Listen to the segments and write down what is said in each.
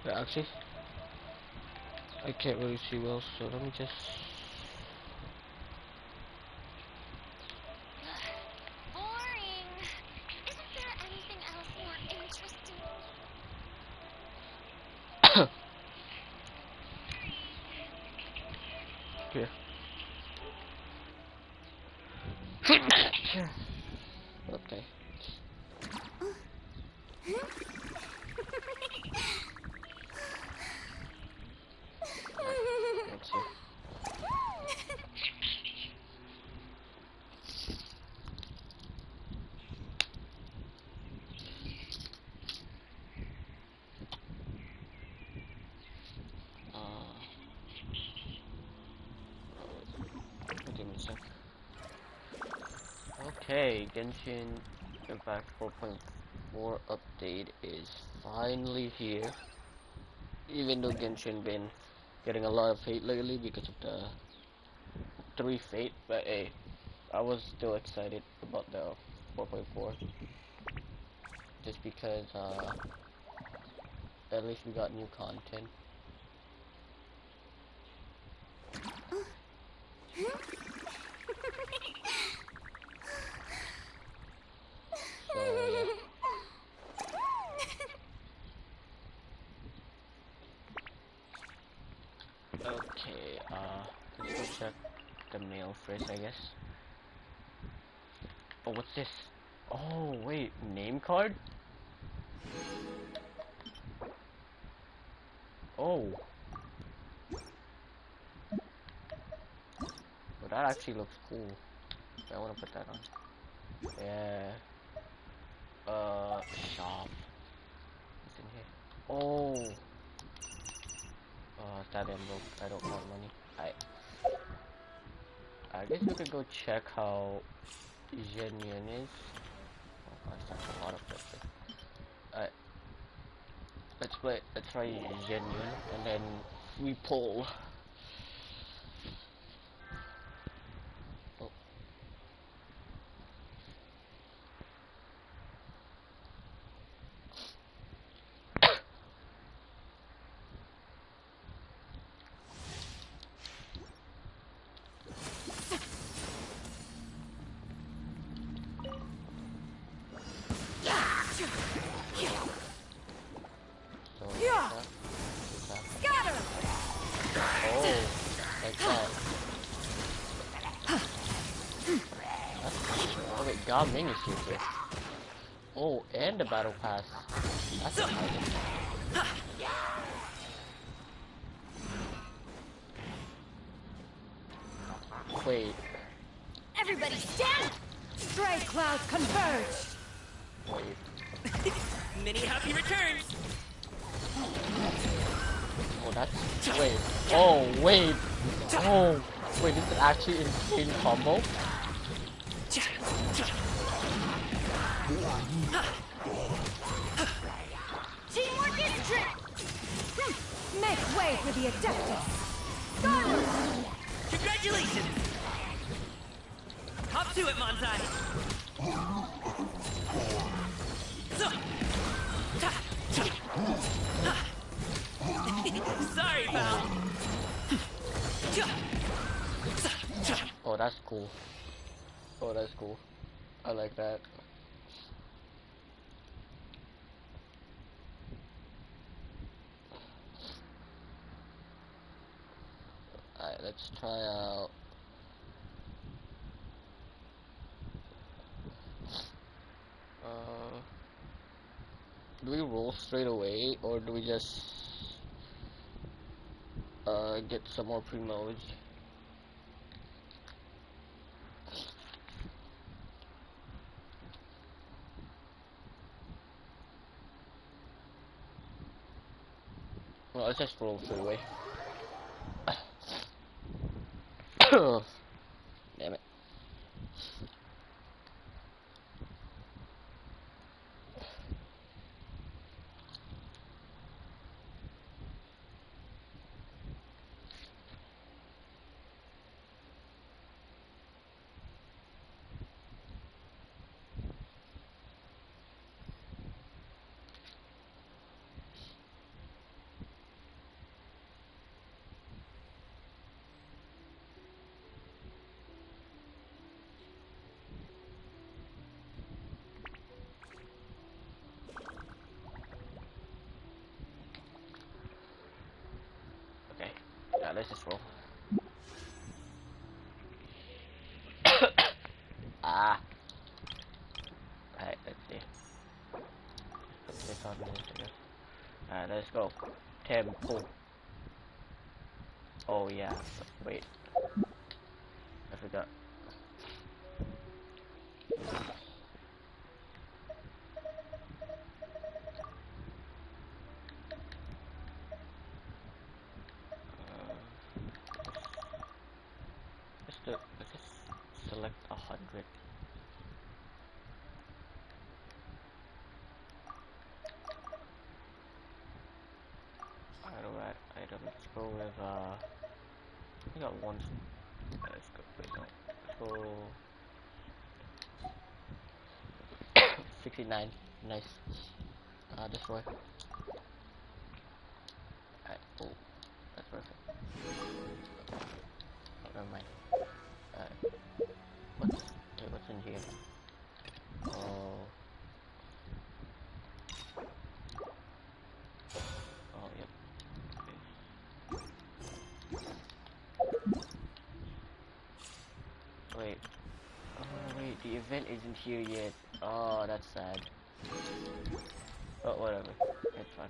But actually, I can't really see well, so let me just... Boring. Isn't there anything else more interesting? Here. Okay. Let's see. Give me a sec. Okay, Genshin Impact 4.4 update is finally here. Even though Genshin been getting a lot of hate lately because of the 3 fate, but hey, I was still excited about the 4.4 just because at least we got new content. So yeah. Okay, let's go check the mail first, I guess. Oh, what's this? Oh, wait, name card? Oh. Well, that actually looks cool. I want to put that on. Yeah. Shop. What's in here? Oh. That envelope. I don't want money. I guess we could go check how genuine is. Oh gosh, that's a lot of pressure. Alright. Let's try genuine, and then we pull. Oh. So, Scatter! oh, like that. Oh wait, God Ming is here. Oh, and the battle pass. That's exciting. Wait, Everybody stand! Stray clouds converge! wait. Many happy returns! Oh, that's... Wait. Oh, wait. Oh, wait, this is actually insane combo? Teamwork is trick! Make way for the Adeptus! Skyward! Congratulations! Hop to it, Manzai! Sorry, pal! Oh, that's cool. Oh, that's cool. I like that. Alright, let's try out... Do we roll straight away, or do we just... get some more pre-knowledge? Well, let's just roll straight away. Damn it. let's just roll. Ah. Alright, let's see. Put this on this, I guess. Alright, let's go. Tempo. Oh yeah. Wait. I forgot. Let's just select 100. Alright, item. Let's go with we got one. Let's go. Wait, no. Let's go. 69. Nice. Destroy. Alright. Oh, that's perfect. Oh, never mind. Alright. What's in here? Oh. Oh, yep. Wait. Oh, wait. The event isn't here yet. Oh, that's sad. But whatever. It's fine.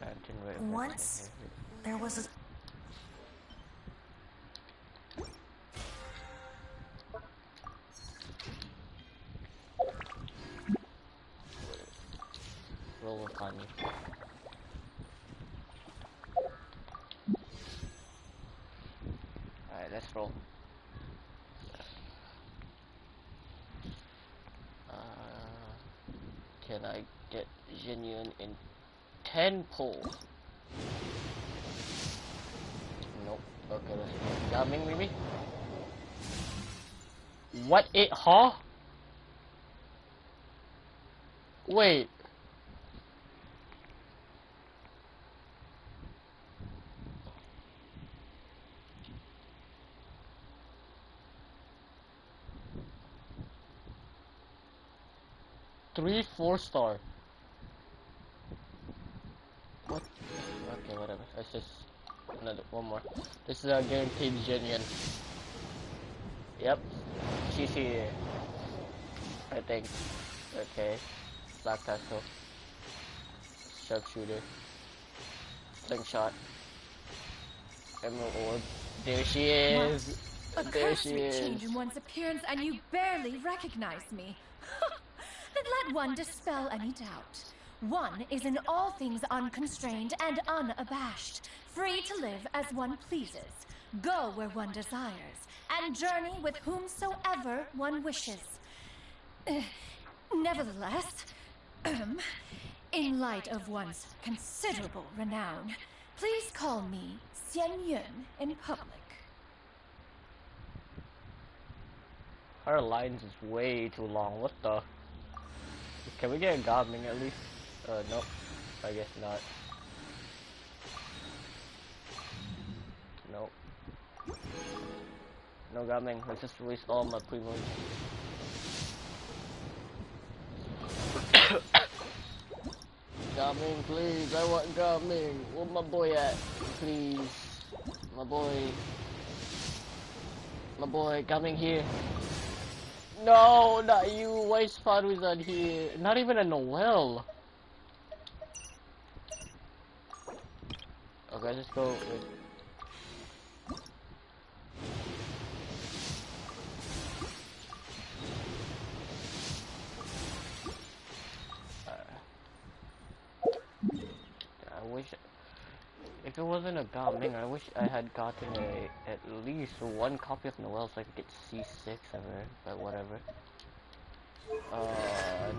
Lantern, wait. Once there was a Roll upon me. Alright, let's roll. Can I get genuine in 10 pulls? Nope. Okay, let's go. Gaming maybe? What it, huh? Wait. Three 4-star. What? Okay, whatever. Let's just one more. This is a guaranteed genuine. Yep. CC. I think. Okay. Black tassel. Sharpshooter. Slingshot. Emerald orb. There she is. A There curse she may is. change in one's appearance and you barely recognize me. Then let one dispel any doubt. One is in all things unconstrained and unabashed, free to live as one pleases, go where one desires, and journey with whomsoever one wishes. Nevertheless, in light of one's considerable renown, please call me Xian Yun in public. Her lines is way too long. What the? Can we get a goblin at least? Nope. I guess not. Nope. No goblin. Let's just release all my primos. Goblin, please. I want goblin. Where my boy at? Please. My boy. My boy, coming here. No, not you. Why is Faruzan here? Not even a Noel. Okay, let's go with... I wish... If it wasn't a Gaming, I wish I had gotten at least one copy of Noel so I could get C6 ever, but whatever.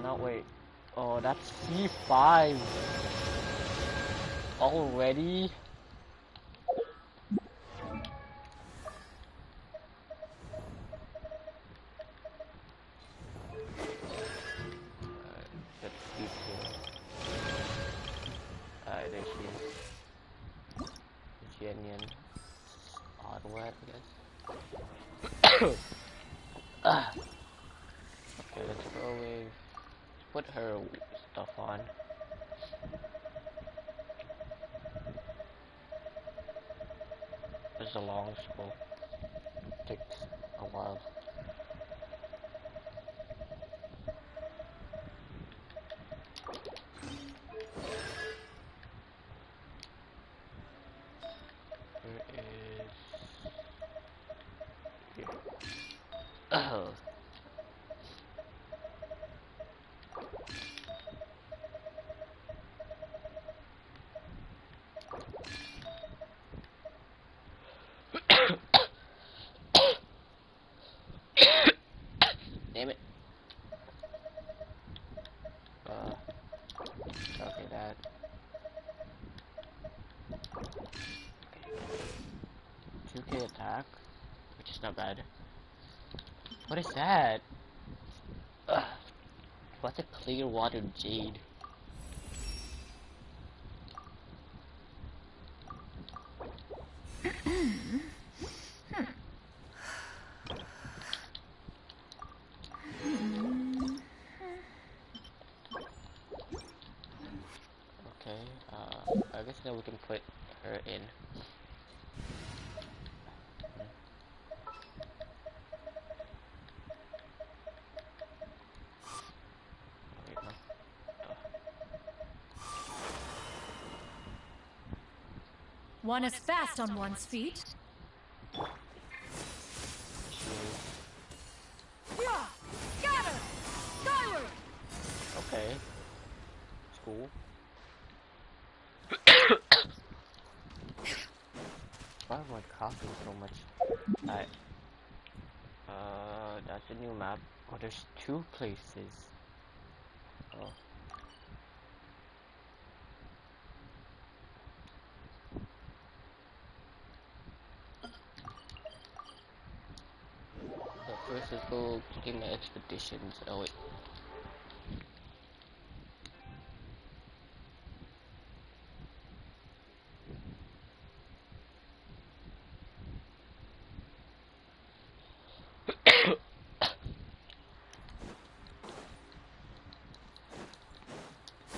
Not wait. Oh, that's C5 already? That's C2. Alright, there she is. Genuine. Odd wet, I guess. Okay, let's go with... Put her stuff on. It's a long scroll. Takes a while. Here is here. Oh. Damn it. Okay, that. 2k attack, which is not bad. What is that? Ugh. What's a clear water jade? Okay, I guess now we can put her in. Wait, no. One is fast on one's feet. Yeah! Scatter! Skyward! Okay. It's cool. Why am I coughing so much? Alright. That's a new map. Oh, there's 2 places. Oh. So first let's go take my expeditions. Oh wait.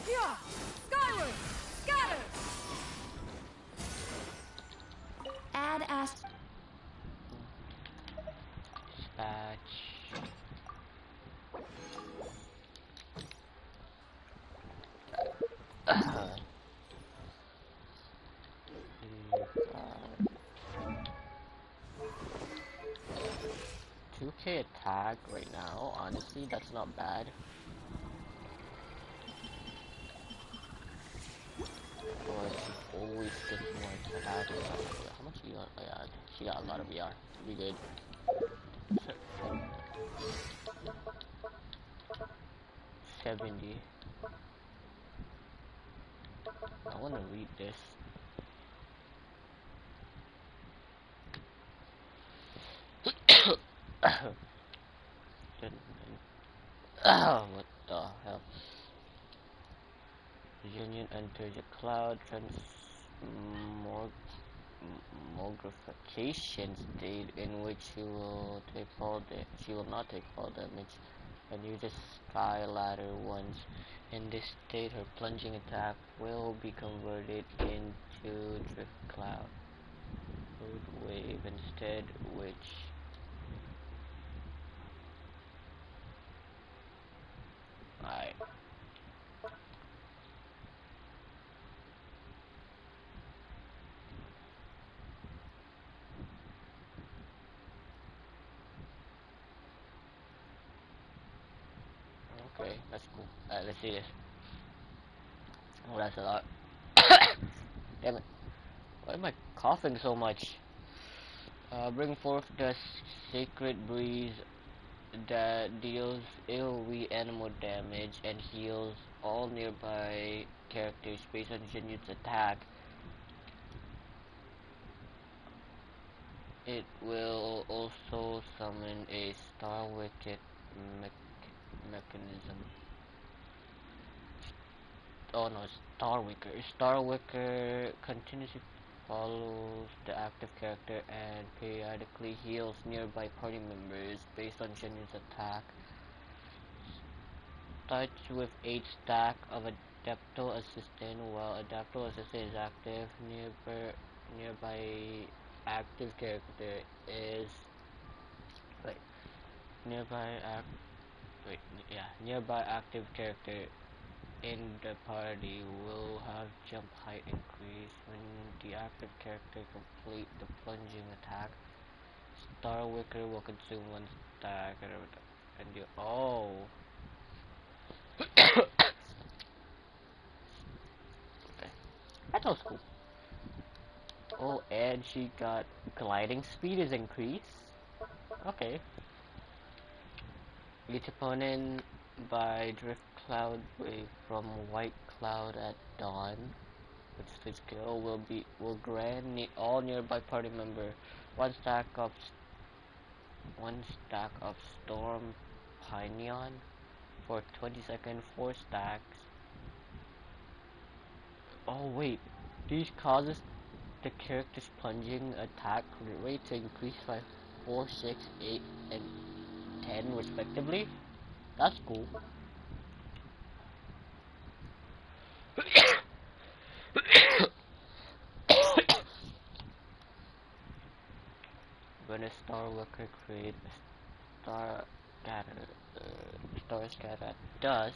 Yeah! Skyward! Scatter! Add as Dispatch. Uh, 2k attack right now. Honestly, that's not bad. But she always gets more attack. How much ER? Oh, yeah, she got a lot of ER. Be good. 70. I want to read this. What the hell? The Union enters a cloud transmogrification state in which she will not take fall damage and uses Sky Ladder once. In this state, her plunging attack will be converted into Drift Cloud. Road Wave instead, which I okay, that's cool. Let's see this. Oh, that's a lot. Damn it. Why am I coughing so much? Bring forth the sacred breeze that deals AoE animal damage and heals all nearby characters based on Jinyu's attack. It will also summon a Star Wicket mechanism. Oh no, Star Wicker. Star Wicker continuously follows the active character and periodically heals nearby party members based on Jinyu's attack. Starts with 8 stack of Adepto Assistant. While Adepto Assistant is active, nearby active character is wait nearby act wait yeah nearby active character in the party will have jump height increase when the active character complete the plunging attack. Star Wicker will consume one stack and you okay. That was cool. Oh, and she got gliding speed is increased. Okay. Each opponent by drift cloud wave from white cloud at dawn. Which the skill will grant all nearby party member one stack of storm pinion for 20 seconds, 4 stacks. Oh wait, these causes the character's plunging attack rate to increase by 4, 6, 8, and 10 respectively. That's cool. When a star worker create a star scatter at dusk,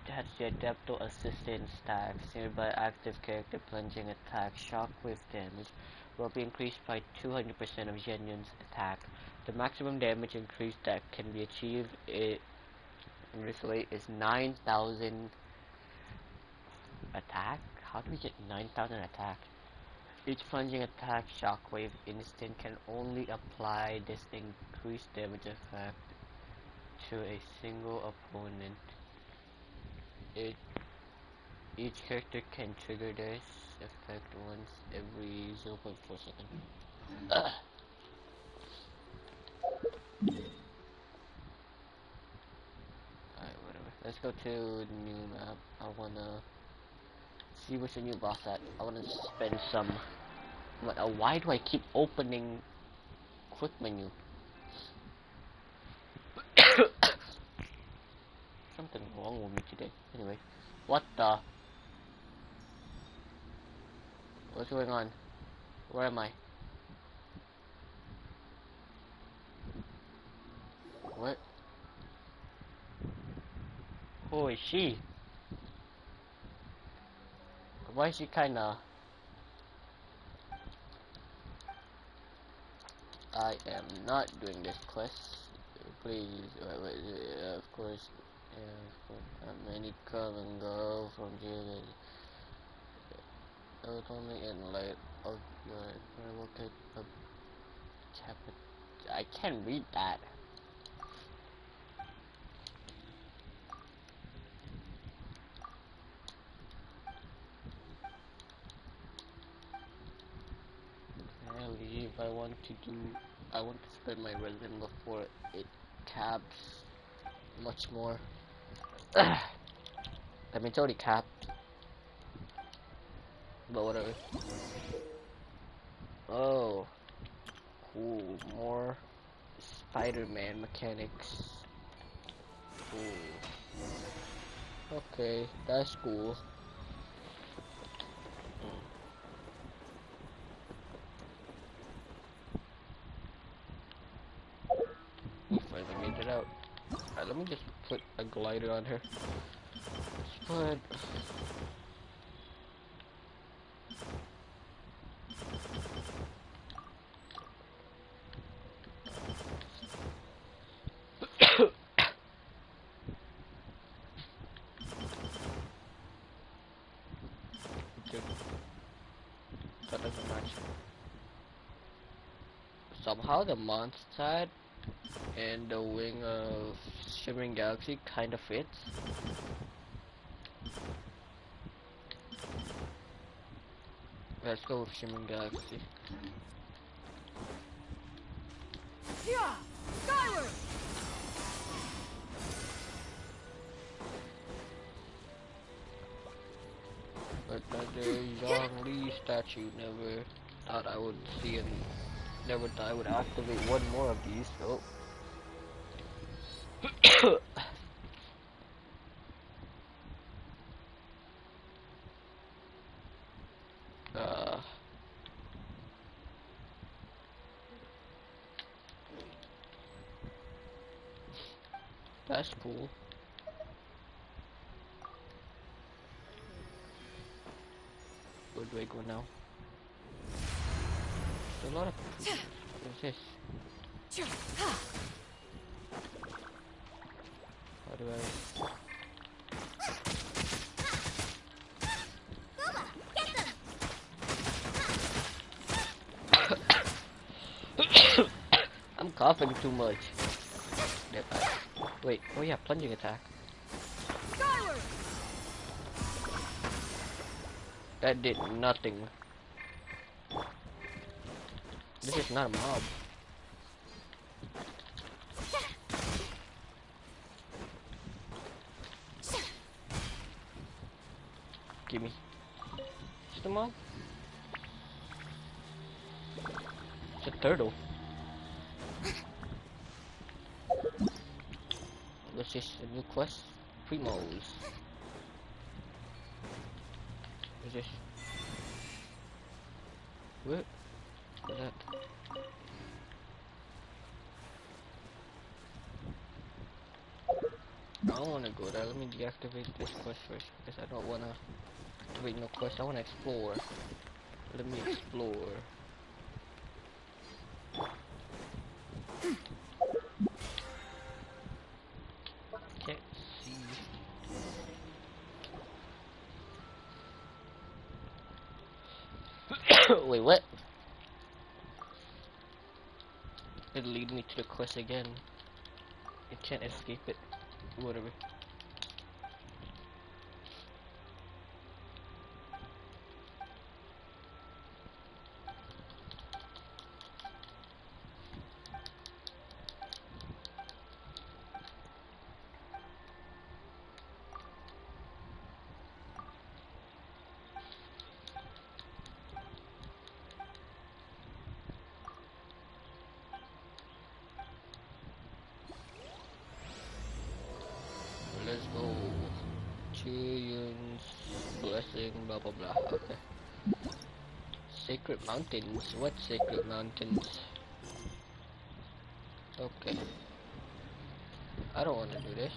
it has the adepto assistant stacks. Nearby active character plunging attack shockwave damage will be increased by 200% of Genyun's attack. The maximum damage increase that can be achieved in this way is 9,000 attack. How do we get 9,000 attack? Each plunging attack shockwave instant can only apply this increased damage effect to a single opponent. Each character can trigger this effect once every 0.4 seconds. Alright, whatever. Let's go to new map. I wanna see what's the new boss at. I wanna spend some. Why do I keep opening quick menu? Something wrong with me today. Anyway, what the? What's going on? Where am I? What? Who is she? Why is she kinda? I am not doing this quest. Please, of course, many come and go from here. I was only in light of your incredible capability. I can't read that. I leave. I want to spend my resin before it caps much more. I mean, it's already capped, but whatever. Oh, cool. More Spider-Man mechanics. Cool. Okay, that's cool. We finally made it out. Alright, let me just put a glider on her. But that doesn't match. Somehow the Mondstadt and the wing of Shimmering Galaxy kind of fits. Let's go with Shimmering Galaxy. Yeah! Skyward! But the Zhongli statue never thought I would see and never thought I would activate one more of these, so That's cool. Where do I go now? There's a lot of... What is this? How do I... I'm coughing too much. Wait, oh yeah, plunging attack. That did nothing. This is not a mob. Gimme. It's the mob? It's a turtle. What's this? A new quest? Primos. What's this? What? What's that? I don't wanna go there. Let me deactivate this quest first because I don't wanna activate no quest. I wanna explore. Let me explore. Can't see. Wait, what? It'll lead me to the quest again. I can't escape it. Whatever. Let's go. Chiyun's blessing, blah blah blah. Okay. Sacred mountains. What sacred mountains? Okay. I don't want to do this.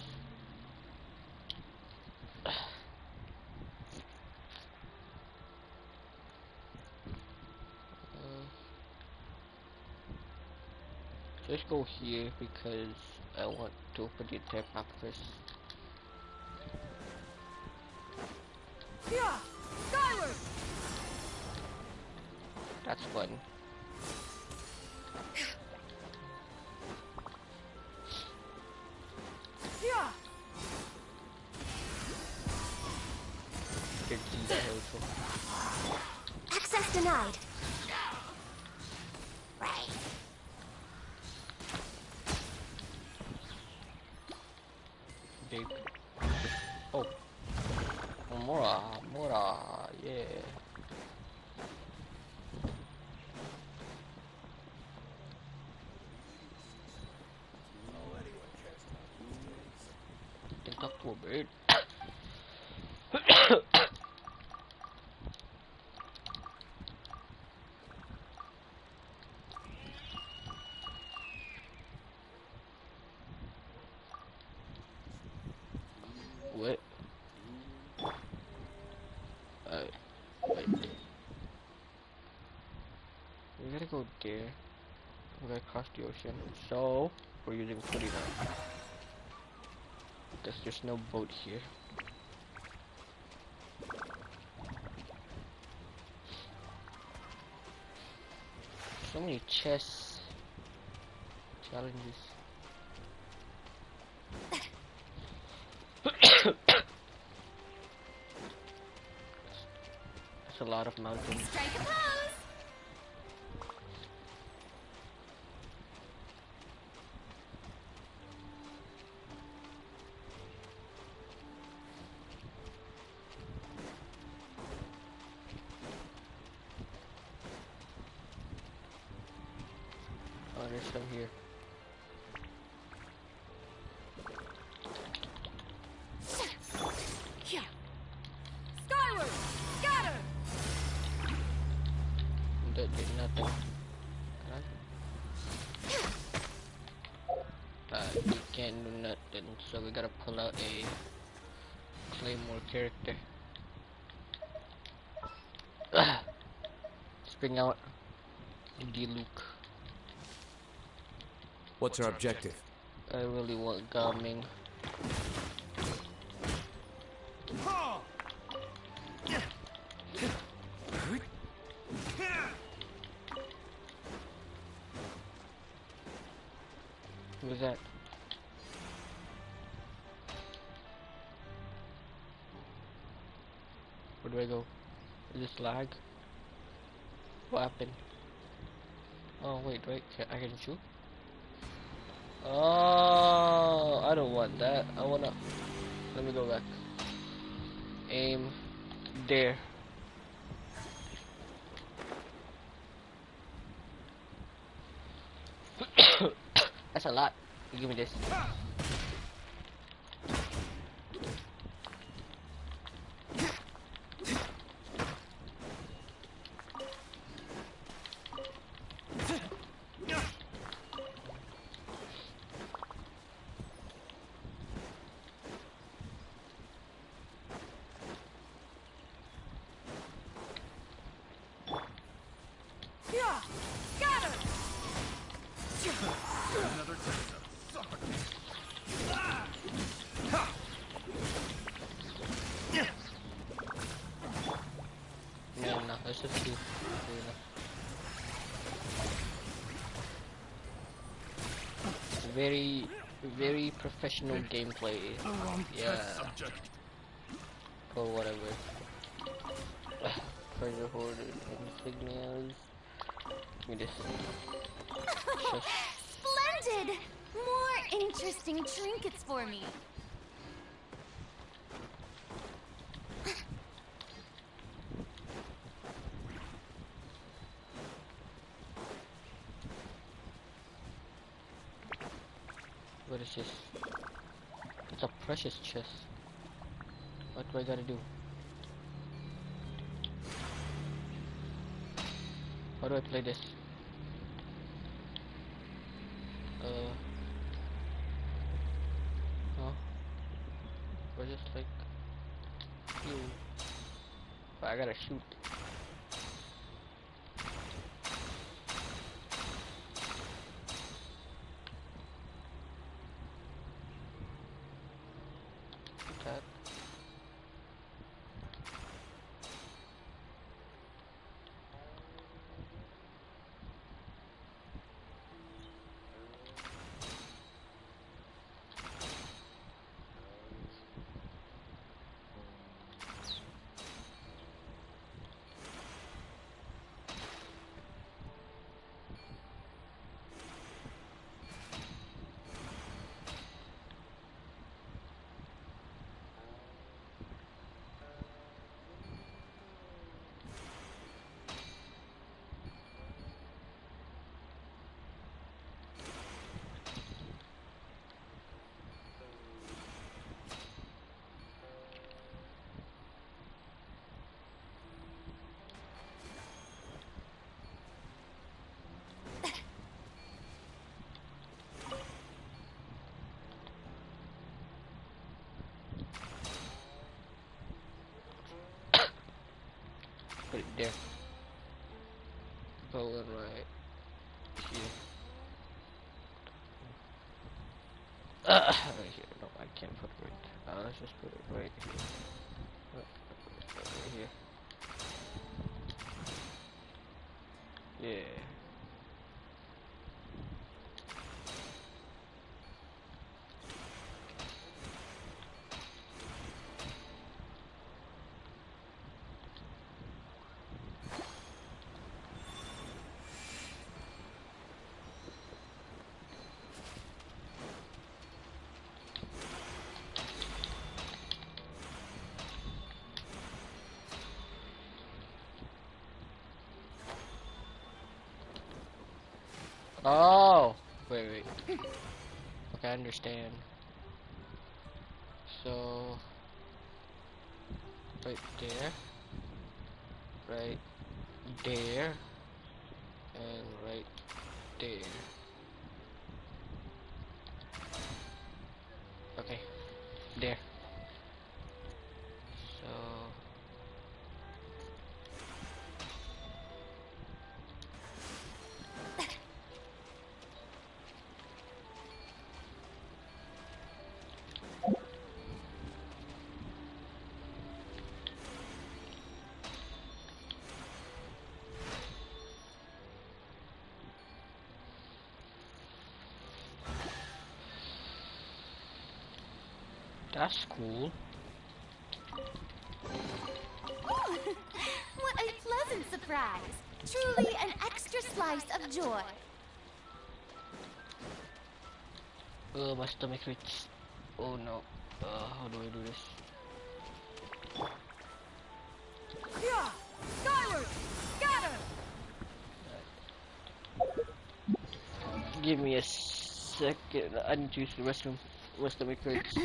Just go here because I want to open the entire map first. Yeah, skyward. That's fun. Yeah. Didn't see that also. Access denied. Right. Big. Oh. Mora, yeah. Can talk to a bird. What? Wait. We gotta go there. We gotta cross the ocean. So, we're using 49. Because there's no boat here. So many chess challenges. That's a lot of mountains. Strike a pose. Oh, there's some here. Yeah. Skyward. Scatter. That did nothing. You can't do nothing. button, so we gotta pull out a Claymore character. Let's bring out the Luke. What's our objective? I really want Gaming. Who's that? Where do I go? Is this lag? What happened? Oh wait, I can shoot? Oh, I don't want that. I wanna... Let me go back. Aim. There. That's a lot. You give me this. No, let's just do. Very, very professional gameplay. Yeah. Or whatever. Treasure hoarded insignias. Give me this. Shush. Splendid! More interesting trinkets for me. What is this? It's a precious chest. What do I gotta do? How do I play this? Huh? Or just like you? But I gotta shoot. That. Put it there. Go in right here. Right here. No, I can't put it right. Let's just put it right here. Right here. Yeah. Oh, wait. Okay, I understand. So, right there, right there, and right there. There. So that's cool. Oh, what a pleasant surprise! Truly an extra slice of joy. My stomach hurts. Oh no. How do I do this? Yeah! Skyward! Scatter! Give me a second. I need to use the restroom. My stomach hurts.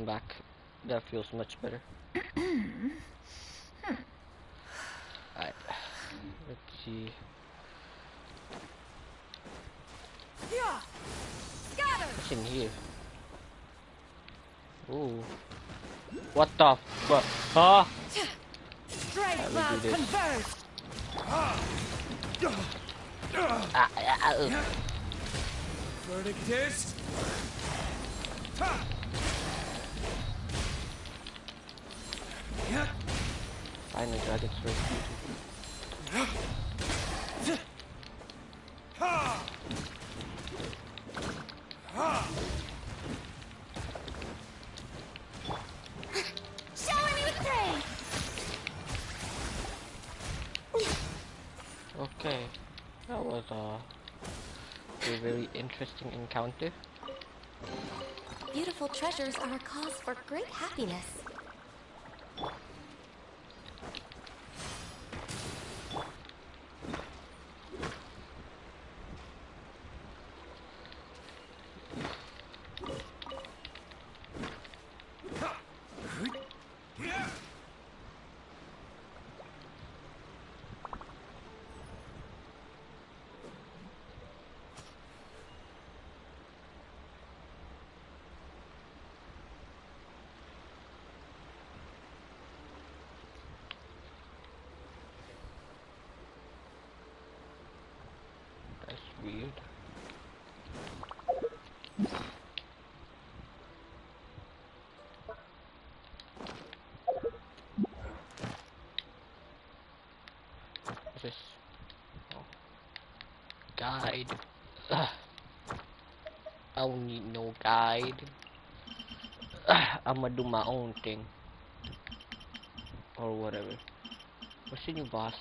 I'm back. That feels much better. Alright. Let's see. What's in here? Ooh. What the fuck? Huh? Strike Let cloud me do this. converge. Verdict is... Finally, Dragon's first Shower me with praise. Okay. That was a very interesting encounter. Beautiful treasures are a cause for great happiness. That's weird. This guide. Ugh. I don't need no guide. I'ma do my own thing. Or whatever. Where's the new boss?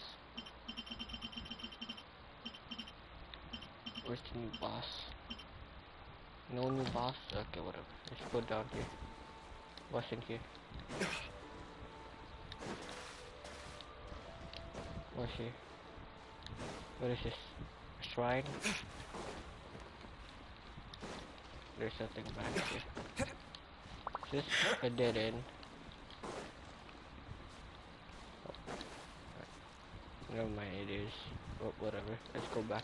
Where's the new boss? No new boss? Okay, whatever. Let's go down here. What's in here? What's here? What is this? A shrine? There's something back here. Is this a dead end? Never mind, it is. But whatever. Let's go back.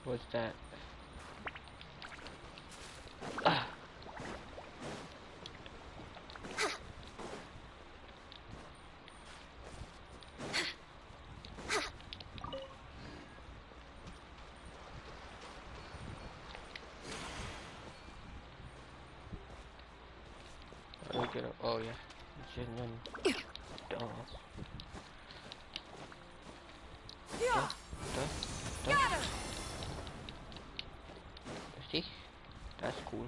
What's that? Oh yeah, Genuine dog. See? That's cool.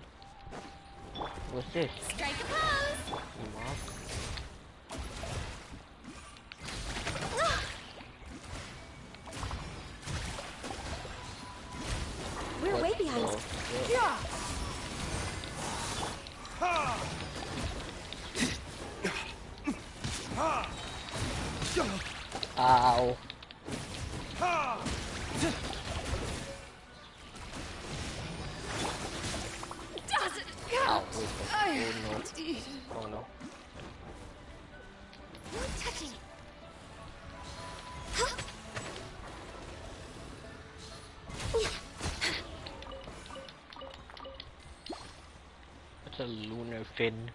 What's this? Strike a pose. Mob? We're way behind. Yeah. Ow. Does it? Ow. Wait, oh no. Oh no. No touching. It's a lunar fin.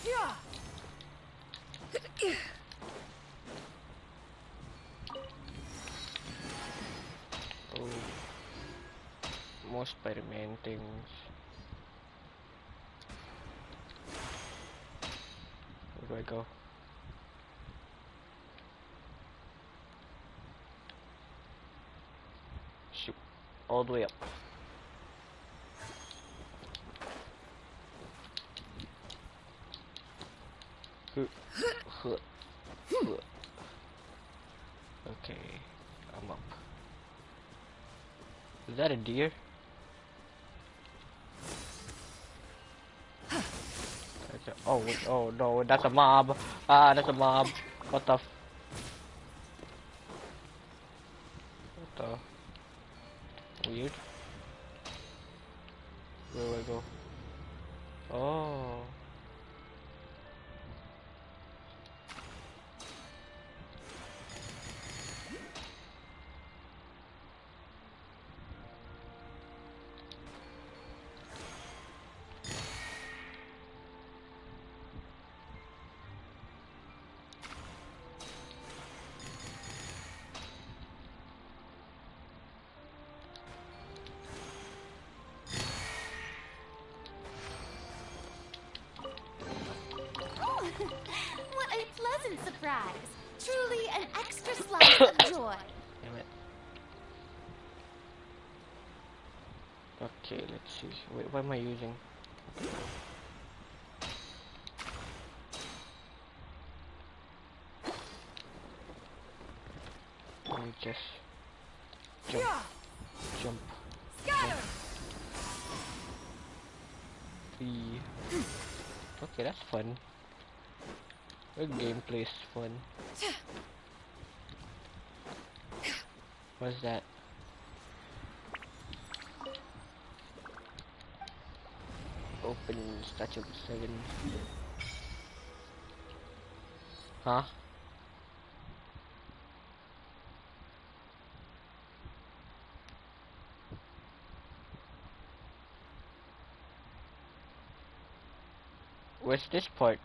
Yeah. Oh. More Spider-Man things. Where do I go? Shoot. All the way up. Okay, I'm up. Is that a deer? Oh, oh no, that's a mob. Ah, that's a mob. What the? What the? Weird. Where do I go? Oh. Oh, what a pleasant surprise. Truly an extra slice of joy. Damn it. Okay, let's see. Wait, what am I using? Let me just jump, jump, Scatter! free. Okay, that's fun. The gameplay is fun. What's that? Open Statue of 7. Huh? Where's this part?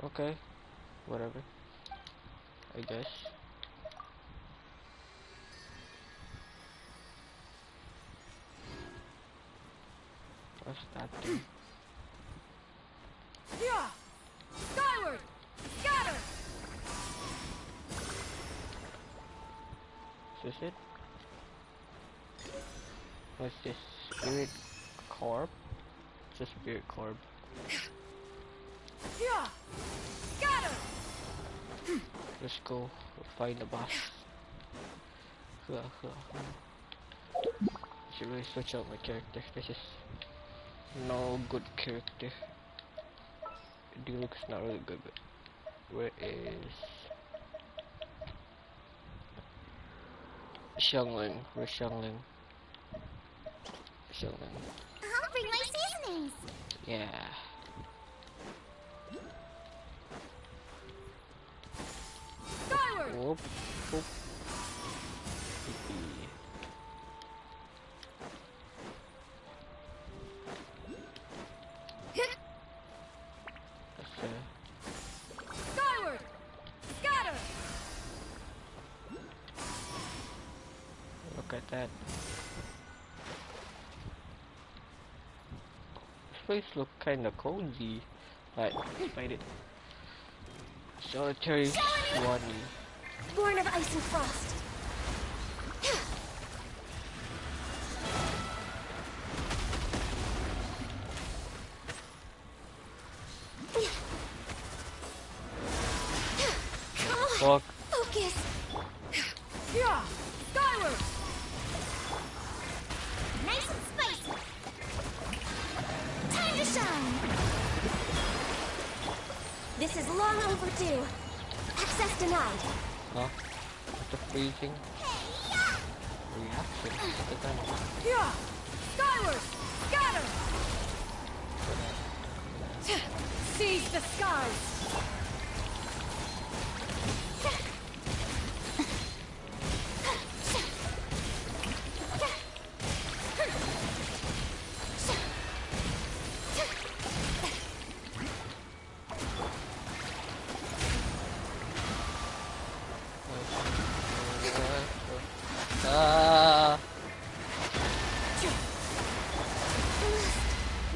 Okay, whatever. I guess. What's that thing? Yeah! Skyward! Scatter! Is this it? What's this? Spirit Corp? It's a Spirit Corp. Yeah! Scatter! Let's go find the boss. Should really switch out my character. This is no good character. Diluc's not really good. Where is Xiangling? Where's Xiangling? Xiangling. I'll bring my seasonings. Yeah. Skyward! Whoop, whoop. Skyward! Scatter! Look at that. This place look kinda cozy. Right, fight it. Solitary Swanee. Born of ice and frost. Come on. Fuck. Focus. Yeah! Skyward! Nice and spicy. Time to shine. This is long overdue. Access denied. Huh? What's the freezing reaction? What is that? Yeah! Skyward! Scatter! Seize the skies!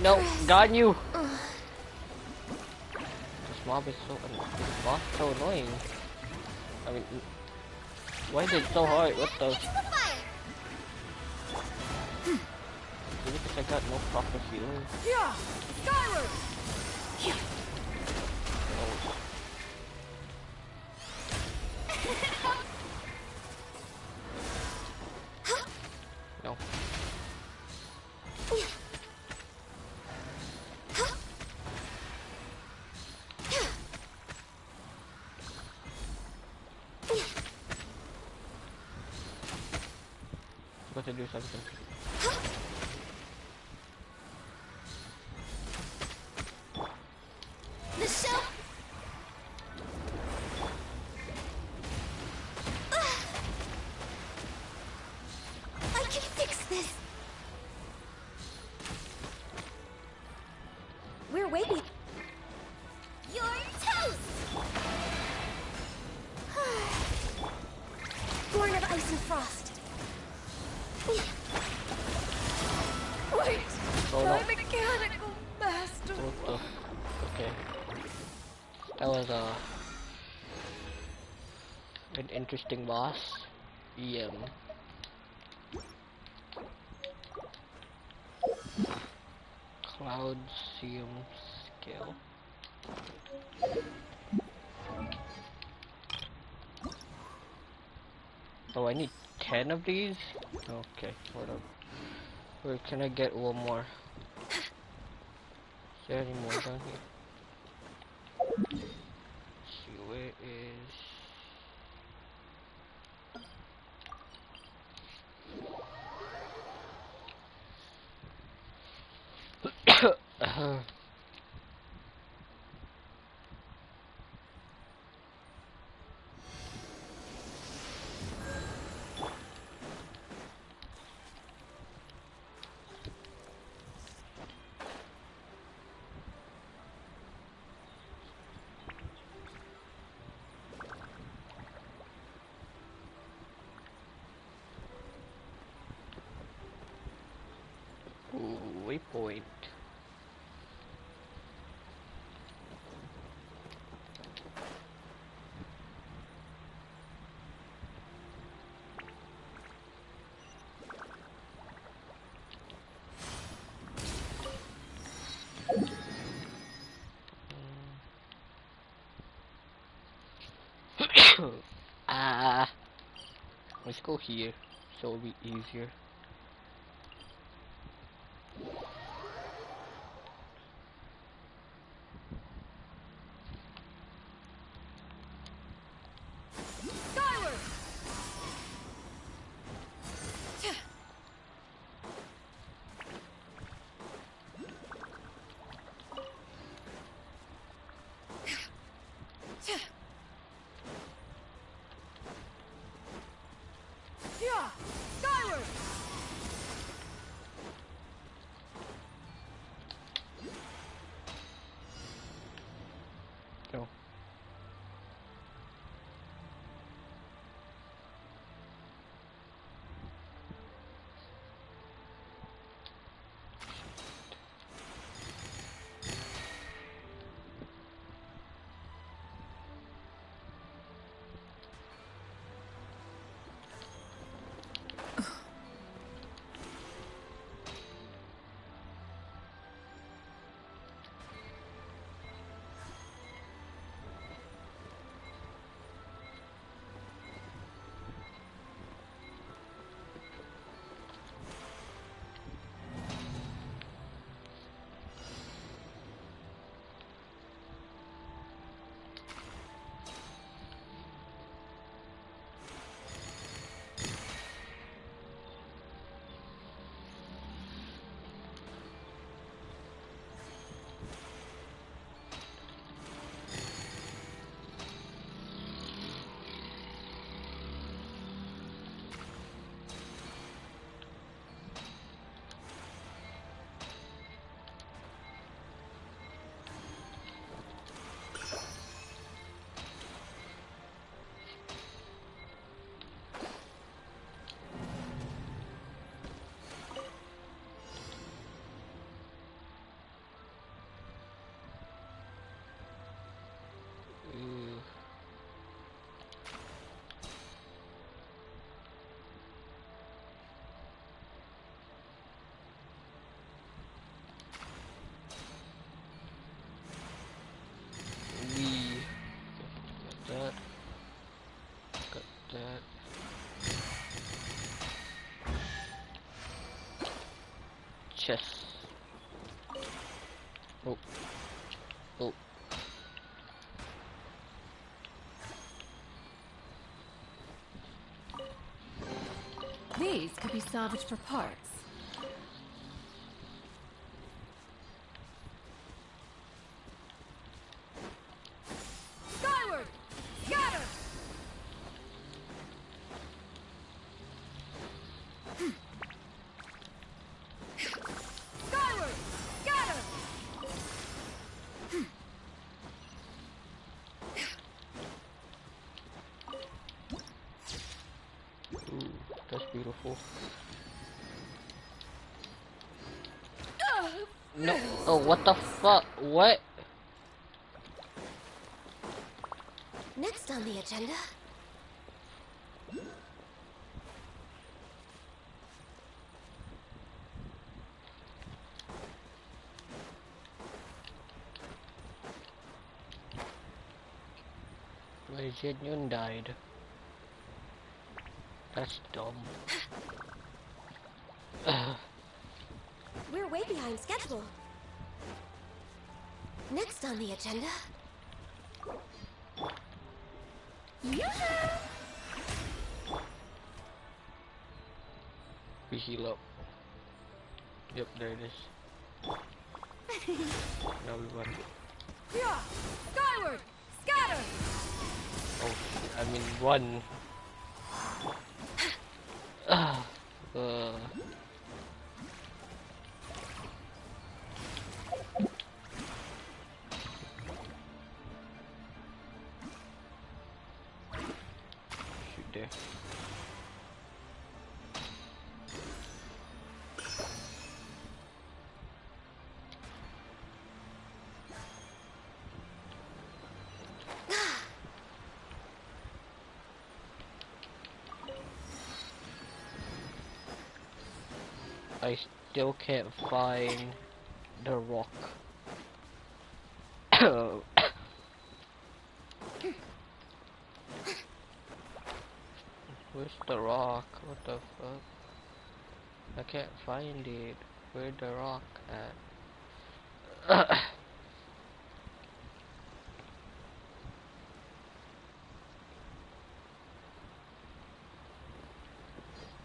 No, got you. This mob is this boss is so annoying. I mean, why is it so hard? What the? Maybe because I got no proper healing. Yeah! Skyward! No. supposed to do something. The show. I can fix this. We're waiting. You're toast. Born of ice and frost. Wait! Oh no. My mechanical master! What the? Okay. That was an interesting boss. Cloud Seum skill. Oh, I need 10 of these? Okay, hold up. Where can I get one more? Is there any more down here? Let's see, where is... Ooh, waypoint. Ah, let's go here, so it'll be easier. Skyward! Yeah! Skyward! No. Ooh. We got that. Got that. Chest. Oh. Oh. These could be salvage for parts. Skyward! Scatter! Skyward! Scatter! Ooh, that's beautiful. No. Oh, what the fuck? What? Next on the agenda. My genuine died. That's dumb. We're way behind schedule. Next on the agenda. We heal up. Yep, there it is. Now we run. Yeah! Skyward! Scatter! Oh, I mean run. uh. Shoot there. I still can't find the rock. Where's the rock? What the fuck? I can't find it. Where's the rock at?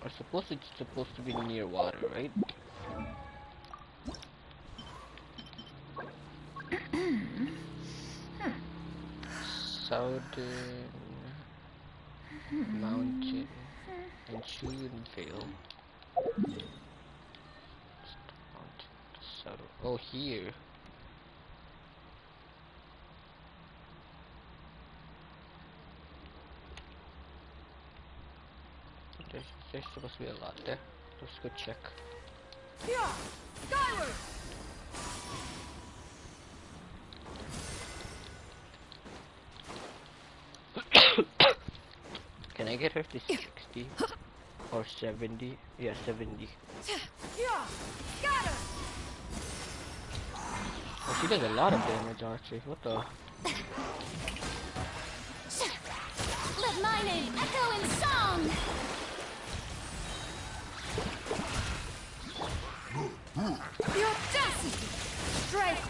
I suppose it's supposed to be near water, right? Southern Mountain and Vale. Oh, here. There's supposed to be a lot there. Let's go check. Yeah! Skyward! Can I get her to 60? Or 70? Yeah, 70. Yeah! Scatter! Oh, she does a lot of damage, Archie. What the? Let my name echo in song! The audacity! Strike!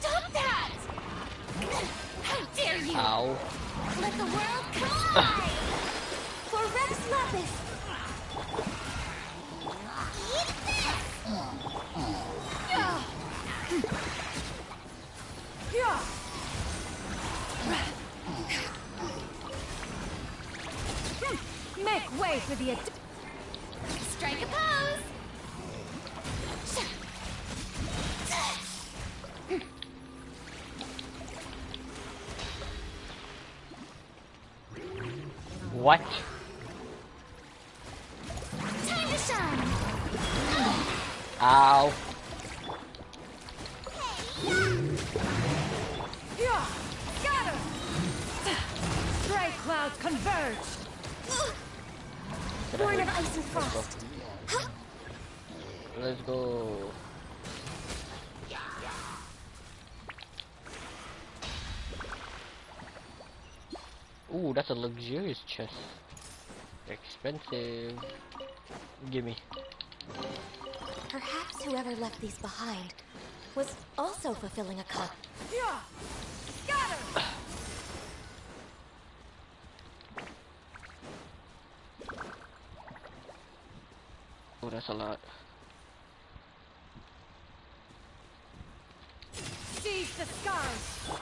Stop that! How dare you! Ow. Let the world collide! For Rex Lapis! Eat this! Yeah! Yeah! Make way for the Strike a pose! What? Time to shine! Ow. Yeah! Scatter! Stray clouds converge! Born of ice and frost. Let's go. Ooh, that's a luxurious chest. Expensive. Gimme. Perhaps whoever left these behind was also fulfilling a con. Yeah! Scatter! Oh, that's a lot. Seize the skies!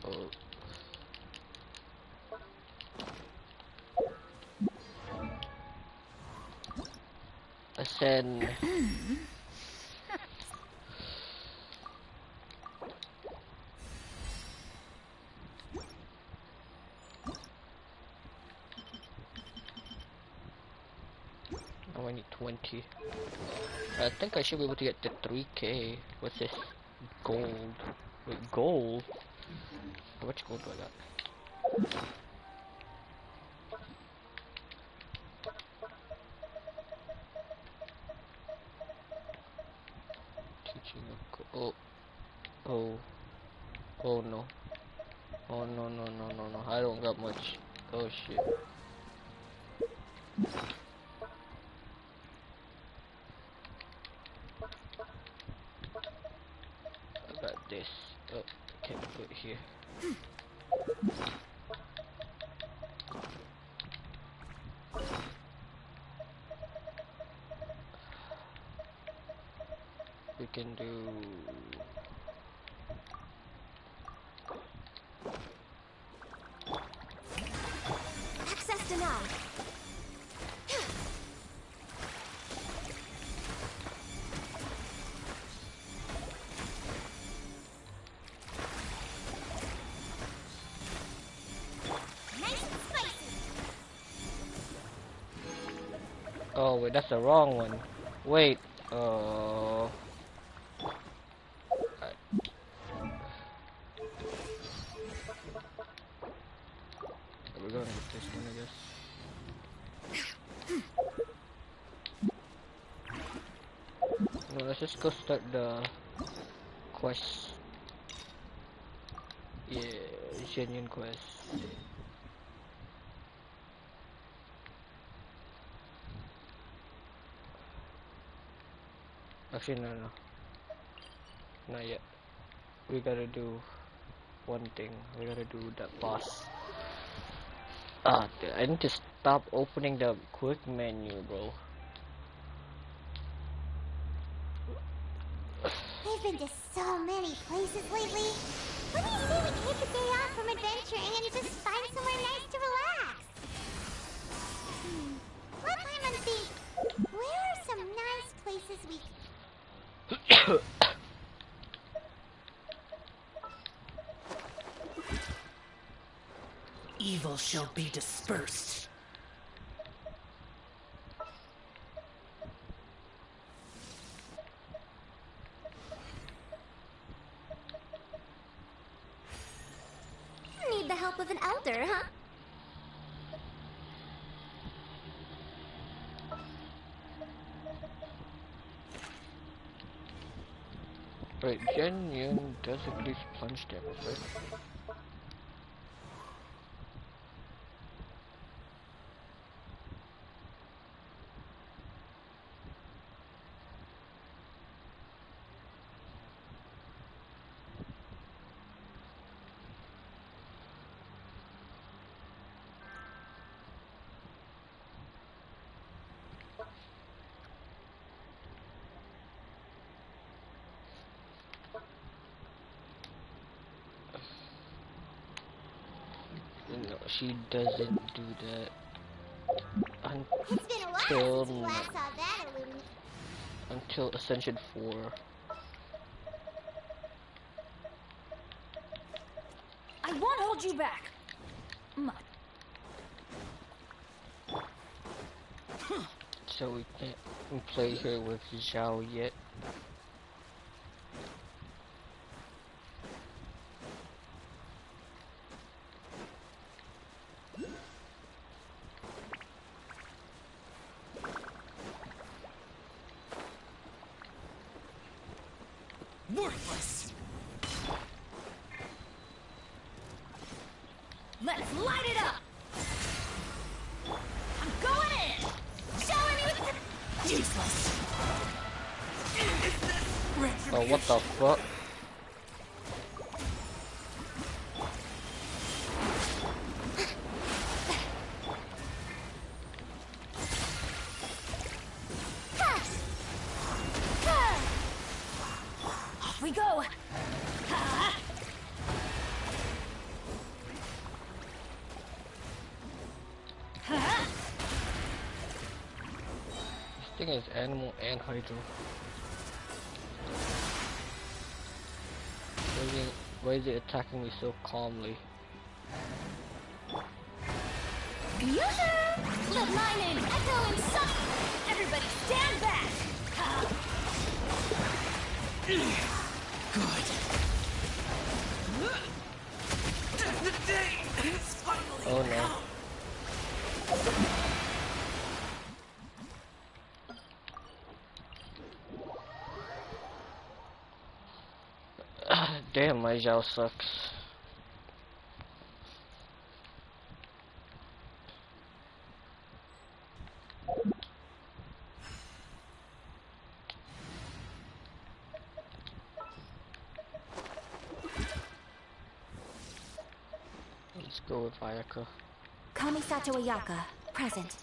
Oh. Ascend. Now I need 20. I think I should be able to get to 3k. What's this? Gold. Wait, gold? How much gold do I got? Teaching of gold. Oh. Oh. Oh no. Oh no no no no no. I don't got much. Oh shit. I got this. Oh, can't put it here. We can do Access denied. Nice and spicy. oh wait, that's the wrong one. Wait, uh we're going with this one, I guess. No, let's just go start the quest. Yeah, genuine quest. Actually, no, no, not yet. We gotta do one thing. We gotta do that boss. Ah, I need to stop opening the quick menu, bro. We've been to so many places lately. What do you say we take a day off from adventuring and just find somewhere nice to relax? Let Paimon think. Where are some nice places we Evil shall be dispersed. need the help of an elder, huh? Wait, genuine does increase plunge damage, right? No, she doesn't do that It's been a while until since we last saw that illumination. until Ascension 4. I won't hold you back. Much. So we can't play here with Zhao yet. Worthless. Let's light it up! I'm going in! Shower me with Useless. Oh, what the fuck? Off we go! This thing is animal and hydro. Why is it attacking me so calmly? Yoo-hoo! Let my name echo in some... Everybody stand back! Good. The day is finally Oh no. Damn, my Zhao sucks. Let's go with Ayaka. Kamisato Ayaka, present.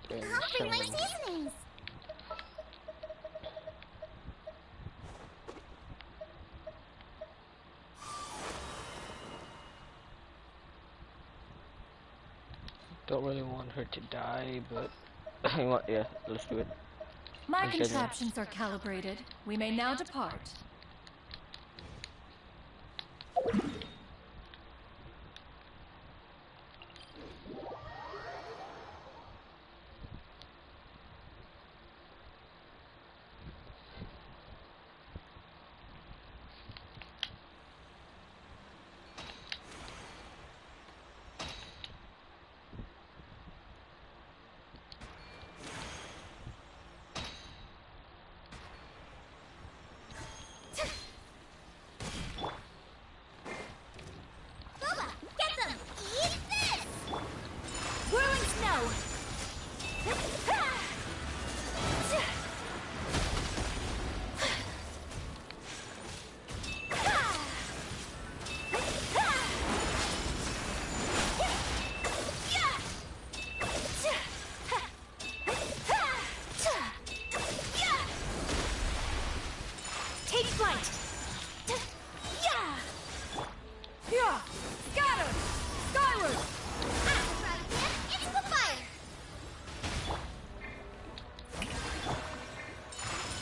Damn, I'll bring my shaman. seasonings. Don't really want her to die, but yeah, let's do it. My Okay, then. contraptions are calibrated. We may now depart. Boba, get them! Eat this! Whirling snow! Take flight! Yeah! Yeah! Scatter! Skyward! It's the fire!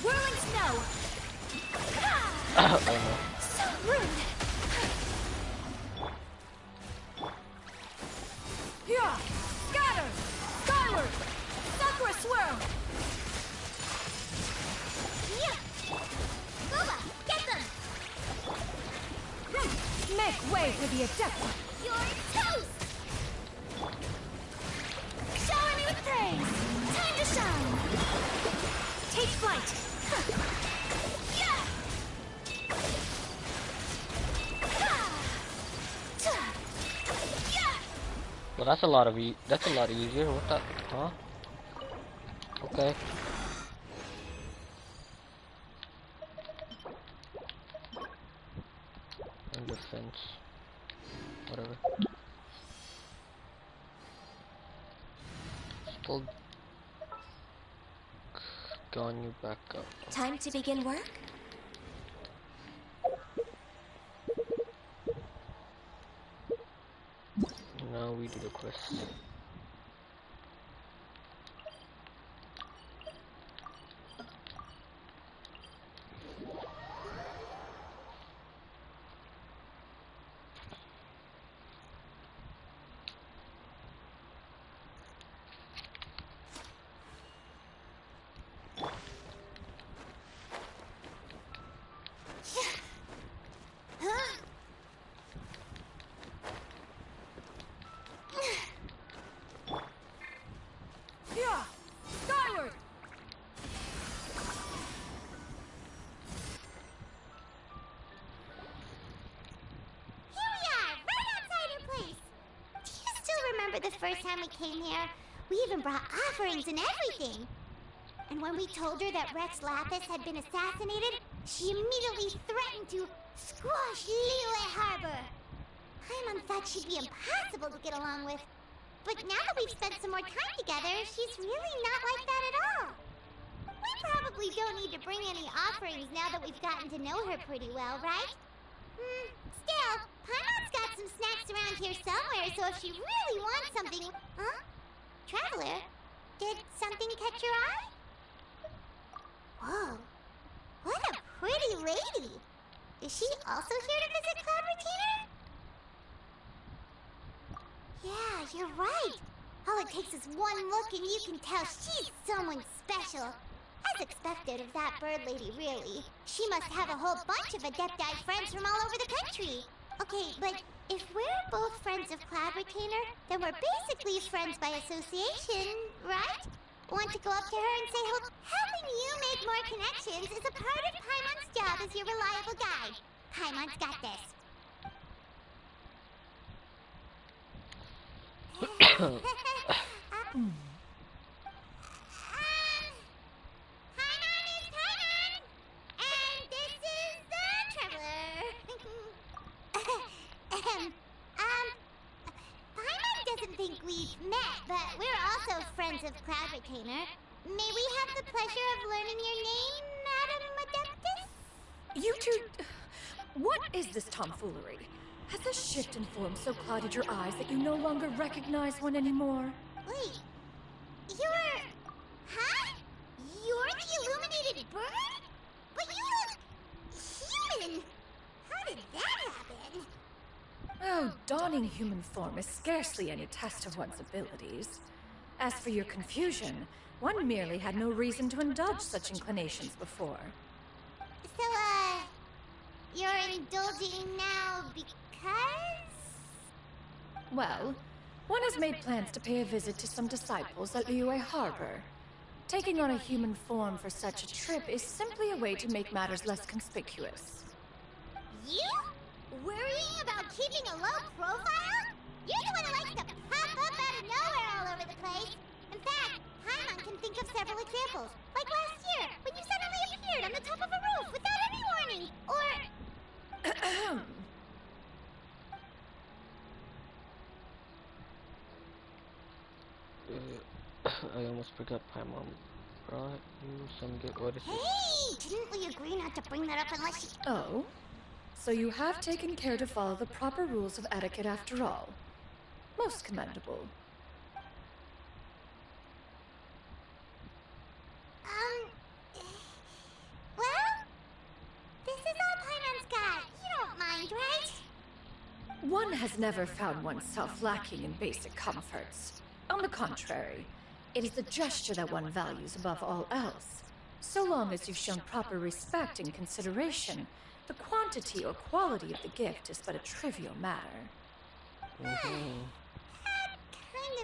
Whirling snow! Oh no. So rude! Yeah! Scatter! Skyward! Sakura swirl! Yeah! Boba, get them! Make way for the adept! You're toast! Shower me with praise! Time to shine! Take flight! Yeah! Yeah! Well, that's a lot easier. What the? Huh? Okay. And defense. Whatever. Still gone you back up. Time to begin work? Now we do the quest. remember the first time we came here? We even brought offerings and everything. And when we told her that Rex Lapis had been assassinated, she immediately threatened to squash Liyue Harbor. Paimon thought she'd be impossible to get along with. But now that we've spent some more time together, she's really not like that at all. We probably don't need to bring any offerings now that we've gotten to know her pretty well, right? Still, Paimon's got some snacks around here somewhere, so if she really wants something... Huh? Traveler, did something catch your eye? Whoa, what a pretty lady! Is she also here to visit Cloud Retainer? Yeah, you're right. All it takes is one look and you can tell she's someone special. As expected of that bird lady, really. She must have a whole bunch of Adepti friends from all over the country. Okay, but if we're both friends of Cloud Retainer, then we're basically friends by association, right? Want to go up to her and say hello? Helping you make more connections is a part of Paimon's job as your reliable guide. Paimon's got this. Paimon is Paimon, and this is the Traveler. Paimon doesn't think we've met, but we're also friends of Cloud Retainer. May we have the pleasure of learning your name, Madam Adeptus? You two... What is this tomfoolery? Has the shift in form so clouded your eyes that you no longer recognize one anymore? Wait, you're... Huh? You're the illuminated bird? But you look... human! How did that happen? Oh, donning human form is scarcely any test of one's abilities. As for your confusion, one merely had no reason to indulge such inclinations before. So, you're indulging now because? Well, one has made plans to pay a visit to some disciples at Liyue Harbor. Taking on a human form for such a trip is simply a way to make matters less conspicuous. You? Worrying about keeping a low profile? You're the one who likes to pop up out of nowhere all over the place. In fact, Paimon can think of several examples. Like last year, when you suddenly appeared on the top of a roof without any warning. Or... I almost forgot Paimon brought you some good... What is it? Hey! Didn't we agree not to bring that up unless you... Oh? So you have taken care to follow the proper rules of etiquette after all. Most commendable. Well, this is all Paimon's got. You don't mind, right? One has never found oneself lacking in basic comforts. On the contrary, it is the gesture that one values above all else. So long as you've shown proper respect and consideration, the quantity or quality of the gift is but a trivial matter. That kinda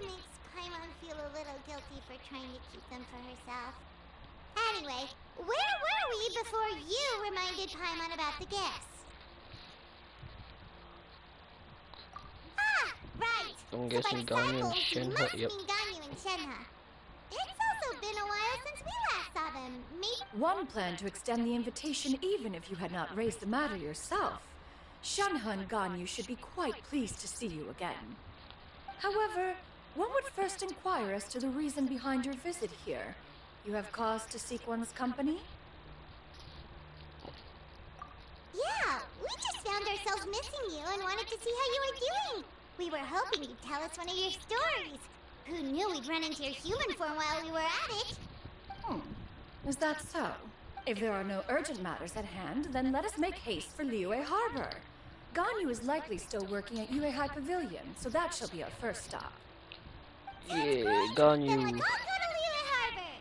makes Paimon feel a little guilty for trying to keep them for herself. Anyway, where were we before you reminded Paimon about the gifts? Ah, right! I'm So guessing by Ganyu and disciples, you Shenhe, must yep. mean Ganyu and Shenhe. It's also been a while since we last saw them. Maybe... One planned to extend the invitation even if you had not raised the matter yourself. Shenhe and Ganyu should be quite pleased to see you again. However, one would first inquire as to the reason behind your visit here. You have cause to seek one's company? Yeah, we just found ourselves missing you and wanted to see how you were doing. We were hoping you'd tell us one of your stories. Who knew we'd run into your human form while we were at it? Is that so? If there are no urgent matters at hand, then let us make haste for Liyue Harbor. Ganyu is likely still working at Yuehai Pavilion, so that shall be our first stop. Yeah, Then let's Ganyu. all go to Liyue Harbor.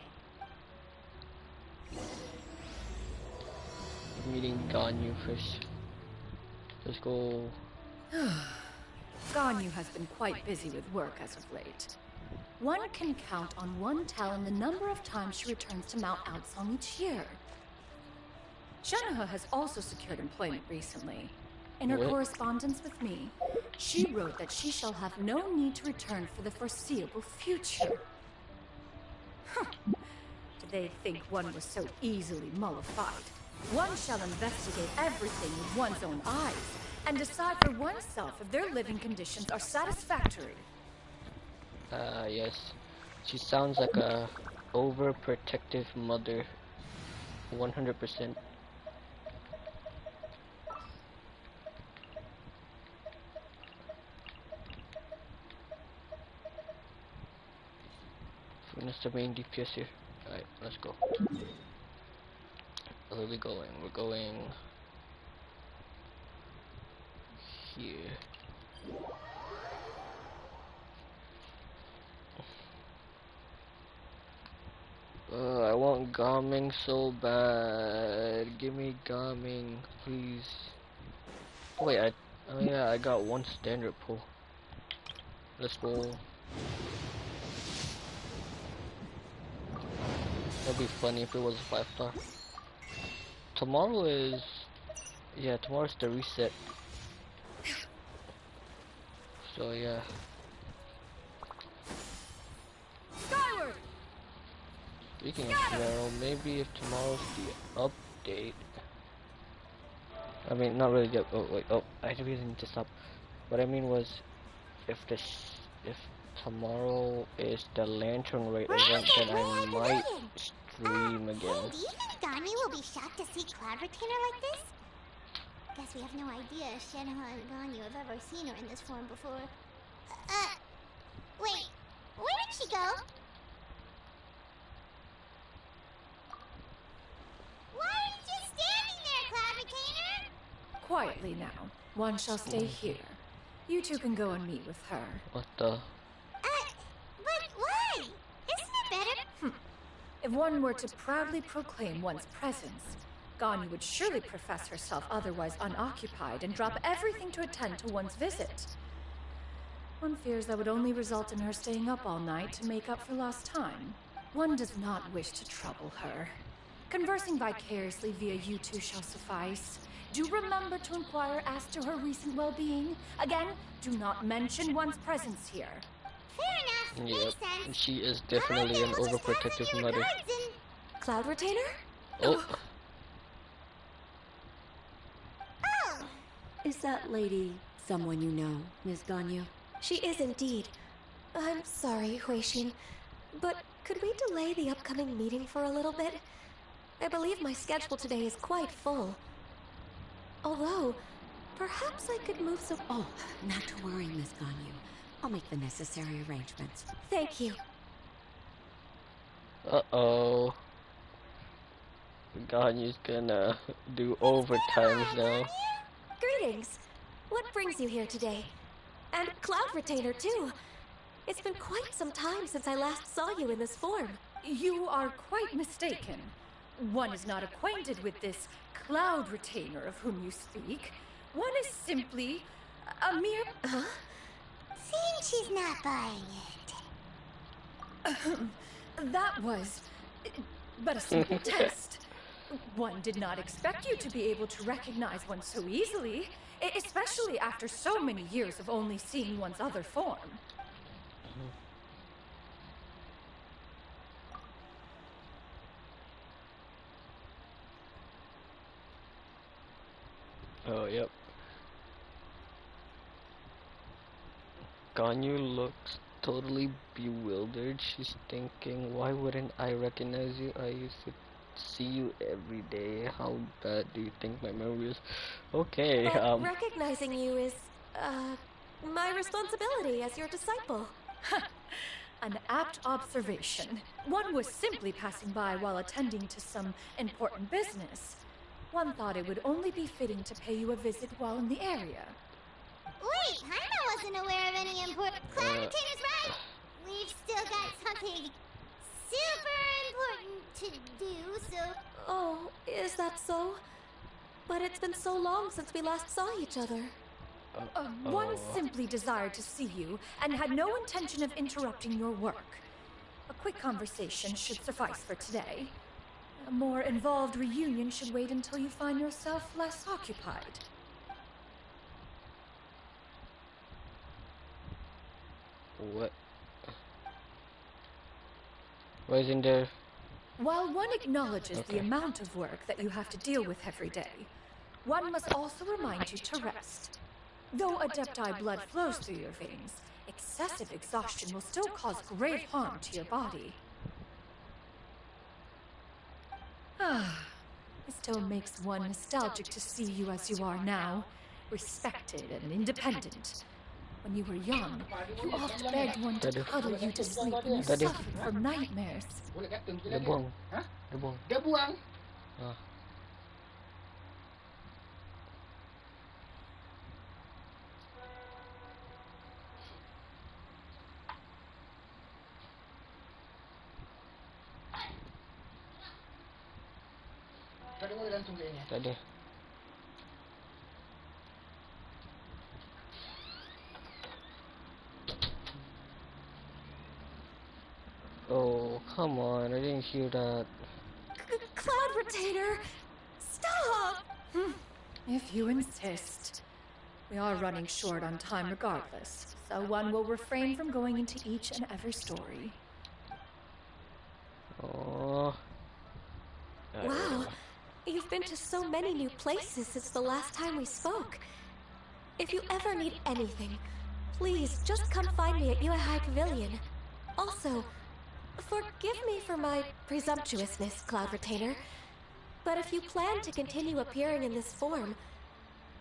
Meeting Ganyu first. Let's go. Ganyu has been quite busy with work as of late. One can count on one talon the number of times she returns to Mount Outsong each year. Shenhe has also secured employment recently. In her What? correspondence with me, she wrote that she shall have no need to return for the foreseeable future. Huh. Did they think one was so easily mollified? One shall investigate everything with one's own eyes and decide for oneself if their living conditions are satisfactory. Yes. She sounds like a overprotective mother. 100%. Fitness the main DPS here. Alright, let's go. Where are we going? We're going here. I want Gaming so bad. Give me Gaming, please. Wait, oh yeah, I got one standard pull. Let's go. That'd be funny if it was a 5-star. Tomorrow is... Yeah, tomorrow's the reset. So yeah. Skyward! Speaking of tomorrow, maybe if tomorrow's the update... I mean, not really the... Oh, wait, oh, I really need to stop. What I mean was, if tomorrow is the Lantern Raid event, then I might stream again. Hey, do you think Ganyu will be shocked to see Cloud Retainer like this? Guess we have no idea if Shenhe and Ganyu have ever seen her in this form before. Wait, where did she go? Why are you just standing there, Cloud Retainer? Quietly now. One shall stay here. You two can go and meet with her. What the... But why? Isn't it better? If one were to proudly proclaim one's presence, Ganyu would surely profess herself otherwise unoccupied and drop everything to attend to one's visit. One fears that would only result in her staying up all night to make up for lost time. One does not wish to trouble her. Conversing vicariously via you two shall suffice. Do remember to inquire as to her recent well-being. Again, do not mention one's presence here. Fair enough. Yep, Makes sense. she is definitely an overprotective mother. Cloud Retainer? Oh, Oh, Is that lady someone you know, Miss Ganyu? She is indeed. I'm sorry, Huixin, but could we delay the upcoming meeting for a little bit? I believe my schedule today is quite full. Although, perhaps I could move some... Oh, not to worry, Miss Ganyu. I'll make the necessary arrangements. Thank you. uh-oh. Ganyu's gonna do overtimes now. Greetings. What brings you here today? And Cloud Retainer, too. It's been quite some time since I last saw you in this form. You are quite mistaken. One is not acquainted with this Cloud Retainer of whom you speak. One is simply a mere... seems she's not buying it. That was but a simple test. One did not expect you to be able to recognize one so easily, especially after so many years of only seeing one's other form. Oh, yep. Ganyu looks totally bewildered. She's thinking, why wouldn't I recognize you? I used to see you every day. How bad do you think my memory is? Okay, Recognizing you is, my responsibility as your disciple. An apt observation. One was simply passing by while attending to some important business. One thought it would only be fitting to pay you a visit while in the area. Wait, Paimon wasn't aware of any important... Cloud Retainer's right! We've still got something super important to do, so... Oh, is that so? But it's been so long since we last saw each other. One simply desired to see you and had no intention of interrupting your work. A quick conversation should suffice for today. A more involved reunion should wait until you find yourself less occupied. What? Why isn't there? While one acknowledges Okay. the amount of work that you have to deal with every day, one must also remind you to rest. Though Adepti blood flows through your veins, excessive exhaustion will still cause grave harm to your body. It still makes one nostalgic to see you as you are now, respected and independent. When you were young, you oft begged one to cuddle you to sleep when you Daddy. suffered from nightmares. Dia buang. Dia buang. Dia buang. Ah. Tadi mau gantung kayaknya. Tadi. Oh, come on. I didn't hear that. Cloud Retainer! Stop! If you insist. We are running short on time regardless, so one will refrain from going into each and every story. Oh. Wow, you've been to so many new places since the last time we spoke. If you ever need anything, please just come find me at Uehai Pavilion. Also, forgive me for my presumptuousness, Cloud Retainer, but if you plan to continue appearing in this form,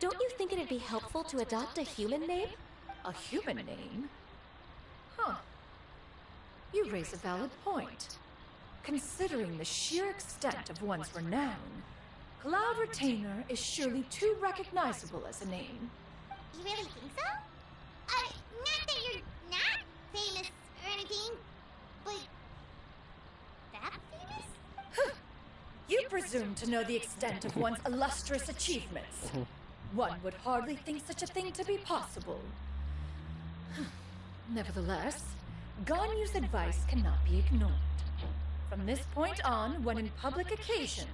don't you think it'd be helpful to adopt a human name? A human name? Huh. You raise a valid point. Considering the sheer extent of one's renown, Cloud Retainer is surely too recognizable as a name. You really think so? Not that you're not famous or anything, but that famous? You presume to know the extent of one's illustrious achievements. One would hardly think such a thing to be possible. Nevertheless, Ganyu's advice cannot be ignored. From this point on, when in public occasions,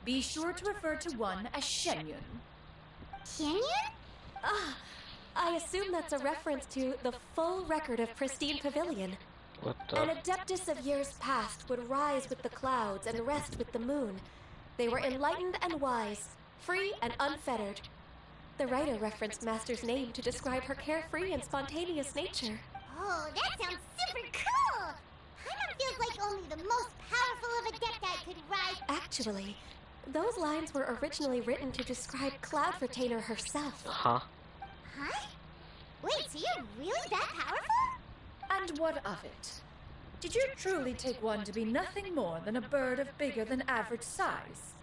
be sure to refer to one as Shenyun. Canyon? I assume that's a reference to the full record of Pristine Pavilion. What An the? adeptus of years past would rise with the clouds and rest with the moon. They were enlightened and wise, free and unfettered. The writer referenced Master's name to describe her carefree and spontaneous nature. Oh, that sounds super cool! Paimon feels like only the most powerful of Adepti could rise. Actually, those lines were originally written to describe Cloud Retainer herself. Huh? Huh? Wait, so you're really that powerful? And what of it? Did you truly take one to be nothing more than a bird of bigger than average size?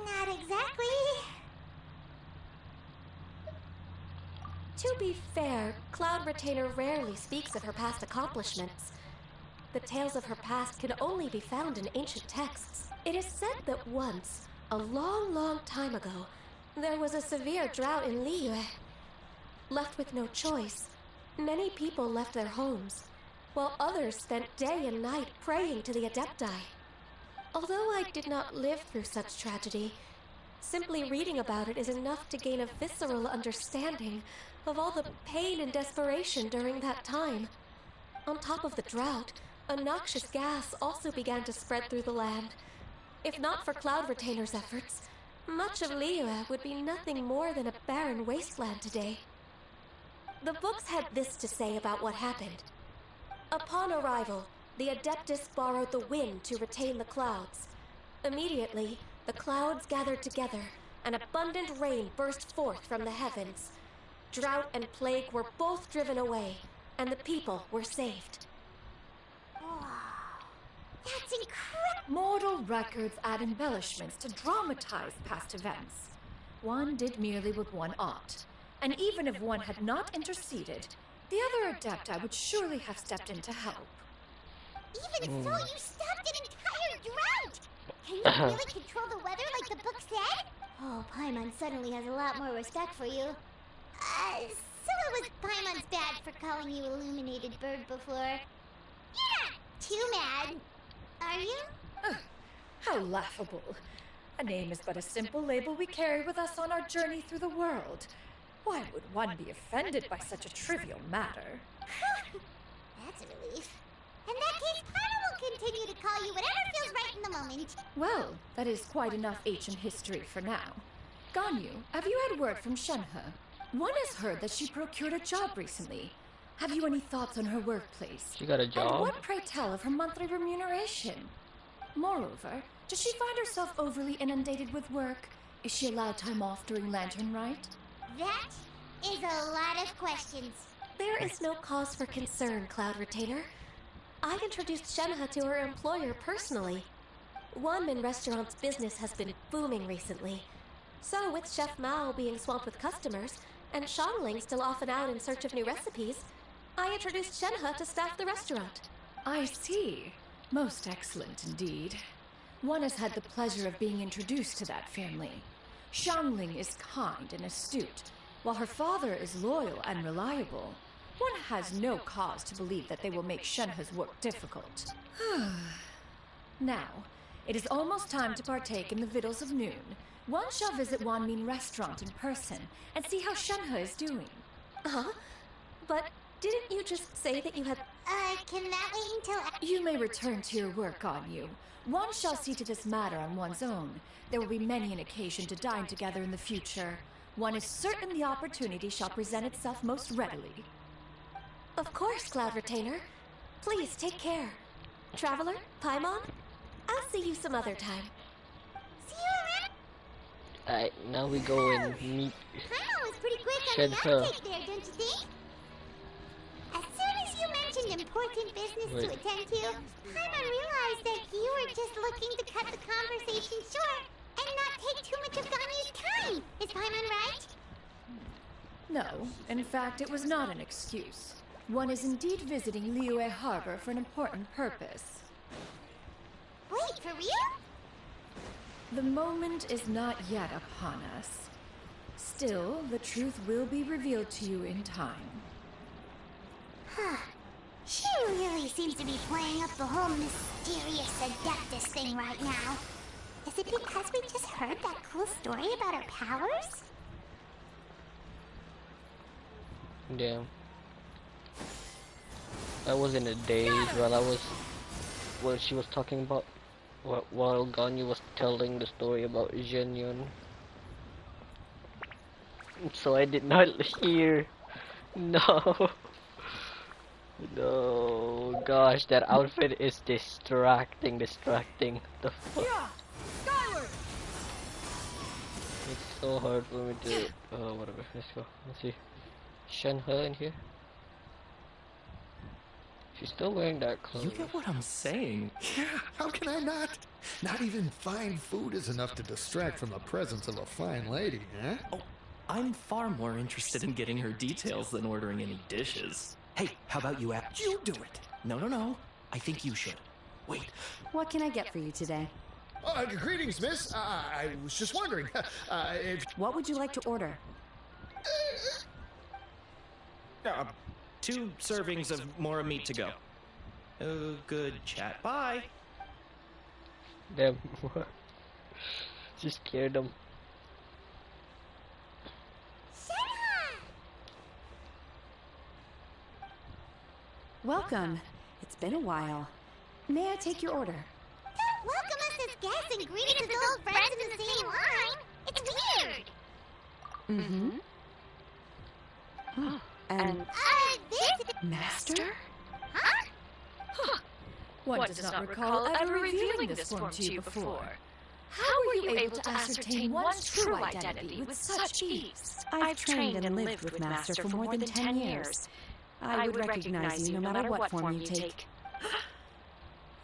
Not exactly. To be fair, Cloud Retainer rarely speaks of her past accomplishments. The tales of her past can only be found in ancient texts. It is said that once, a long, long time ago, there was a severe drought in Liyue. Left with no choice, many people left their homes, while others spent day and night praying to the Adepti. Although I did not live through such tragedy, simply reading about it is enough to gain a visceral understanding of all the pain and desperation during that time. On top of the drought, a noxious gas also began to spread through the land. If not for Cloud Retainer's efforts, much of Liyue would be nothing more than a barren wasteland today. The books had this to say about what happened. Upon arrival, the Adeptus borrowed the wind to retain the clouds. Immediately, the clouds gathered together, and abundant rain burst forth from the heavens. Drought and plague were both driven away, and the people were saved. That's incredible. Mortal records add embellishments to dramatize past events. One did merely what one ought, and even if one had not interceded, the other Adepti would surely have stepped in to help. Even so, you stopped an entire drought! Can you really control the weather like the book said? Oh, Paimon suddenly has a lot more respect for you. So it was Paimon's bad for calling you Illuminated Bird before. You're not too mad, are you? How laughable. A name is but a simple label we carry with us on our journey through the world. Why would one be offended by such a trivial matter? That's a relief. In that case, Paimon will continue to call you whatever feels right in the moment. Well, that is quite enough ancient history for now. Ganyu, have you had word from Shenhe? One has heard that she procured a job recently. Have you any thoughts on her workplace? She got a And job? what, pray tell, of her monthly remuneration? Moreover, does she find herself overly inundated with work? Is she allowed time off during Lantern Rite? That is a lot of questions. There is no cause for concern, Cloud Retainer. I introduced Shenhe to her employer personally. Wanmin Restaurant's business has been booming recently. So, with Chef Mao being swamped with customers, and Shangling still off and out in search of new recipes, I introduced Shenhe to staff the restaurant. I see. Most excellent indeed. One has had the pleasure of being introduced to that family. Shangling is kind and astute, while her father is loyal and reliable. One has no cause to believe that they will make Shenhe's work difficult. Now, it is almost time to partake in the victuals of noon. One shall visit Wanmin Restaurant in person and see how Shenhe is doing. Huh? But didn't you just say that you had... Can that wait until... You may return to your work, Ganyu. One shall see to this matter on one's own. There will be many an occasion to dine together in the future. One is certain the opportunity shall present itself most readily. Of course, Cloud Retainer. Please take care. Traveler, Paimon, I'll see you some other time. See you around. Alright, now we go and meet Paimon was pretty quick on the Shenhe. uptake there, don't you think? As soon as you mentioned important business to attend to, Paimon realized that you were just looking to cut the conversation short and not take too much of Ganyu's time. Is Paimon right? No, in fact, it was not an excuse. One is indeed visiting Liyue Harbor for an important purpose. Wait, for real? The moment is not yet upon us. Still, the truth will be revealed to you in time. Huh. She really seems to be playing up the whole mysterious Adeptus thing right now. Is it because we just heard that cool story about her powers? Damn. I was in a daze while she was talking about, while Ganyu was telling the story about Zhenyun. So I did not hear. No. No, gosh, that outfit is distracting. The fuck? Yeah! Skyward! It's so hard for me to, whatever, let's go. Let's see. Shenhe in here? She's still wearing that clothes. You get what I'm saying? Yeah, how can I not? Not even fine food is enough to distract from the presence of a fine lady, huh? Oh, I'm far more interested in getting her details than ordering any dishes. Hey, how about you act? You do it! No. I think you should. Wait. What can I get for you today? Greetings, miss. I was just wondering, if... What would you like to order? 2 servings of more meat to go. Oh, good chat. Bye! Damn. She scared them. Welcome. It's been a while. May I take your order? Don't welcome us as guests and greet us as old friends in the same line. It's weird. Mm-hmm. And This... Master? Huh? One does not recall ever revealing this form to you before. How were you able to ascertain one's true identity with such ease? I've trained and lived with Master for more than 10 years. I would recognize you no matter what form you take.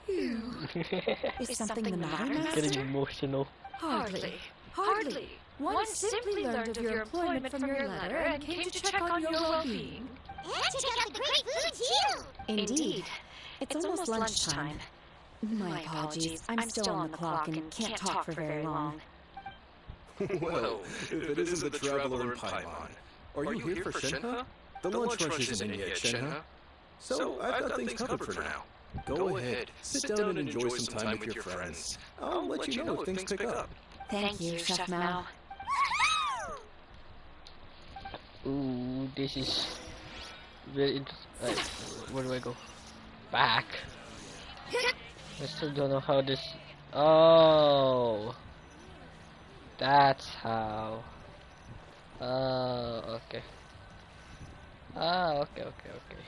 You... Is something the matter, Getting Master? emotional. Hardly. One simply learned of your employment from your letter and came to check on your well-being. And check out the great food, too! Indeed. It's almost lunchtime. My apologies. I'm still on the clock and can't talk for very long. Well, if it isn't the Traveler in Paimon. Are you here for Shenhe? The lunch rush isn't in yet, Shenhe. So, I've got things covered for now. Go ahead, sit down and enjoy some time with your friends. I'll let you know if things pick up. Thank you, Chef Mao. Ooh, this is very interesting. Where do I go? Back. I still don't know how this. Oh, that's how. Oh, okay. Ah, okay, okay, okay.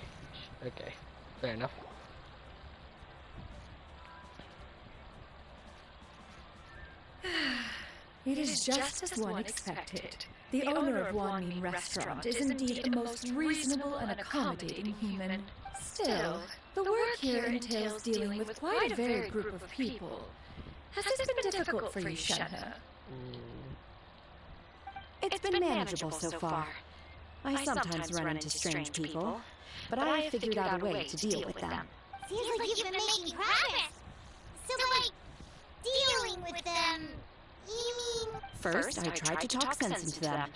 Okay, fair enough. It is just as one expected. The owner of Wanmin Restaurant is indeed a most reasonable and accommodating human. Still, the work here entails dealing with quite a varied group of people. Has this been difficult for you, Shenhe? It's been manageable so far. I sometimes run into strange people, but I have figured out a way to deal with them. Seems like you've been making progress. So, like, dealing with them, you mean? First, I tried to talk sense into them.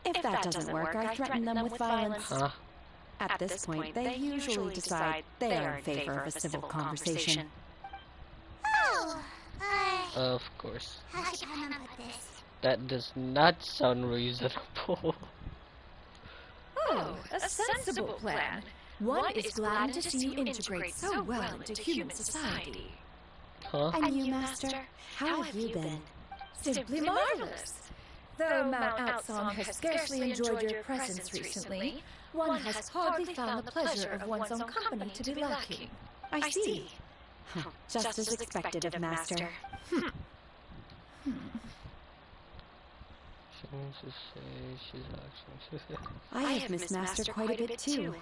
If that doesn't work, I threaten them with violence. Huh? At this point, they usually decide they are in favor of a civil conversation. Oh, Of course. how should Paimon put this? That does not sound reasonable. Oh, a sensible plan. One is glad to see you integrate so well into human society. Huh? And you, Master? How have you been? Simply marvelous. Though Mount Outsom has scarcely enjoyed your presence recently, one has hardly found the pleasure of one's own company to be lacking. I see. Just as expected of Master. I have missed Master quite a bit too.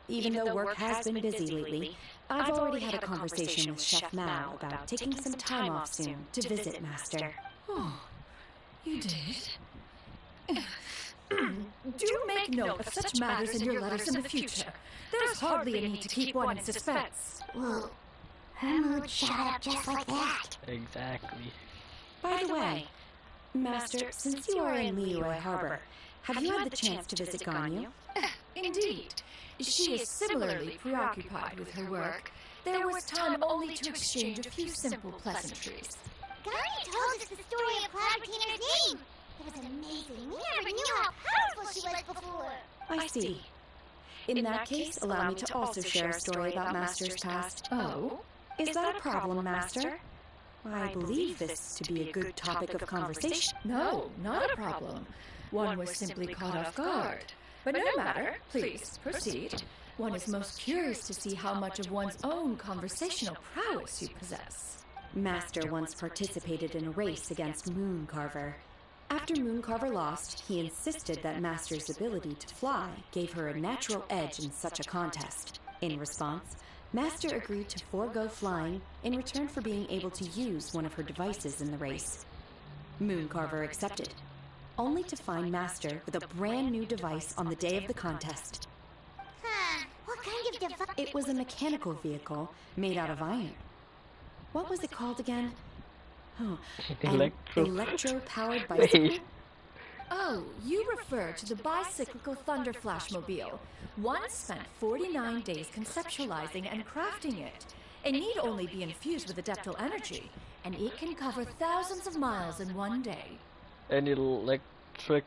Even though work has been busy lately, I've already had a conversation with Chef Mao about taking some time off soon to visit Master. Oh, you did? Do make note of such matters in your letters in the future. There's hardly a need to keep one in suspense. Whoa, her mood shot up just like that. Exactly. By the way, Master, since you are in Liyue Harbor, have you had the chance to visit Ganyu? Indeed. She is similarly preoccupied with her work. There was time only to exchange a few simple pleasantries. Ganyu told us the story of Cloud Retainer's name. It was amazing. We never knew how powerful she was before. I see. In that case, allow me to also share a story about Master's past. Oh? Is that a problem, Master? I believe this to be a good topic of conversation. No, not a problem. One was simply caught off guard. But no matter, please proceed. One is most curious to see how much of one's own conversational prowess you possess. Master once participated in a race against Mooncarver. After Mooncarver lost, he insisted that Master's ability to fly gave her a natural edge in such a contest. In response, Master agreed to forego flying in return for being able to use one of her devices in the race. Mooncarver accepted, only to find Master with a brand new device on the day of the contest. What kind of device? It was a mechanical vehicle made out of iron. What was it called again? Oh, an electro-powered bicycle? Wait. Oh, you refer to the bicyclical Thunder Flashmobile. One spent 49 days conceptualizing and crafting it. It need only be infused with adeptal energy, and it can cover thousands of miles in one day. An electric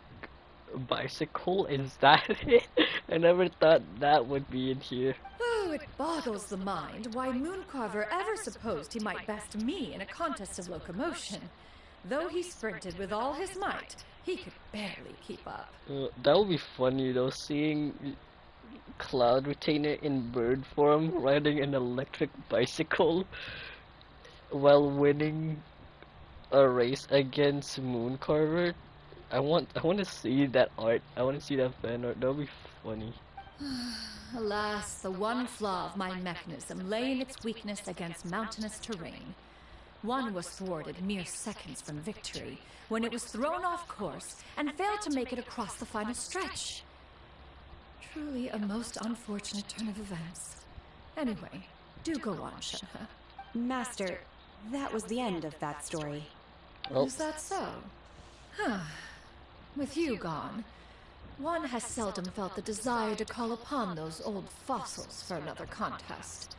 bicycle? Is that it? I never thought that would be in here. Oh, it boggles the mind why Mooncarver ever supposed he might best me in a contest of locomotion. Though he sprinted with all his might, he could barely keep up. That would be funny though, seeing Cloud Retainer in bird form riding an electric bicycle while winning a race against Mooncarver. I want to see that art. I want to see that fan art. That would be funny. Alas, the one flaw of my mechanism lay in its weakness against mountainous terrain. One was thwarted mere seconds from victory, when it was thrown off course and failed to make it across the final stretch. Truly a most unfortunate turn of events. Anyway, do go on, Shenhe. Master, that was the end of that story. Oh. Is that so? Huh. With you gone, one has seldom felt the desire to call upon those old fossils for another contest.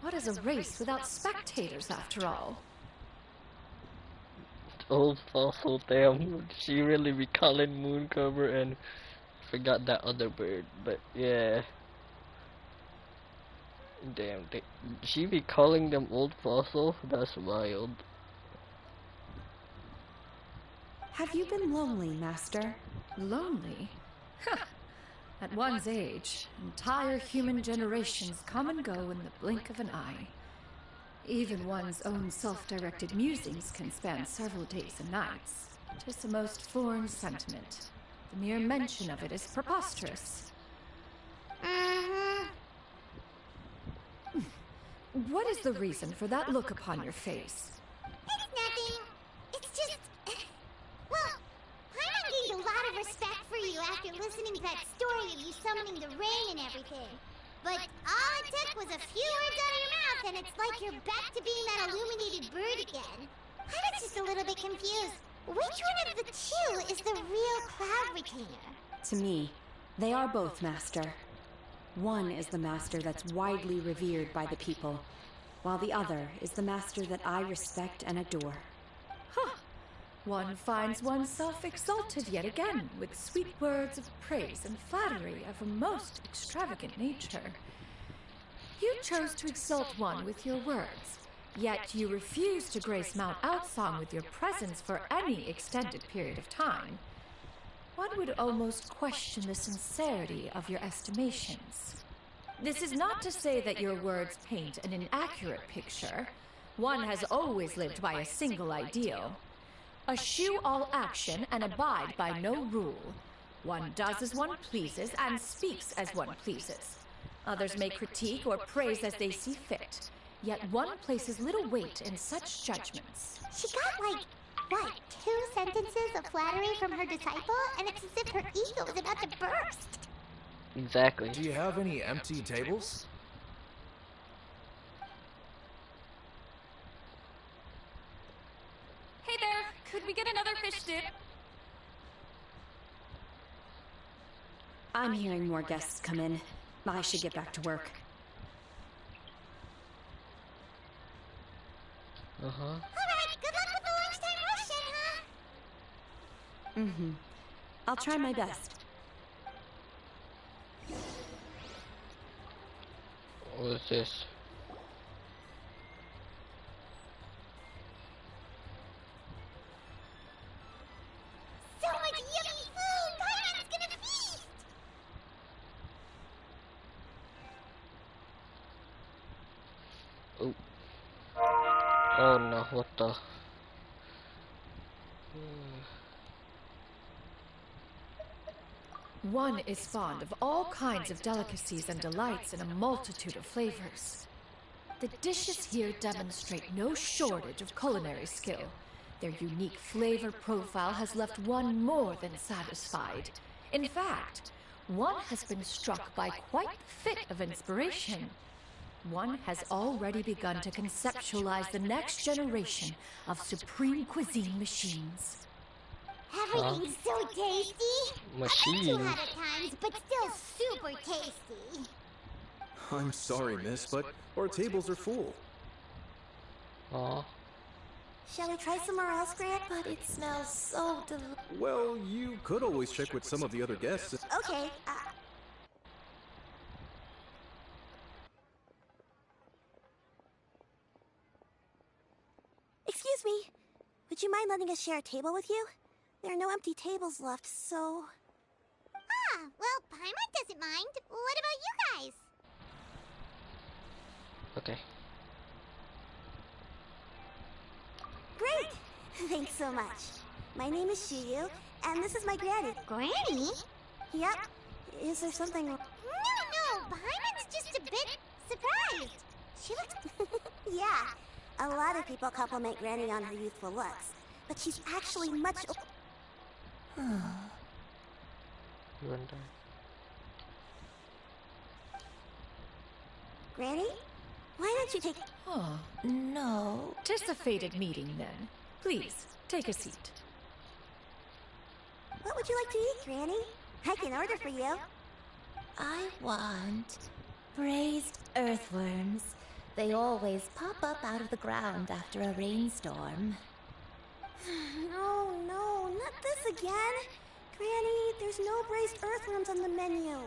What is a race without spectators, after all? Old fossil, damn. Would she really be calling Mooncover and forgot that other bird, but yeah. Damn, she be calling them old fossil? That's wild. Have you been lonely, Master? Lonely? Huh. At one's age, entire human generations come and go in the blink of an eye. Even one's own self-directed musings can span several days and nights. 'Tis a most foreign sentiment. The mere mention of it is preposterous. What is the reason for that look upon your face? It's nothing. It's just... Well, Paimon gained a lot of respect for you after listening to that story of you summoning the rain and everything. But all it took was a few words out of your mouth and it's like you're back to being that illuminated bird again. Paimon's just a little bit confused. Which one of the two is the real Cloud Retainer? To me, they are both, Master. One is the master that's widely revered by the people, while the other is the master that I respect and adore. Huh. One finds oneself exalted yet again with sweet words of praise and flattery of a most extravagant nature. You chose to exalt one with your words, yet you refuse to grace Mount Outsong with your presence for any extended period of time. One would almost question the sincerity of your estimations. This is not to say that your words paint an inaccurate picture. One has always lived by a single ideal. Eschew all action and abide by no rule. One does as one pleases and speaks as one pleases. Others may critique or praise as they see fit, yet one places little weight in such judgments. She got like... What, 2 sentences of flattery from her disciple? And it's as if her ego is about to burst. Exactly. Do you have any empty tables? Hey there, could we get another fish dip? I'm hearing more guests come in. I should get back to work. Uh-huh. Alright, good luck with the lunchtime rush, Shenhe. Mm-hmm. I'll try my best. What is this? So much yummy food! Paimon's gonna feast! Oh. Oh no, what the? One is fond of all kinds of delicacies and delights in a multitude of flavors. The dishes here demonstrate no shortage of culinary skill. Their unique flavor profile has left one more than satisfied. In fact, one has been struck by quite the fit of inspiration. One has already begun to conceptualize the next generation of supreme cuisine machines. Everything's so tasty! Machines. I've been too hot at times, but still super tasty. I'm sorry, miss, but our tables are full. Aw. Shall we try somewhere else, Grant? But it smells so delicious. Well, you could always check with some of the other guests. Okay, Excuse me. Would you mind letting us share a table with you? There are no empty tables left, so... Ah, well, Paimon doesn't mind. What about you guys? Okay. Great! Thanks so much. My name is Shuyu, and this is my granny. Granny? Yep. Is there something... No, Paimon's just a bit surprised. She looks... Yeah, a lot of people compliment Granny on her youthful looks, but she's actually much... You wonder. Granny? Why don't you take... Oh, No. 'tis a fated meeting then. Please, take a seat. What would you like to eat, Granny? I can order for you. I want braised earthworms. They always pop up out of the ground after a rainstorm. No, not this again. Granny, there's no braised earthworms on the menu.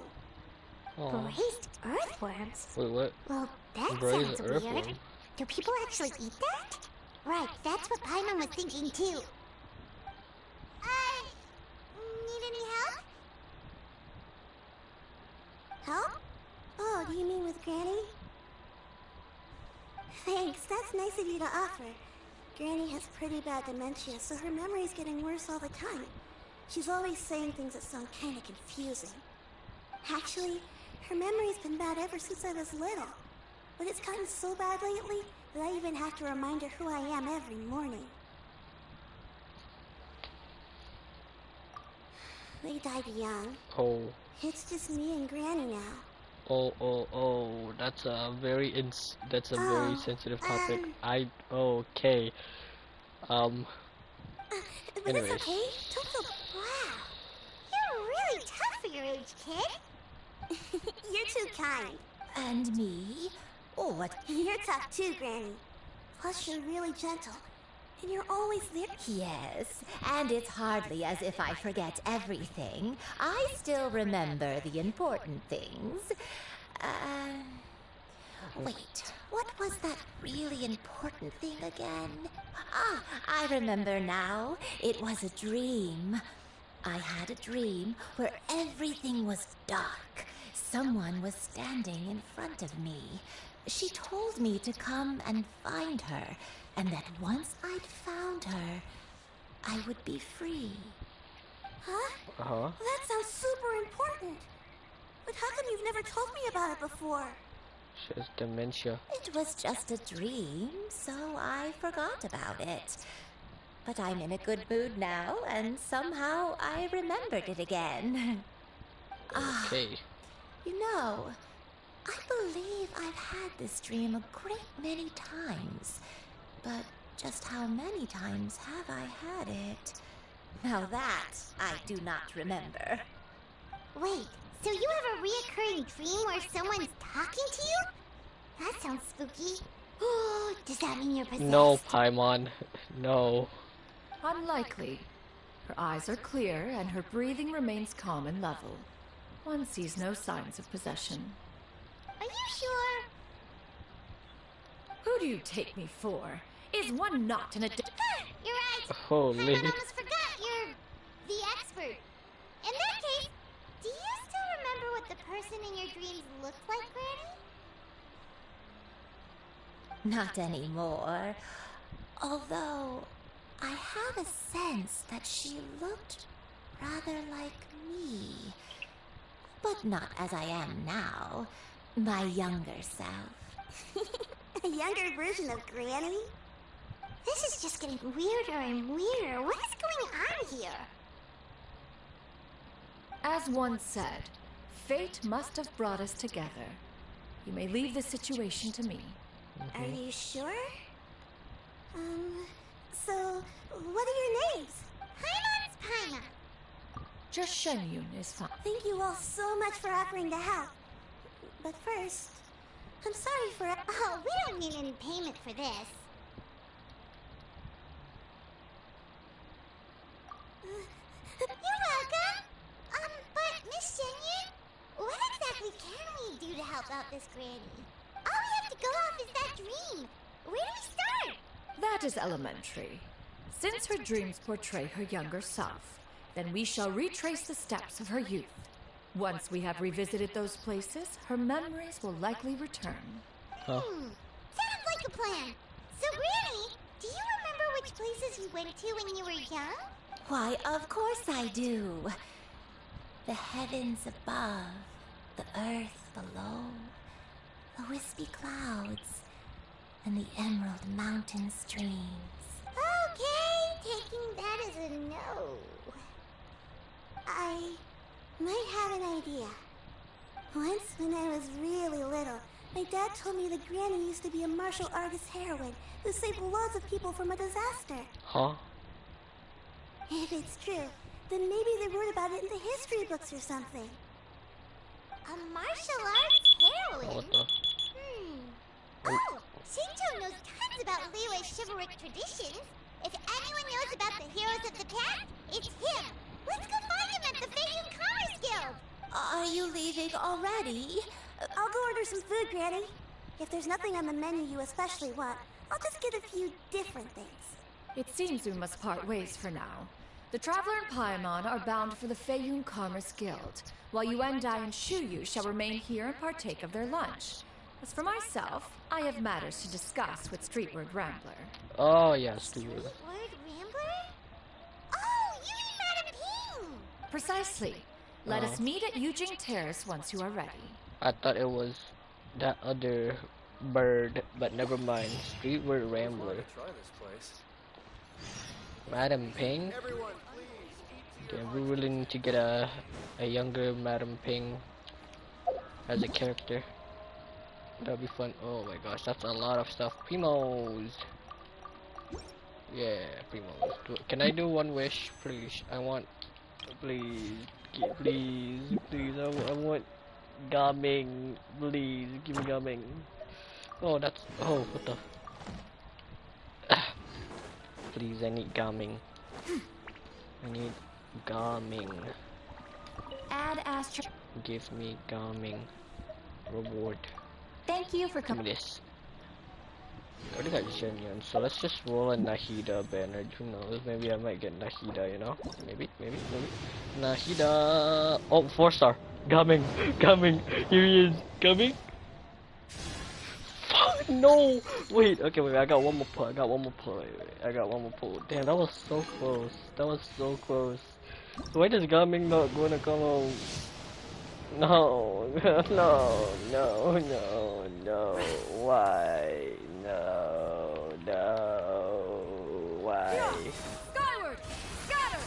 Oh. Braised earthworms? Wait, what? Well, that Braised sounds weird. earthworm? Do people actually eat that? Right, that's what Paimon was thinking too. Need any help? Help? Oh, do you mean with Granny? Thanks, that's nice of you to offer. Granny has pretty bad dementia, so her memory's getting worse all the time. She's always saying things that sound kind of confusing. Actually, her memory's been bad ever since I was little. But it's gotten so bad lately that I even have to remind her who I am every morning. They died young. Oh. It's just me and Granny now. Oh, that's a very very sensitive topic. Okay. But Anyways. it's okay. Don't feel. Wow. You're really tough for your age, kid. You're too kind. And me? Oh, what? You're tough too, Granny. Plus, you're really gentle. And you're always there. Yes, and it's hardly as if I forget everything. I still remember the important things. Wait, what was that really important thing again? Ah, I remember now. It was a dream. I had a dream where everything was dark. Someone was standing in front of me. She told me to come and find her, and that once I'd found her, I would be free. Huh? Uh-huh. That sounds super important. But how come you've never told me about it before? She has dementia. It was just a dream, so I forgot about it. But I'm in a good mood now, and somehow I remembered it again. Okay. You know, I believe I've had this dream a great many times. But just how many times have I had it? Now that I do not remember. Wait, so you have a reoccurring dream where someone's talking to you? That sounds spooky. Does that mean you're possessed? No, Paimon. No. Unlikely. Her eyes are clear and her breathing remains calm and level. One sees no signs of possession. Are you sure? Who do you take me for? Is one not an addict? You're right. Holy. I almost forgot you're the expert. In that case, do you still remember what the person in your dreams looked like, Granny? Not anymore. Although, I have a sense that she looked rather like me. But not as I am now. My younger self. A younger version of Granny? This is just getting weirder and weirder. What is going on here? As one said, fate must have brought us together. You may leave the situation to me. Are you sure? So, what are your names? Paimon's Paimon. Just Shenyun is fine. Thank you all so much for offering to help. But first, I'm sorry for... Oh, we don't need any payment for this. You're welcome. But Miss Shenyun, what exactly can we do to help out this Granny? All we have to go off is that dream. Where do we start? That is elementary. Since her dreams portray her younger self, then we shall retrace the steps of her youth. Once we have revisited those places, her memories will likely return. Huh? Sounds like a plan. So, Granny, do you remember which places you went to when you were young? Why, of course I do. The heavens above, the earth below, the wispy clouds, and the emerald mountain streams. Okay, taking that as a no. I might have an idea. Once, when I was really little, my dad told me that Granny used to be a martial artist heroine who saved loads of people from a disaster. Huh? If it's true, then maybe they wrote about it in the history books or something. A martial arts heroine? What the? Oh, Shinto knows tons about Liyue's chivalric traditions. If anyone knows about the heroes of the past, it's him. Let's go find him Are you leaving already? I'll go order some food, Granny. If there's nothing on the menu you especially want, I'll just get a few different things. It seems we must part ways for now. The Traveler and Paimon are bound for the Feiyun Commerce Guild, while Yuan Dai and Shuyu shall remain here and partake of their lunch. As for myself, I have matters to discuss with Streetward Rambler. Oh yes, Streetward. Word Rambler? Oh, you mean Madam Ping! Precisely. Let us meet at Eugene Terrace once you are ready. I thought it was that other bird, but never mind. Streetward Rambler. Try this place. Madam Ping? Okay, we really need to get a younger Madam Ping as a character. That'll be fun. Oh my gosh, that's a lot of stuff. Primos! Yeah, Primos. Can I do one wish, please? I want... Please. Please. Please. I want... Gaming. Please. Give me Gaming. Oh, that's... Oh, what the... Please, I need Gaming. I need Gaming. Add Astro. Give me Gaming. Reward. Thank you for Give me coming. this. I already got Genuine, so let's just roll a Nahida banner. Who knows? Maybe I might get Nahida, you know? Maybe. Nahida! Oh, 4-star! Coming! Here he is! Coming! Fuck, no! Wait, okay, I got one more pull. I got one more pull. Damn, that was so close. Why does Gaming not gonna come home? No, why? Why? Skyward! Scatter!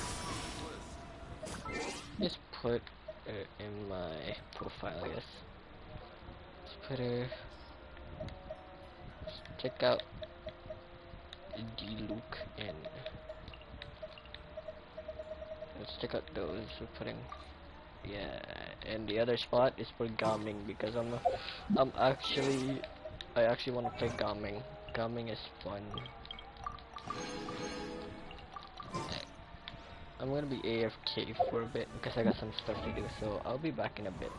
Just put it in my profile, I guess. Just put her. Check out D-Luke and let's check out those we're putting. Yeah, and the other spot is for Gaming because I actually want to play Gaming. Gaming is fun. I'm gonna be AFK for a bit because I got some stuff to do, so I'll be back in a bit.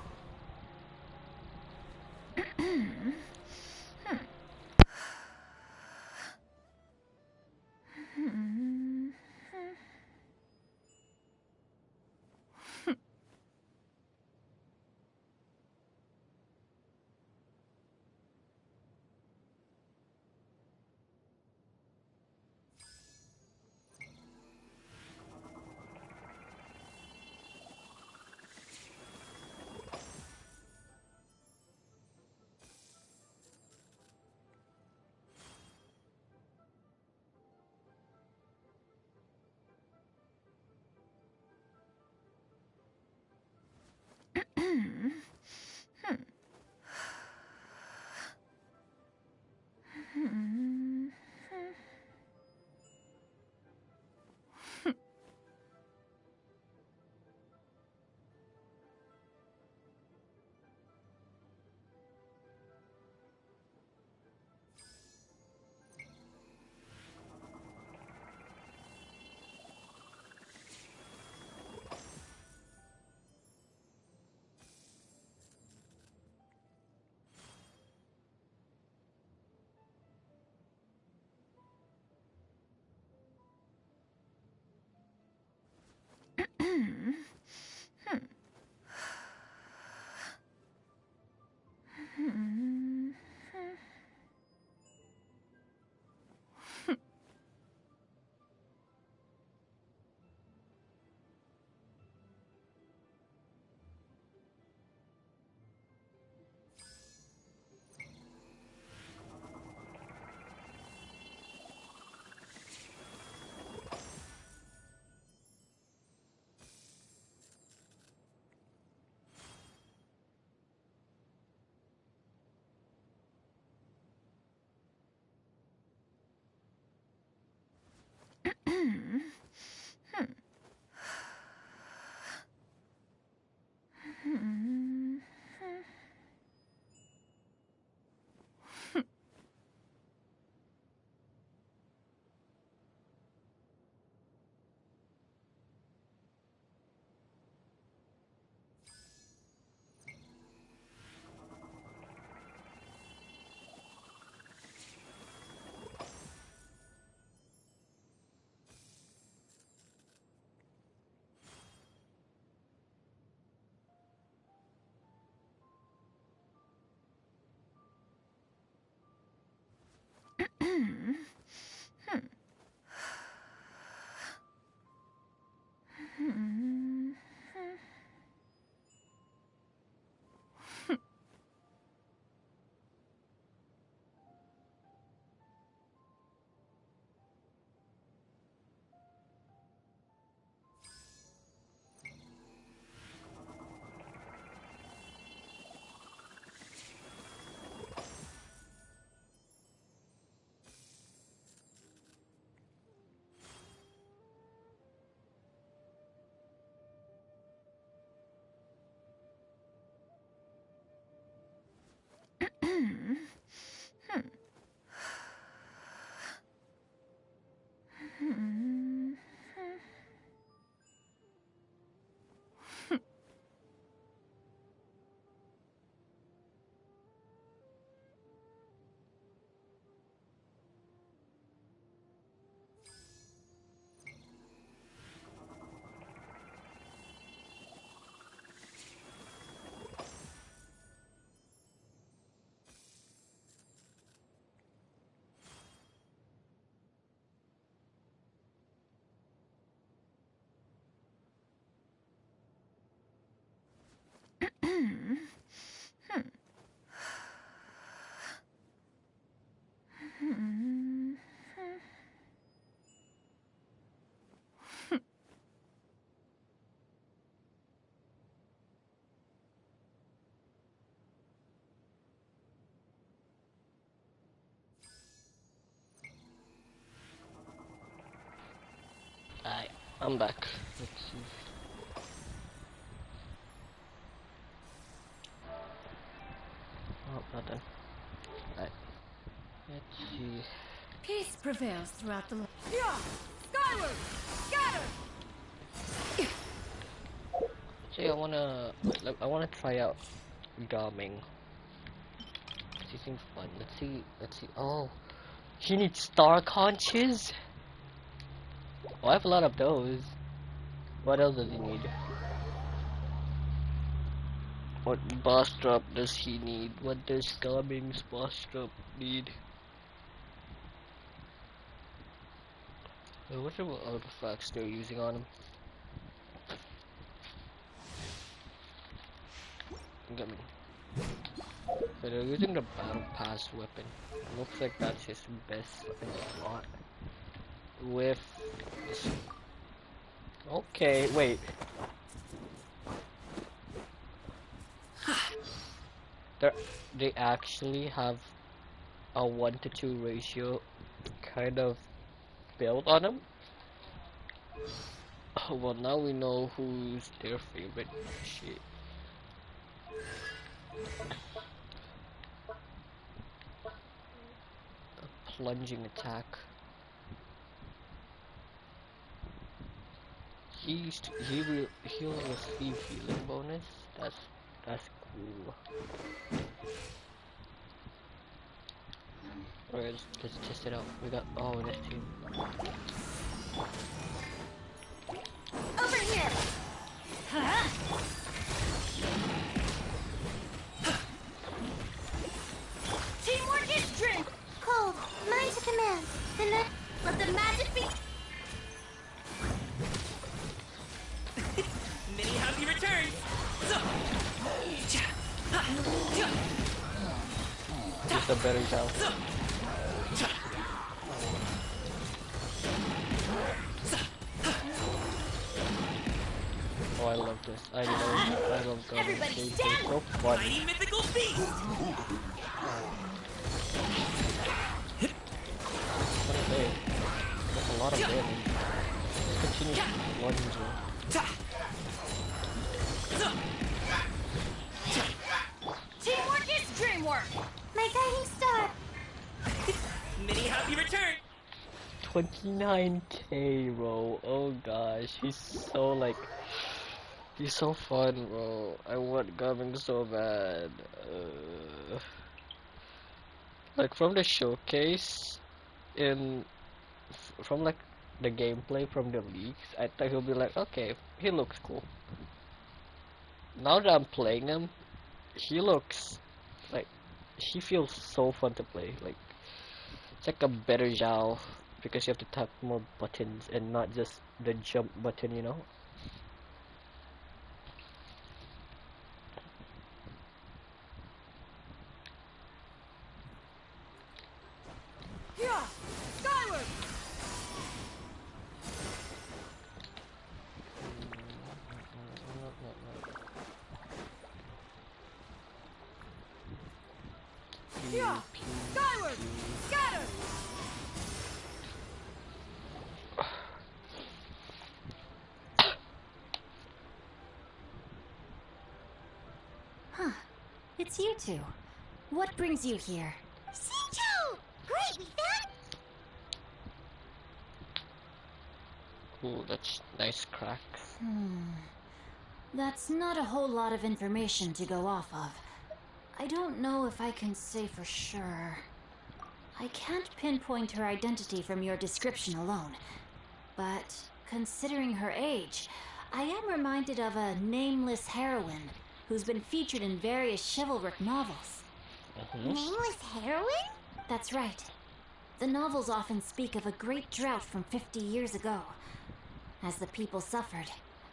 Alright, I'm back. Let's see. Oh, not done. Alright. Let's see. Peace prevails throughout the... Yeah! Skyward! Scatter! See, I wanna try out Garming. He seems fun. Let's see. Oh, he needs star conches. Oh, I have a lot of those. What else does he need? What boss drop does he need? What does Garming's boss drop need? I wonder what artifacts they're using on him. Get me. So they're using the battle pass weapon. Looks like that's his best slot. With okay, wait. They actually have a 1-to-2 ratio kind of built on them. Oh, well, now we know who's their favorite shit. A plunging attack. He'll receive healing bonus. That's cool. Alright, let's test it out. We got this team. Over here! Teamwork is strength! Cold, mine to command. Let the magic be... Many happy returns! Just a better job. Oh, I love this. I love going. Everybody It's stand! so fun. Mighty mythical beast! What a day. That's a lot of damage. Just continue plunging. Teamwork is dreamwork! My guiding star. Many happy returns! 29k, bro. Oh gosh, he's so fun, bro. I want Garmin so bad. Like from the showcase, from like the gameplay from the leaks, I thought he'll be like, okay, he looks cool. Now that I'm playing him, he feels so fun to play. Like it's like a better Zhao because you have to tap more buttons and not just the jump button, you know. Yeah! Skyward! Yeah! Skyward! Scatter! Huh. It's you two. What brings you here? Sinjo! Great, we found... Ooh, that's nice cracks. That's not a whole lot of information to go off of. I don't know if I can say for sure. I can't pinpoint her identity from your description alone. But considering her age, I am reminded of a nameless heroine who's been featured in various chivalric novels. Nameless heroine? That's right. The novels often speak of a great drought from 50 years ago. As the people suffered,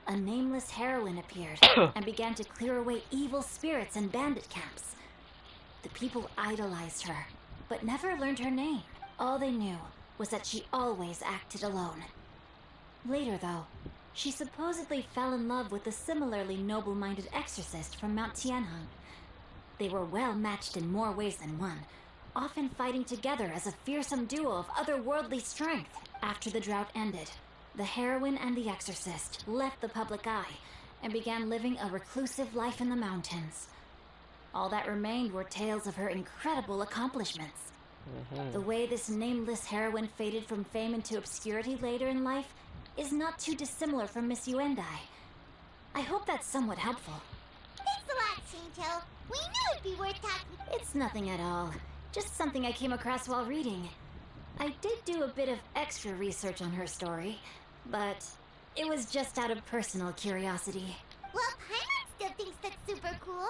a nameless heroine appeared and began to clear away evil spirits and bandit camps. The people idolized her, but never learned her name. All they knew was that she always acted alone. Later, though, she supposedly fell in love with a similarly noble-minded exorcist from Mount Tianheng. They were well matched in more ways than one, often fighting together as a fearsome duo of otherworldly strength. After the drought ended, the heroine and the exorcist left the public eye and began living a reclusive life in the mountains. All that remained were tales of her incredible accomplishments. The way this nameless heroine faded from fame into obscurity later in life is not too dissimilar from Miss Yuendai. I hope that's somewhat helpful. Thanks a lot, Shinto. We knew it'd be worth talking. It's nothing at all. Just something I came across while reading. I did do a bit of extra research on her story, but it was just out of personal curiosity. Well, Paimon still thinks that's super cool.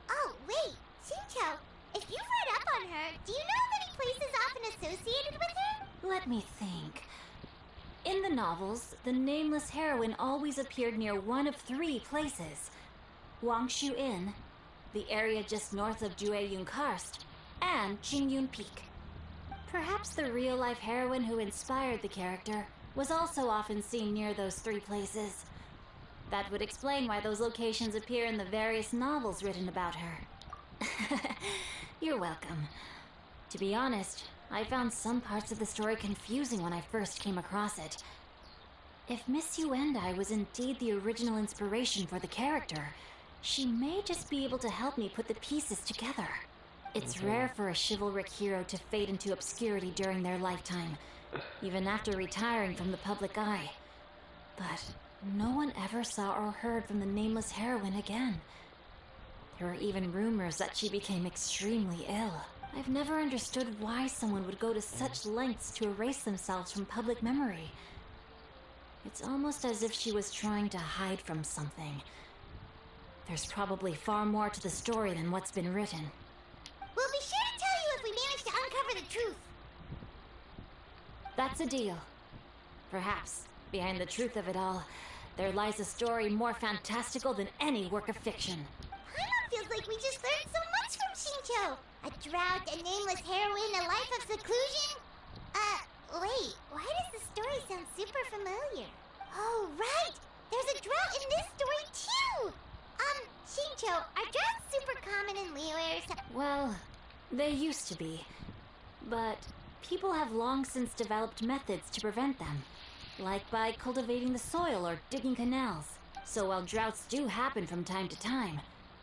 Oh, wait, Shinto, if you've read up on her, do you know of any places often associated with her? Let me think. In the novels, the nameless heroine always appeared near one of 3 places. Wangshu Inn, the area just north of Jueyun Karst, and Qingyun Peak. Perhaps the real-life heroine who inspired the character was also often seen near those 3 places. That would explain why those locations appear in the various novels written about her. You're welcome. To be honest, I found some parts of the story confusing when I first came across it. If Miss Yuendai was indeed the original inspiration for the character, she may just be able to help me put the pieces together. It's rare for a chivalric hero to fade into obscurity during their lifetime, even after retiring from the public eye. But no one ever saw or heard from the nameless heroine again. There were even rumors that she became extremely ill. I've never understood why someone would go to such lengths to erase themselves from public memory. It's almost as if she was trying to hide from something. There's probably far more to the story than what's been written. We'll be sure to tell you if we manage to uncover the truth. That's a deal. Perhaps, behind the truth of it all, there lies a story more fantastical than any work of fiction. Paimon feels like we just learned so much from Shinto. A drought, a nameless heroine, a life of seclusion. Wait, why does the story sound super familiar? Oh, right! There's a drought in this story, too! Shinto, are droughts super common in Liyue or something? Well, they used to be. But people have long since developed methods to prevent them, like by cultivating the soil or digging canals. So while droughts do happen from time to time,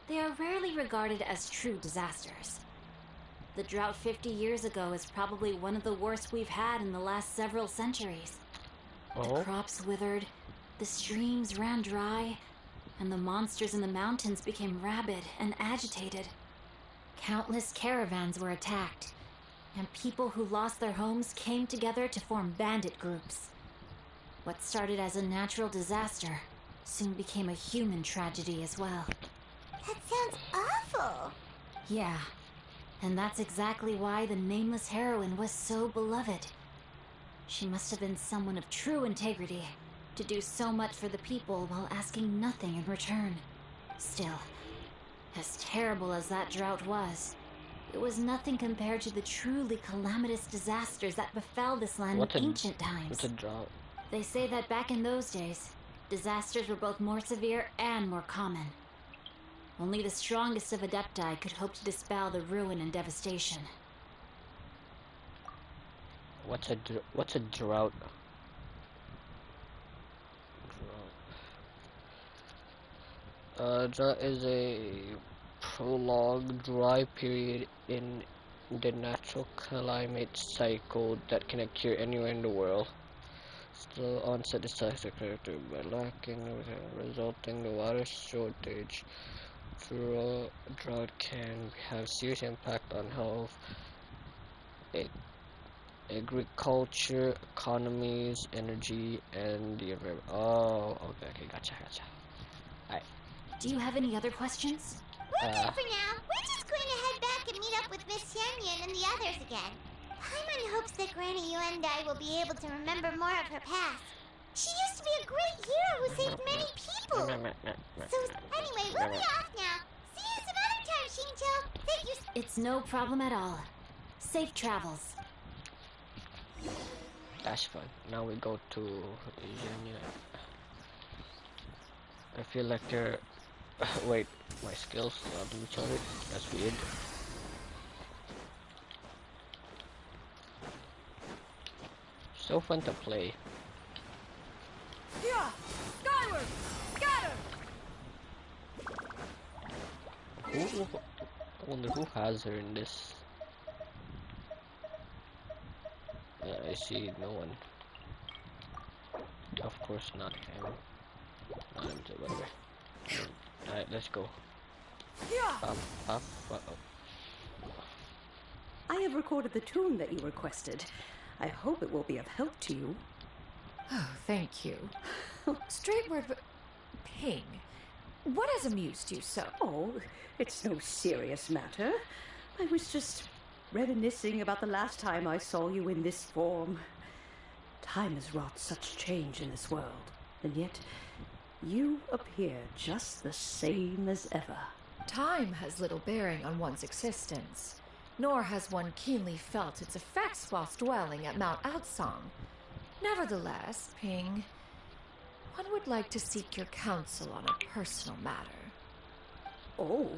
they are rarely regarded as true disasters. The drought 50 years ago is probably one of the worst we've had in the last several centuries. The crops withered, the streams ran dry, and the monsters in the mountains became rabid and agitated. Countless caravans were attacked, and people who lost their homes came together to form bandit groups. What started as a natural disaster soon became a human tragedy as well. That sounds awful. Yeah, and that's exactly why the nameless heroine was so beloved. She must have been someone of true integrity, to do so much for the people while asking nothing in return. Still, as terrible as that drought was, it was nothing compared to the truly calamitous disasters that befell this land in ancient times. What's a drought? They say that back in those days, disasters were both more severe and more common. Only the strongest of Adepti could hope to dispel the ruin and devastation. What's a drought? Drought is a prolonged dry period in the natural climate cycle that can occur anywhere in the world. Slow onset is characterized by lacking, resulting in water shortage. Drought can have serious impact on health, agriculture, economies, energy, and the environment. Oh, okay, gotcha. Alright. Do you have any other questions? We're good for now. We're just going to head back and meet up with Miss Xianyan and the others again. Paimon hopes that Granny Yuendai will be able to remember more of her past. She used to be a great hero who saved many people. So, anyway, we'll be off now. See you some other time, Shinjo. Thank you. It's no problem at all. Safe travels. That's fun. Now we go to Genshin. I feel like they're... Wait, my skills on each other? That's weird. So fun to play. Yeah! Skyward! Scatter! I wonder who has her in this. Yeah, I see no one. Of course not him. Not him, so whatever. Alright, let's go. Up, up, I have recorded the tune that you requested. I hope it will be of help to you. Oh, thank you. Straight word, but Ping, what has amused you so? Oh, it's no serious matter. I was just reminiscing about the last time I saw you in this form. Time has wrought such change in this world, and yet you appear just the same as ever. Time has little bearing on one's existence, nor has one keenly felt its effects whilst dwelling at Mount Outsong. Nevertheless, Ping, one would like to seek your counsel on a personal matter. Oh,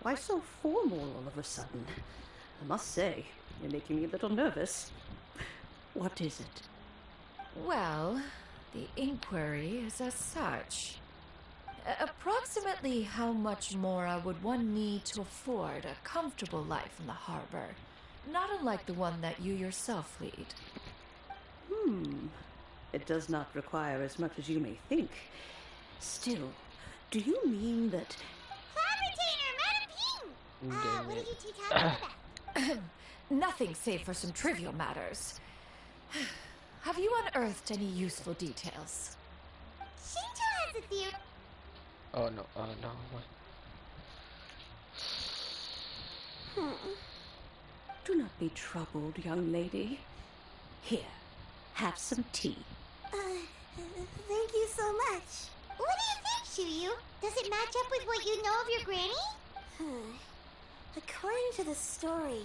why so formal all of a sudden? I must say, you're making me a little nervous. What is it? Well, the inquiry is as such. Approximately how much more would one need to afford a comfortable life in the harbor, not unlike the one that you yourself lead? It does not require as much as you may think. Still, do you mean that... Flag retainer, Madam Ping! What did you two talk about? Nothing save for some trivial matters. Have you unearthed any useful details? Shinjo has a theory. Oh no, no, what? Do not be troubled, young lady. Here, have some tea. Thank you so much. What do you think, Shuyu? Does it match up with what you know of your granny? According to the story,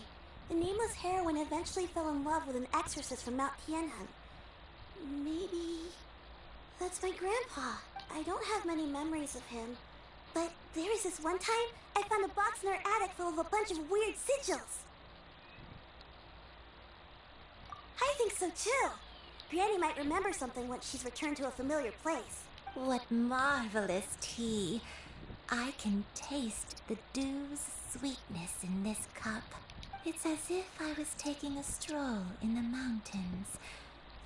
the nameless heroine eventually fell in love with an exorcist from Mount Tianhan. Maybe that's my grandpa. I don't have many memories of him, but there was this one time I found a box in our attic full of a bunch of weird sigils. I think so too. Granny might remember something once she's returned to a familiar place. What marvelous tea. I can taste the dew's sweetness in this cup. It's as if I was taking a stroll in the mountains,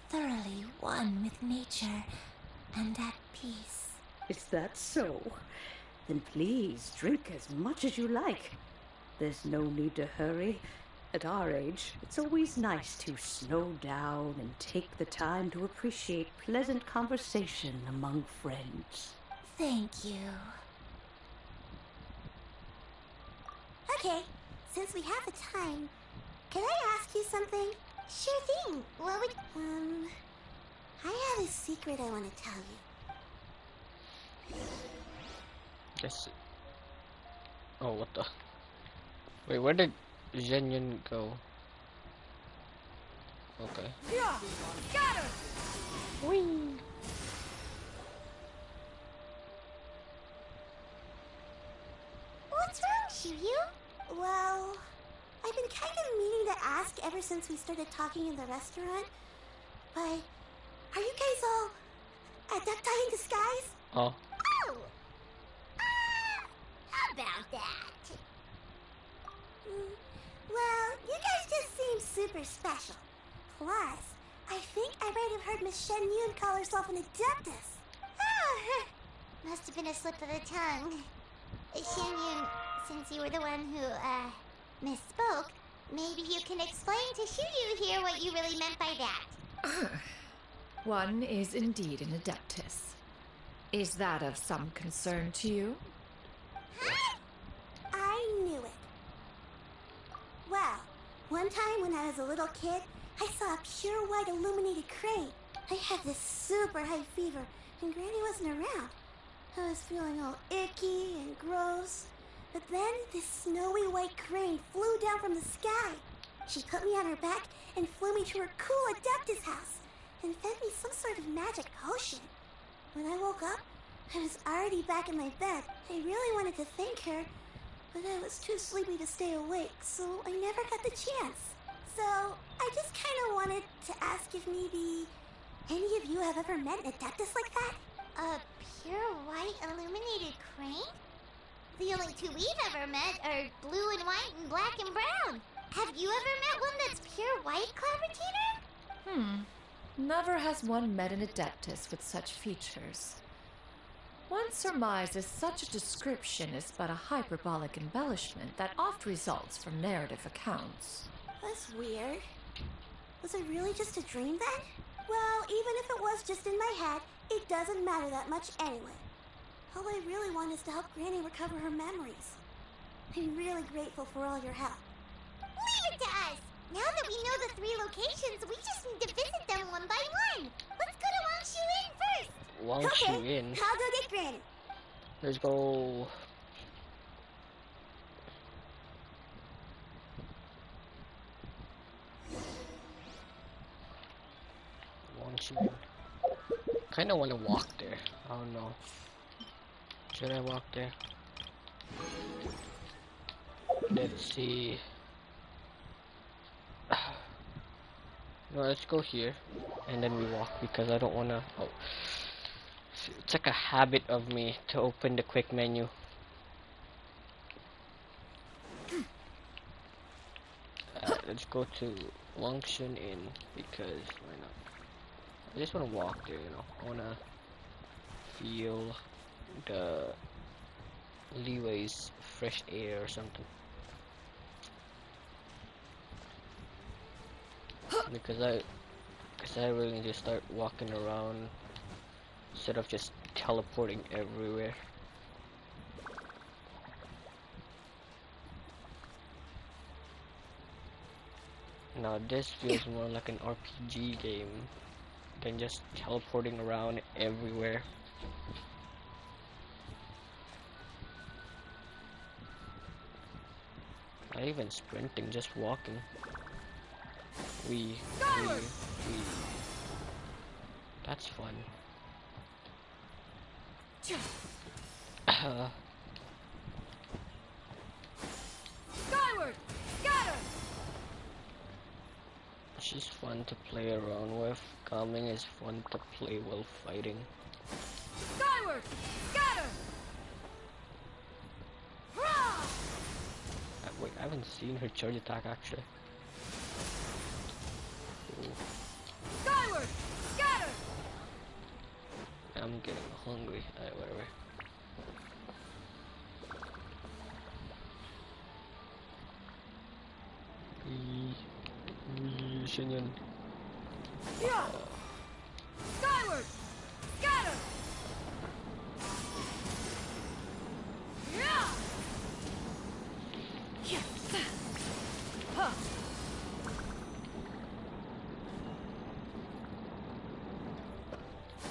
thoroughly one with nature and at peace. Is that so? Then please drink as much as you like. There's no need to hurry. At our age, it's always nice to slow down and take the time to appreciate pleasant conversation among friends. Thank you. Okay, since we have the time, can I ask you something? Sure thing. What would... I have a secret I want to tell you. This... Oh, what the... Wait, where did Zhenyan go? Okay. Yeah! Scatter! Whee! What's wrong, Shiryu? Well, I've been kind of meaning to ask ever since we started talking in the restaurant, but are you guys all adepti in disguise? Oh. Oh! How about that? Well, you guys just seem super special. Plus, I think I might have heard Miss Shen Yun call herself an adeptus. Oh, must have been a slip of the tongue. Shen-yun, since you were the one who, misspoke, maybe you can explain to Shiryu here what you really meant by that. One is indeed an adeptus. Is that of some concern to you? Huh? I knew it. Well, one time when I was a little kid, I saw a pure white illuminated crate. I had this super high fever, and Granny wasn't around. I was feeling all icky and gross. But then this snowy white crane flew down from the sky. She put me on her back and flew me to her cool Adeptus house and fed me some sort of magic potion. When I woke up, I was already back in my bed. I really wanted to thank her, but I was too sleepy to stay awake, so I never got the chance. So I just kind of wanted to ask if maybe any of you have ever met an Adeptus like that? A pure white illuminated crane? The only two we've ever met are blue and white and black and brown. Have you ever met one that's pure white, Claveratina? Never has one met an Adeptus with such features. One surmises such a description is but a hyperbolic embellishment that oft results from narrative accounts. That's weird. Was it really just a dream then? Well, even if it was just in my head, it doesn't matter that much anyway. All I really want is to help Granny recover her memories. I'm really grateful for all your help. Leave it to us! Now that we know the 3 locations, we just need to visit them one by one. Let's go to Wangshu Inn first. Wangshu Inn. I'll go get Granny. Let's go. Wangshu Inn. Kinda wanna walk there. I don't know. Should I walk there? Let's see. No, let's go here and then we walk because I don't wanna. Oh, it's like a habit of me to open the quick menu. Let's go to Wangshu Inn because why not? I just wanna walk there, you know. I wanna feel the leeways, fresh air or something. Because I really need to start walking around instead of just teleporting everywhere. Now this feels more like an RPG game than just teleporting around everywhere. Not even sprinting, just walking. We. That's fun. Skyward! Scatter! She's fun to play around with. Calming is fun to play while fighting. Skyward! Scatter! Wait, I haven't seen her charge attack actually. Ooh. Skyward! Scatter! I'm getting hungry. Alright, whatever. Shinyan. Yeah! Skyward! Scatter! Yeah! Yes! Huh!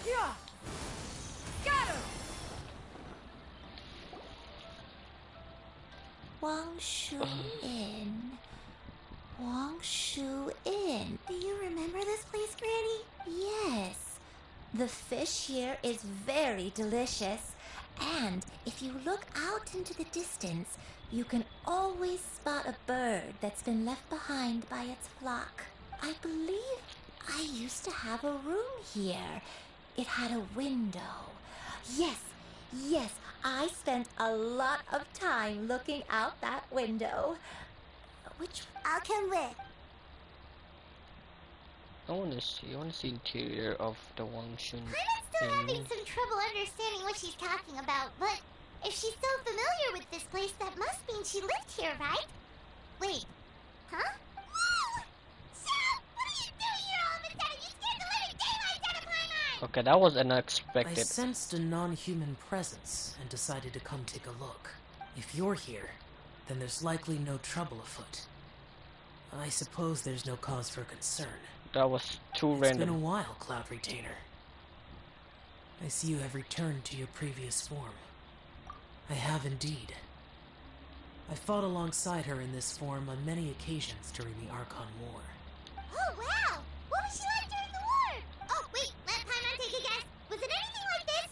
Yeah! Scatter! Wangshu Inn. Wangshu Inn. Do you remember this place, Granny? Yes. The fish here is very delicious. And if you look out into the distance, you can always spot a bird that's been left behind by its flock. I believe I used to have a room here. It had a window. Yes, I spent a lot of time looking out that window. Which I'll come with. I wanna see interior of the Wangshu Inn. I'm still having some trouble understanding what she's talking about, but if she's so familiar with this place, that must mean she lived here, right? Wait, huh? Whoa! Sam, what are you doing here all of a sudden? You scared the living daylights out of Paimon! Okay, that was I unexpected. sensed a non-human presence and decided to come take a look. If you're here, then there's likely no trouble afoot. I suppose there's no cause for concern. That was too It's random. been a while, Cloud Retainer. I see you have returned to your previous form. I have indeed. I fought alongside her in this form on many occasions during the Archon War. Oh, wow! What was she like during the war? Oh, wait, let Paimon take a guess. Was it anything like this?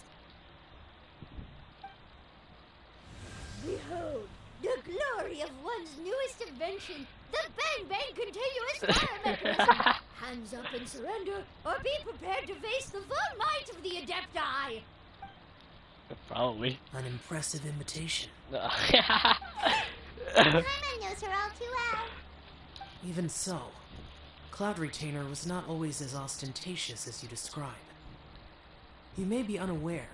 Behold, the glory of one's newest invention, the Bang Bang Continuous Fire Mechanism. Hands up and surrender, or be prepared to face the full might of the Adepti. Probably. An impressive imitation. Paimon knows her all too well. Even so, Cloud Retainer was not always as ostentatious as you describe. You may be unaware,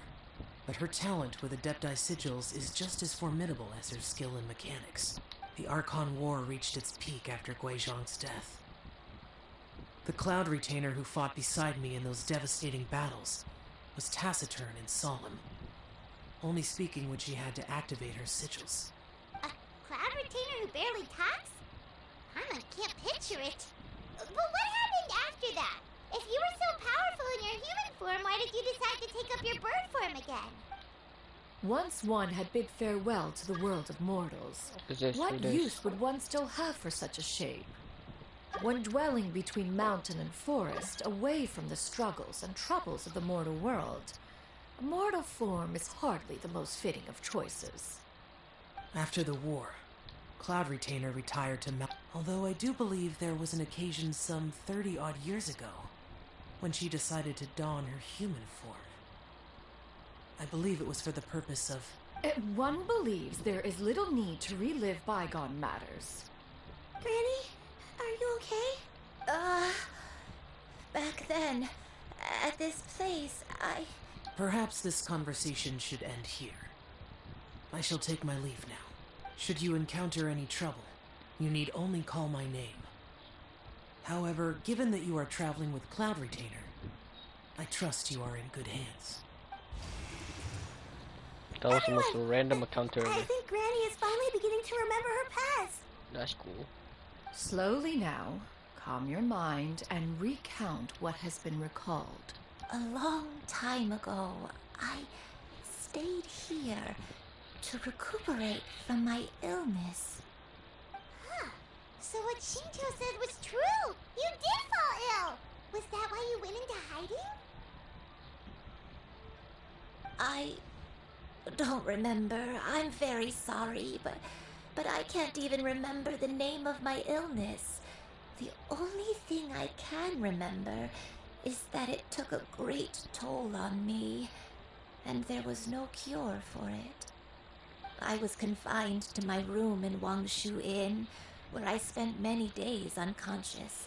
but her talent with Adepti sigils is just as formidable as her skill in mechanics. The Archon War reached its peak after Guizhong's death. The Cloud Retainer who fought beside me in those devastating battles was taciturn and solemn, only speaking when she had to activate her sigils. A Cloud Retainer who barely talks? Paimon can't picture it. But what happened after that? If you were so powerful in your human form, why did you decide to take up your bird form again? Once one had bid farewell to the world of mortals, what use would one still have for such a shape? When dwelling between mountain and forest, away from the struggles and troubles of the mortal world, a mortal form is hardly the most fitting of choices. After the war, Cloud Retainer retired to although I do believe there was an occasion some 30-odd years ago when she decided to don her human form. I believe it was for the purpose of... One believes there is little need to relive bygone matters. Granny, are you okay? Back then, at this place, Perhaps this conversation should end here. I shall take my leave now. Should you encounter any trouble, you need only call my name. However, given that you are traveling with Cloud Retainer, I trust you are in good hands. That was the most random encounter ever. I think Granny is finally beginning to remember her past. That's cool. Slowly now, calm your mind and recount what has been recalled. a long time ago, I stayed here to recuperate from my illness. Huh. So what Shinto said was true! You did fall ill! Was that why you went into hiding? I don't remember. I'm very sorry, but I can't even remember the name of my illness. The only thing I can remember is that it took a great toll on me, and there was no cure for it. I was confined to my room in Wangshu Inn, where I spent many days unconscious.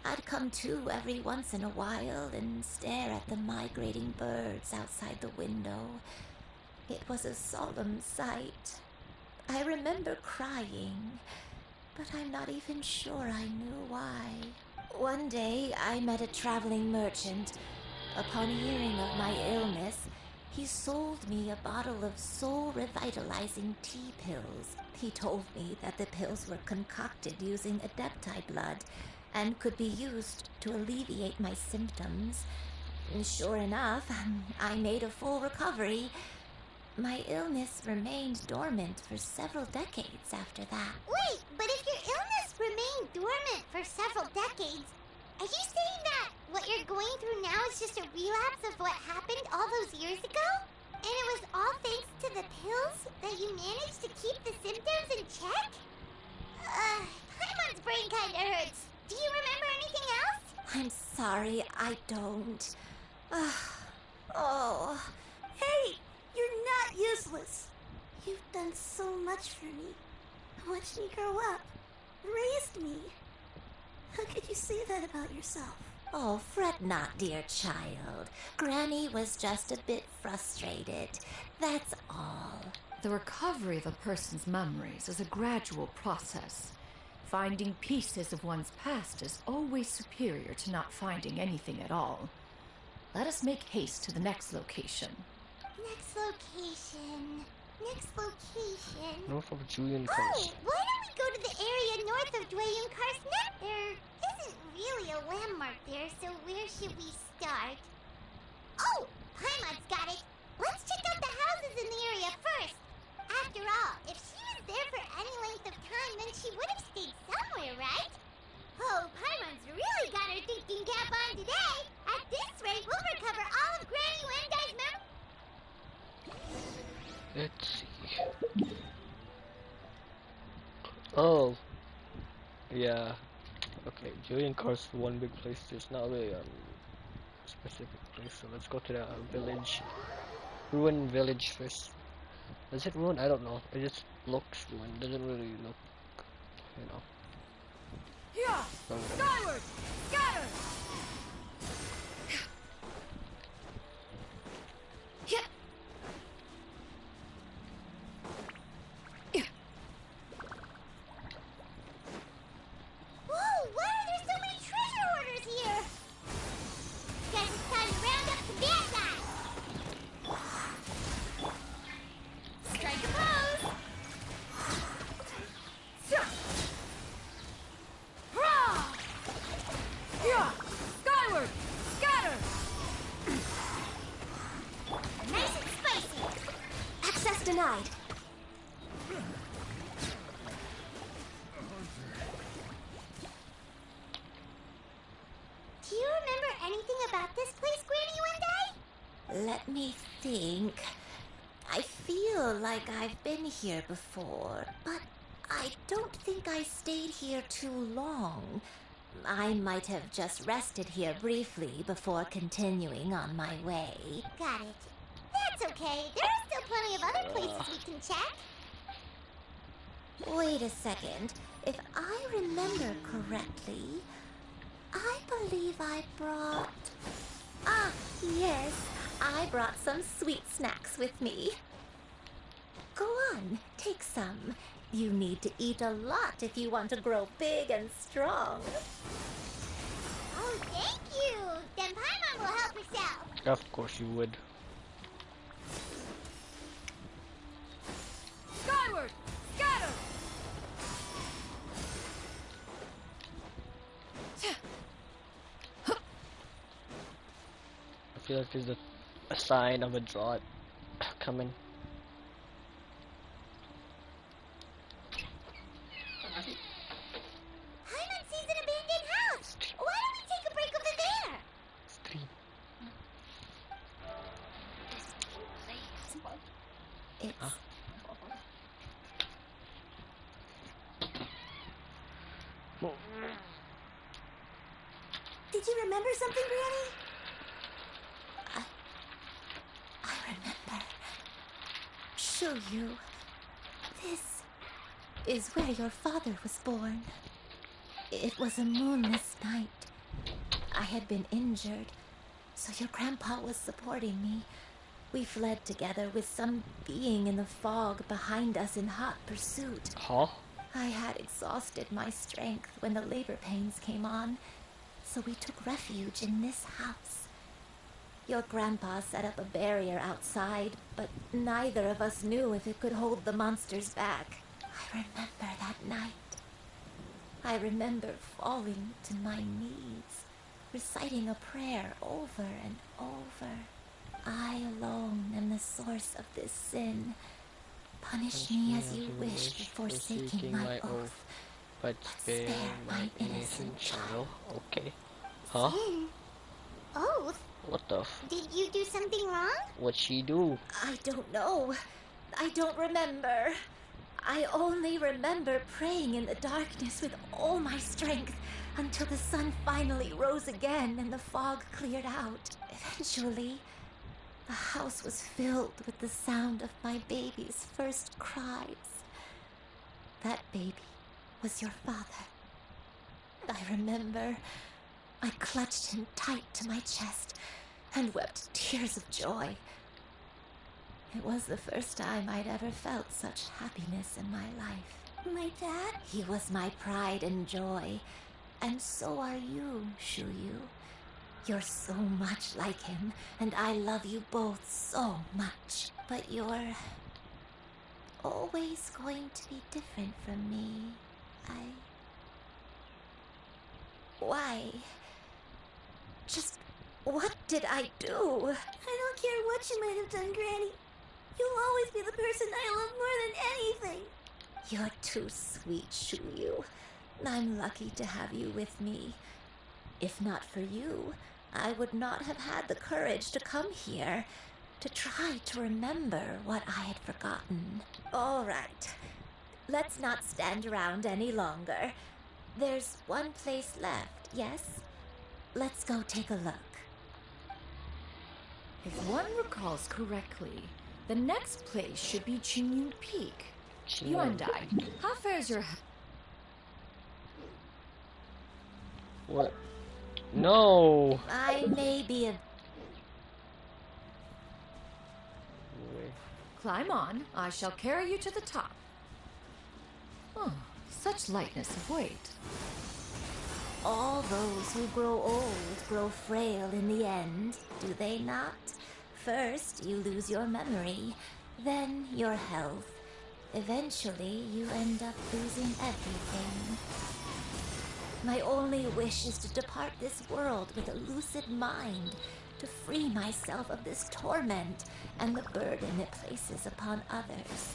I'd come to every once in a while and stare at the migrating birds outside the window. It was a solemn sight. I remember crying, but I'm not even sure I knew why. One day, I met a traveling merchant. Upon hearing of my illness, he sold me a bottle of soul-revitalizing tea pills. He told me that the pills were concocted using Adepti blood and could be used to alleviate my symptoms. Sure enough, I made a full recovery. My illness remained dormant for several decades after that. Wait, but if your illness remained dormant for several decades, are you saying that what you're going through now is just a relapse of what happened all those years ago? And it was all thanks to the pills that you managed to keep the symptoms in check? Paimon's brain kinda hurts. Do you remember anything else? I'm sorry, I don't. Oh. Hey, you're not useless. You've done so much for me. Watched me grow up. Raised me. How could you say that about yourself? Oh, fret not, dear child. Granny was just a bit frustrated. That's all. The recovery of a person's memories is a gradual process. Finding pieces of one's past is always superior to not finding anything at all. Let us make haste to the next location. Next location. North of Julian Oh, Coast. why don't we go to the area north of Dwayne Karsnet? There isn't really a landmark there, so where should we start? Oh, Paimon's got it. Let's check out the houses in the area first. After all, if she was there for any length of time, then she would have stayed somewhere, right? Oh, Paimon's really got her thinking cap on today. At this rate, we'll recover all of Granny Wendai's memories. Let's see. Oh, yeah. Okay, Julian cars for one big place. There's not really a specific place, so let's go to the village. Ruined village first. Is it ruined? I don't know. It just looks ruined. Doesn't really look, you know. Yeah! Skyward! Scatter! Yeah! Whoa, why are there so many treasure orders here? Guess it's time to round up some bad guys. Strike a pose. Hurrah! Yeah! Skyward! Scatter! Nice and spicy. Access denied. Do you remember anything about this place, Granny Wendai? Let me think. I feel like I've been here before, but I don't think I stayed here too long. I might have just rested here briefly before continuing on my way. Got it. That's okay. There are still plenty of other places we can check. Wait a second. If I remember correctly, I believe I brought... Ah, yes. I brought some sweet snacks with me. Go on, take some. You need to eat a lot if you want to grow big and strong. Oh, thank you. Then Paimon will help herself. Of course you would. Skyward! Scatter! I feel like there's a sign of a drought coming. Paimon sees an abandoned house. Why don't we take a break over there? Stream. It's... Huh? Did you remember something, Granny? I remember. Shuyu, this is where your father was born. It was a moonless night. I had been injured, so your grandpa was supporting me. We fled together with some being in the fog behind us in hot pursuit. Huh? I had exhausted my strength when the labor pains came on, so we took refuge in this house. Your grandpa set up a barrier outside, but neither of us knew if it could hold the monsters back. I remember that night. I remember falling to my knees, reciting a prayer over and over. I alone am the source of this sin. Punish me as you wish before forsaking my oath, but spare my innocent child. Okay. Huh? Oath? What the Did you do something wrong? What'd she do? I don't know. I don't remember. I only remember praying in the darkness with all my strength until the sun finally rose again and the fog cleared out. Eventually, the house was filled with the sound of my baby's first cries. That baby was your father. I remember I clutched him tight to my chest and wept tears of joy. It was the first time I'd ever felt such happiness in my life. My dad? He was my pride and joy, and so are you, Shuyu. You're so much like him, and I love you both so much. But you're always going to be different from me. Why? Just What did I do? I don't care what you might have done, Granny. You'll always be the person I love more than anything. You're too sweet, Shuyu. I'm lucky to have you with me. If not for you, I would not have had the courage to come here, to try to remember what I had forgotten. All right. Let's not stand around any longer. There's one place left, yes? Let's go take a look. If one recalls correctly, the next place should be Chinyu Peak. You and I, how fares your... What? No! I may be a... Climb on. I shall carry you to the top. Oh, such lightness of weight. All those who grow old grow frail in the end, do they not? First, you lose your memory, then your health. Eventually, you end up losing everything. My only wish is to depart this world with a lucid mind, to free myself of this torment and the burden it places upon others.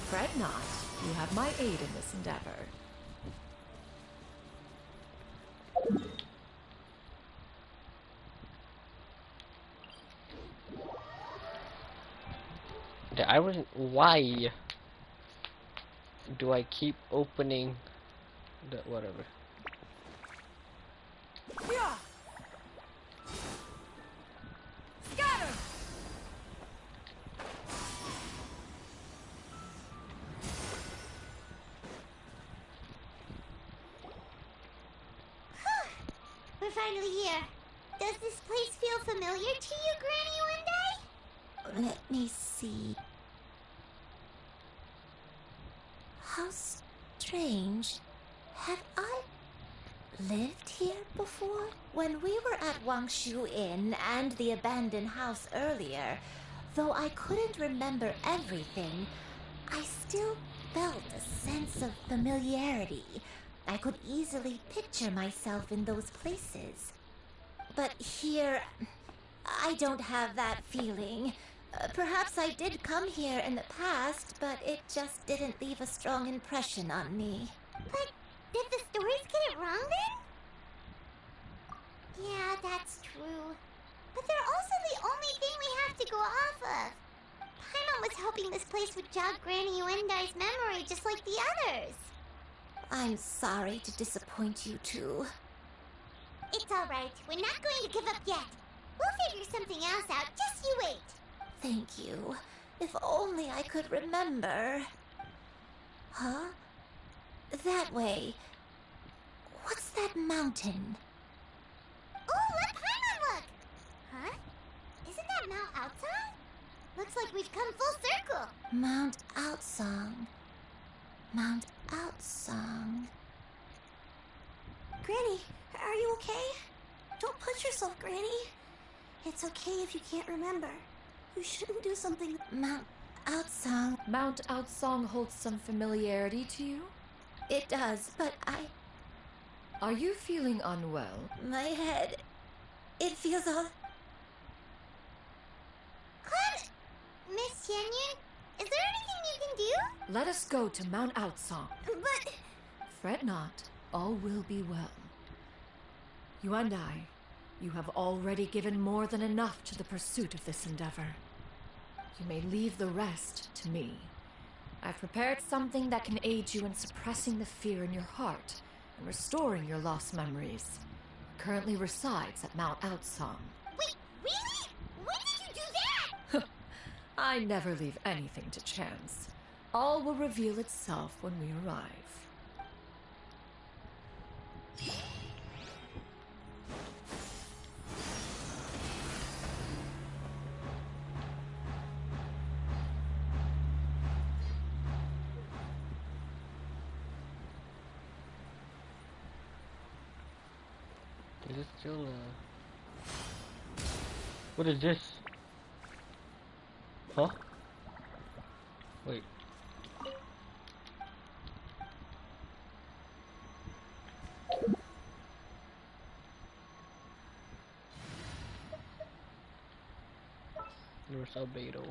Fret not. You have my aid in this endeavor. I wasn't. Why do I keep opening the whatever? Yeah. Scatter. We're finally here. Does this place feel familiar to you, Granny Wendy? Let me see. How strange. Have I lived here before? When we were at Wangshu Inn and the abandoned house earlier, though I couldn't remember everything, I still felt a sense of familiarity. I could easily picture myself in those places. But here, I don't have that feeling. Perhaps I did come here in the past, but it just didn't leave a strong impression on me. But did the stories get it wrong then? Yeah, that's true. But they're also the only thing we have to go off of. Paimon was hoping this place would jog Granny Uendai's memory just like the others. I'm sorry to disappoint you too. It's alright. We're not going to give up yet. We'll figure something else out. Just you wait. Thank you. If only I could remember. Huh? That way. What's that mountain? Oh, let Paimon look! Huh? Isn't that Mount outside? Looks like we've come full circle. Mount Outsong. Mount Outsong. Granny, are you okay? Don't push yourself, Granny. It's okay if you can't remember. You shouldn't do something... Mount Outsong. Mount Outsong holds some familiarity to you? It does, but Are you feeling unwell? My head... It feels all... What? Miss Xianyun, is there anything you can do? Let us go to Mount Outsong. But... Fret not. All will be well. You and I, you have already given more than enough to the pursuit of this endeavor. You may leave the rest to me. I've prepared something that can aid you in suppressing the fear in your heart and restoring your lost memories. It currently resides at Mount Outsong. Wait, really? When did you do that? I never leave anything to chance. All will reveal itself when we arrive. Is it still what is this? Huh? Wait. There's albedo.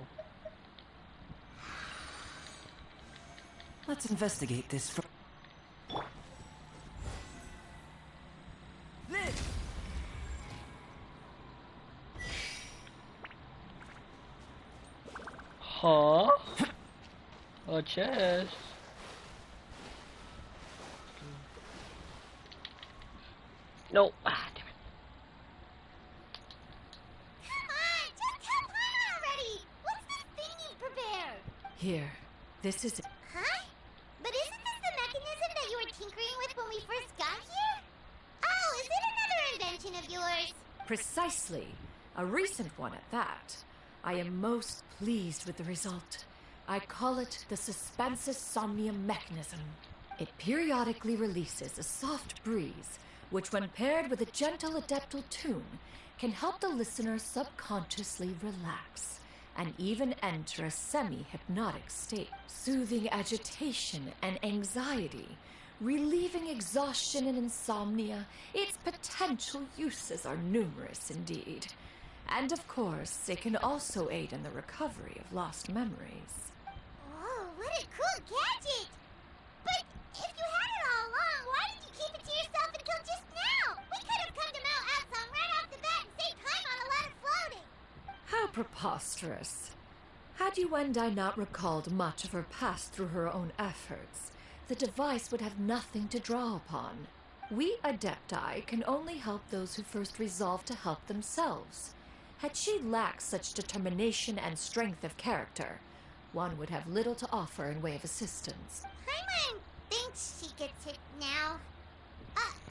Let's investigate this for... This! Huh? A chest. No. Ah, damn it. Come on, just have fun already! What's this thing you prepared? Here, this is it. Huh? But isn't this the mechanism that you were tinkering with when we first got here? Oh, is it another invention of yours? Precisely. A recent one at that. I am most pleased with the result. I call it the Suspensus Somnium mechanism. It periodically releases a soft breeze, which when paired with a gentle adeptal tune, can help the listener subconsciously relax and even enter a semi-hypnotic state, soothing agitation and anxiety, relieving exhaustion and insomnia. Its potential uses are numerous indeed. And of course, it can also aid in the recovery of lost memories. Whoa, what a cool gadget! But if you had it all along, why did you keep it to yourself until just now? We could have come to Mount Outsong right off the bat and saved time on a lot of floating. How preposterous. Had you and I not recalled much of her past through her own efforts, the device would have nothing to draw upon. We Adepti can only help those who first resolve to help themselves. Had she lacked such determination and strength of character, one would have little to offer in way of assistance. Paimon thinks she gets it now.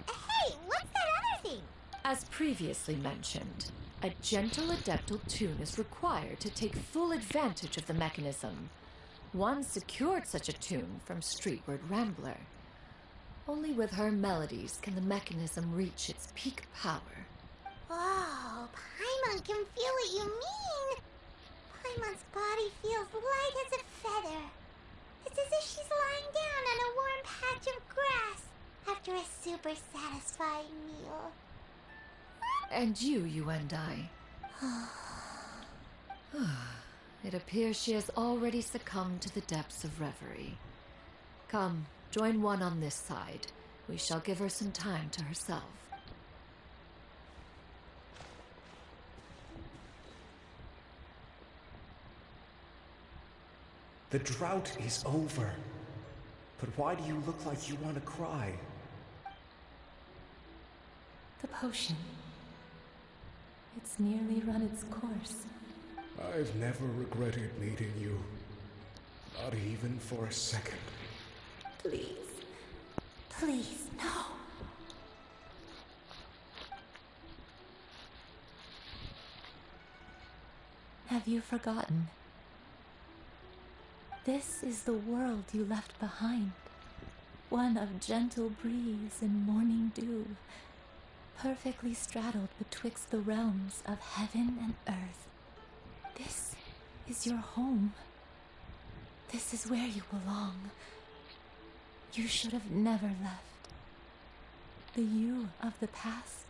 Hey, what's that other thing? As previously mentioned, a gentle adeptal tune is required to take full advantage of the mechanism. One secured such a tune from Streetward Rambler. Only with her melodies can the mechanism reach its peak power. Oh, Paimon can feel what you mean. Paimon's body feels light as a feather. It's as if she's lying down on a warm patch of grass after a super satisfying meal. And you and I. It appears she has already succumbed to the depths of reverie. Come, join one on this side. We shall give her some time to herself. The drought is over. But why do you look like you want to cry? The potion. It's nearly run its course. I've never regretted meeting you. Not even for a second. Please. Please, no. Have you forgotten? This is the world you left behind. One of gentle breeze and morning dew, perfectly straddled betwixt the realms of heaven and earth. This is your home. This is where you belong. You should have never left. The you of the past,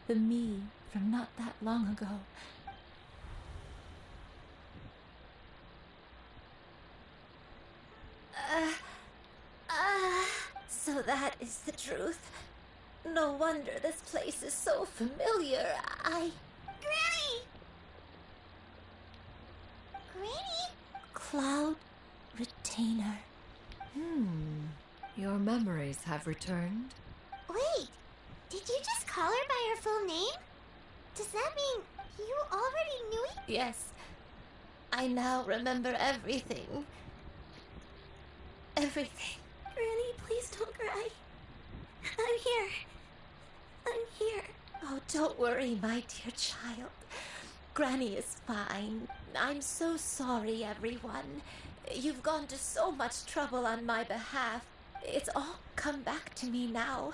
the me from not that long ago. So that is the truth. No wonder this place is so familiar. Granny! Granny? Cloud Retainer. Your memories have returned. Wait, did you just call her by her full name? Does that mean you already knew it? Yes. I now remember everything. Everything. Granny, please don't cry. I'm here. I'm here. Oh, don't worry, my dear child. Granny is fine. I'm so sorry, everyone. You've gone to so much trouble on my behalf. It's all come back to me now.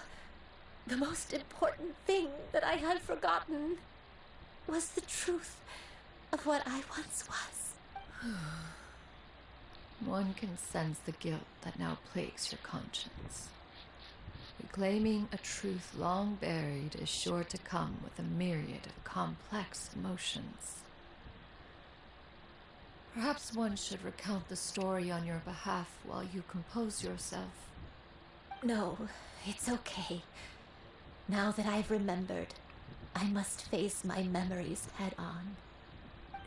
The most important thing that I had forgotten was the truth of what I once was. One can sense the guilt that now plagues your conscience. Reclaiming a truth long buried is sure to come with a myriad of complex emotions. Perhaps one should recount the story on your behalf while you compose yourself. No, it's okay. Now that I've remembered, I must face my memories head on.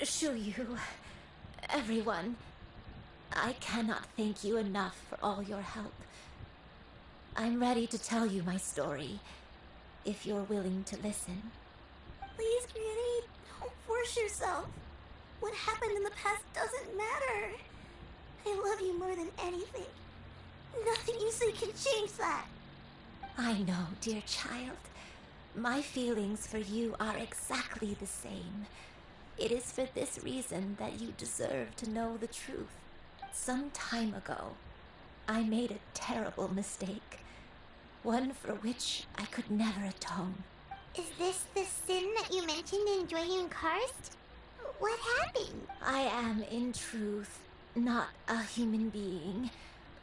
Shuyu, everyone, I cannot thank you enough for all your help. I'm ready to tell you my story, if you're willing to listen. Please, Granny, don't force yourself. What happened in the past doesn't matter. I love you more than anything. Nothing you say can change that. I know, dear child. My feelings for you are exactly the same. It is for this reason that you deserve to know the truth. Some time ago, I made a terrible mistake. One for which I could never atone. Is this the sin that you mentioned in Dwayne Karst? What happened? I am, in truth, not a human being.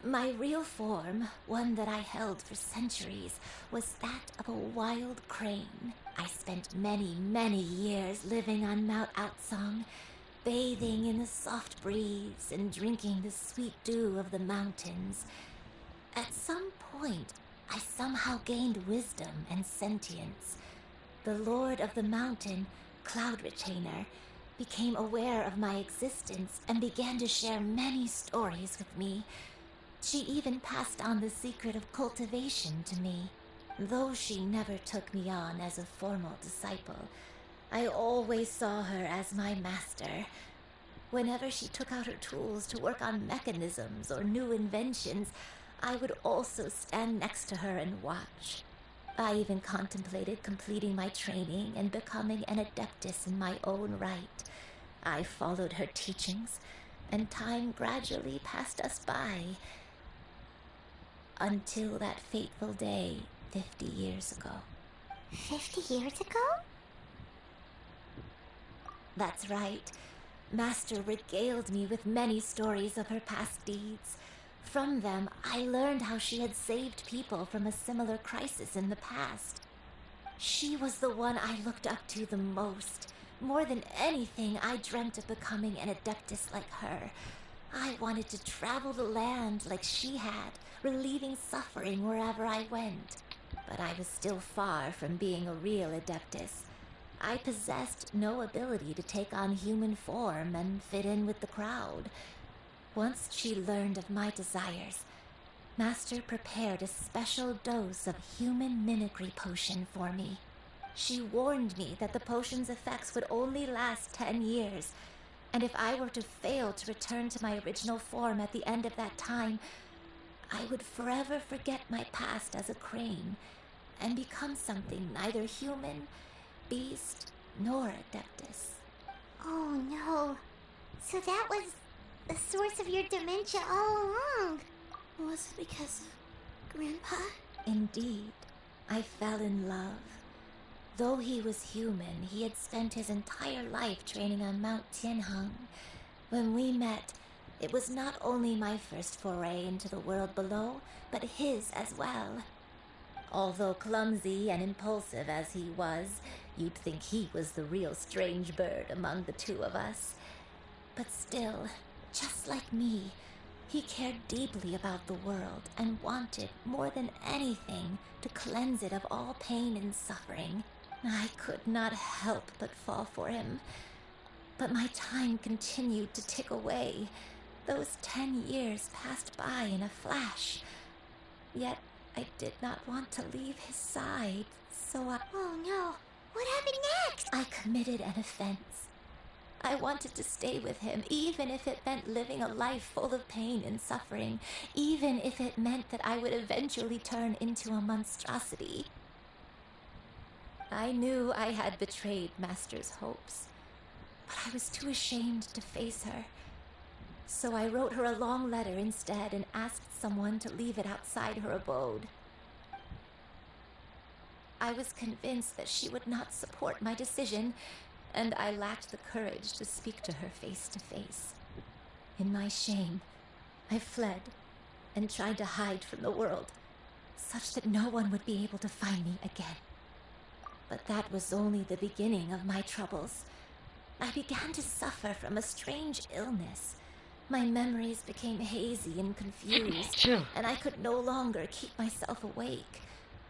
My real form, one that I held for centuries, was that of a wild crane. I spent many, many years living on Mount Outsong, bathing in the soft breeze and drinking the sweet dew of the mountains. At some point, I somehow gained wisdom and sentience. The Lord of the Mountain, Cloud Retainer, became aware of my existence and began to share many stories with me. She even passed on the secret of cultivation to me. Though she never took me on as a formal disciple, I always saw her as my master. Whenever she took out her tools to work on mechanisms or new inventions, I would also stand next to her and watch. I even contemplated completing my training and becoming an adeptus in my own right. I followed her teachings, and time gradually passed us by. Until that fateful day 50 years ago. 50 years ago? That's right. Master regaled me with many stories of her past deeds. From them, I learned how she had saved people from a similar crisis in the past. She was the one I looked up to the most. More than anything, I dreamt of becoming an adeptus like her. I wanted to travel the land like she had, relieving suffering wherever I went. But I was still far from being a real adeptus. I possessed no ability to take on human form and fit in with the crowd. Once she learned of my desires, Master prepared a special dose of human mimicry potion for me. She warned me that the potion's effects would only last 10 years, and if I were to fail to return to my original form at the end of that time, I would forever forget my past as a crane and become something neither human, beast, nor adeptus. Oh no. So that was the source of your dementia all along. Was it because of Grandpa? Indeed, I fell in love. Though he was human, he had spent his entire life training on Mount Tianheng. When we met, it was not only my first foray into the world below, but his as well. Although clumsy and impulsive as he was, you'd think he was the real strange bird among the two of us. But still, just like me, he cared deeply about the world and wanted, more than anything, to cleanse it of all pain and suffering. I could not help but fall for him. But my time continued to tick away. Those 10 years passed by in a flash. Yet I did not want to leave his side, so I... Oh no, what happened next? I committed an offense. I wanted to stay with him, even if it meant living a life full of pain and suffering, even if it meant that I would eventually turn into a monstrosity. I knew I had betrayed Master's hopes, but I was too ashamed to face her. So I wrote her a long letter instead and asked someone to leave it outside her abode. I was convinced that she would not support my decision, and I lacked the courage to speak to her face to face. In my shame, I fled and tried to hide from the world, such that no one would be able to find me again. But that was only the beginning of my troubles. I began to suffer from a strange illness. My memories became hazy and confused, and I could no longer keep myself awake.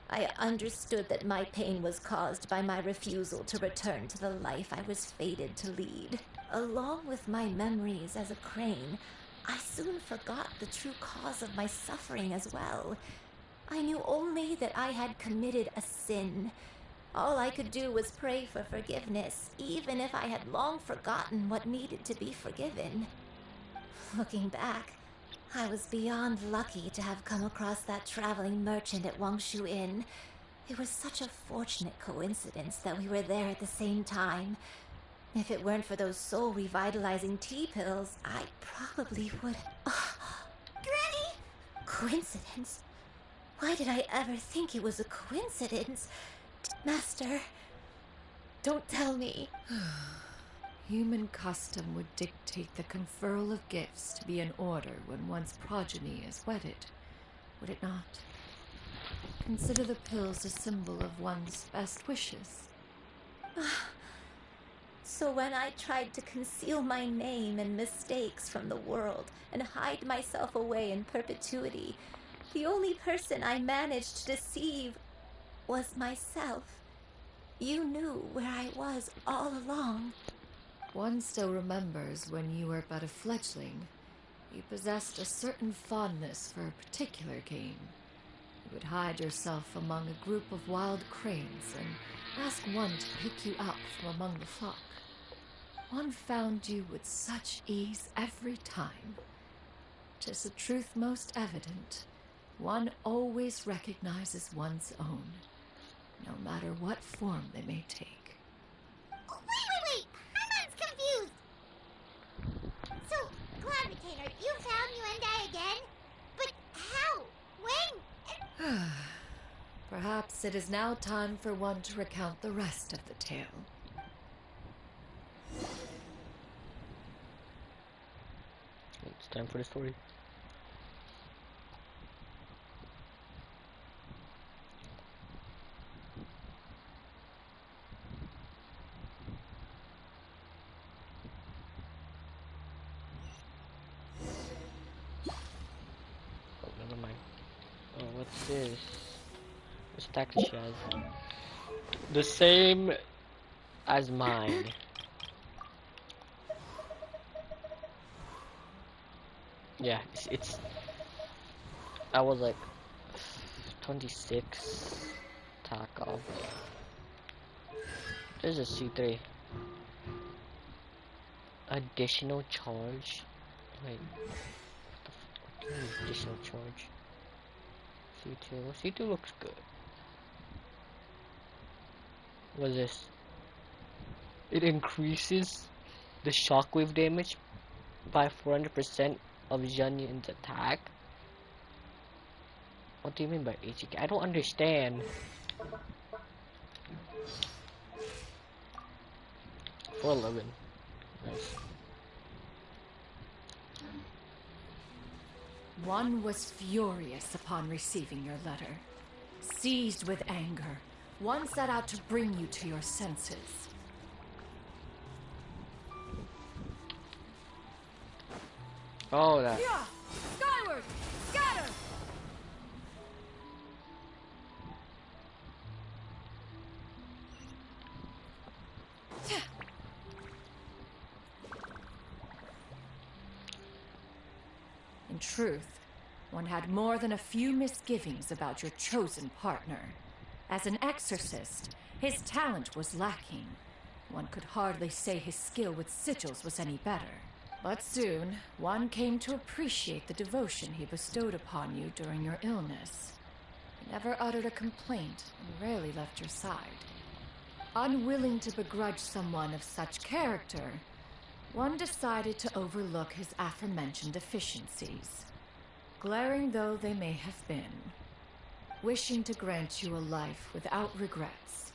I understood that my pain was caused by my refusal to return to the life I was fated to lead. Along with my memories as a crane, I soon forgot the true cause of my suffering as well. I knew only that I had committed a sin. All I could do was pray for forgiveness, even if I had long forgotten what needed to be forgiven. Looking back, I was beyond lucky to have come across that traveling merchant at Wangshu Inn. It was such a fortunate coincidence that we were there at the same time. If it weren't for those soul-revitalizing tea pills, I probably would... Granny! Coincidence? Why did I ever think it was a coincidence? Master, don't tell me. Human custom would dictate the conferral of gifts to be in order when one's progeny is wedded, would it not? Consider the pills a symbol of one's best wishes. So when I tried to conceal my name and mistakes from the world and hide myself away in perpetuity, the only person I managed to deceive was myself. You knew where I was all along. One still remembers when you were but a fledgling. You possessed a certain fondness for a particular game. You would hide yourself among a group of wild cranes and ask one to pick you up from among the flock. One found you with such ease every time. 'Tis a truth most evident. One always recognizes one's own, no matter what form they may take. Wait! Herman's confused! So, Cloud Retainer, you found Yuendai again? But how? When? Perhaps it is now time for one to recount the rest of the tale. It's time for the story. Oh, never mind. Oh, what's this? This tactic has the same as mine. Yeah, it's I was like 26 taco. There's a C3 additional charge. Wait, what do you mean additional charge? C2 looks good. What's this? It increases the shockwave damage by 400% of Zhanyin's attack. What do you mean by HK? I don't understand. 411. Nice. One was furious upon receiving your letter. Seized with anger, one set out to bring you to your senses. Oh, that. Yeah! Skyward! Scatter! In truth, one had more than a few misgivings about your chosen partner. As an exorcist, his talent was lacking. One could hardly say his skill with sigils was any better. But soon, one came to appreciate the devotion he bestowed upon you during your illness. He never uttered a complaint and rarely left your side. Unwilling to begrudge someone of such character, one decided to overlook his aforementioned deficiencies, glaring though they may have been. Wishing to grant you a life without regrets,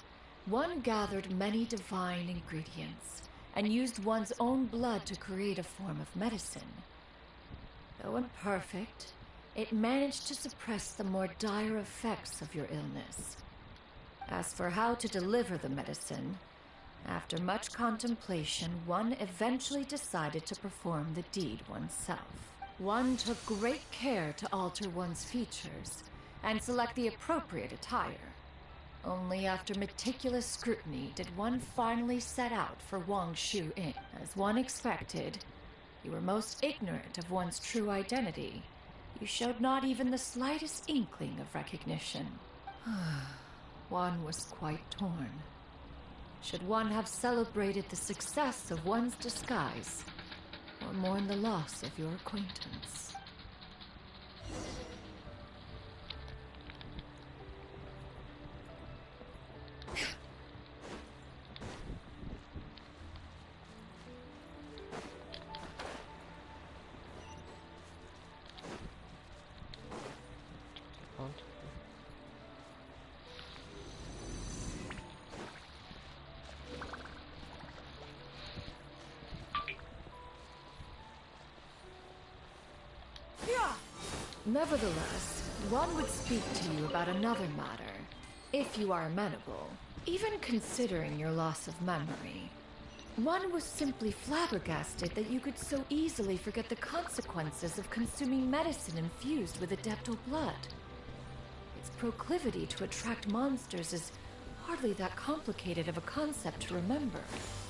one gathered many divine ingredients and used one's own blood to create a form of medicine. Though imperfect, it managed to suppress the more dire effects of your illness. As for how to deliver the medicine, After much contemplation, one eventually decided to perform the deed oneself. One took great care to alter one's features and select the appropriate attire. Only after meticulous scrutiny did one finally set out for Wangshu Inn. As one expected, you were most ignorant of one's true identity. You showed not even the slightest inkling of recognition. One was quite torn. Should one have celebrated the success of one's disguise, or mourn the loss of your acquaintance? Nevertheless, one would speak to you about another matter, if you are amenable. Even considering your loss of memory, one was simply flabbergasted that you could so easily forget the consequences of consuming medicine infused with adeptal blood. Its proclivity to attract monsters is hardly that complicated of a concept to remember.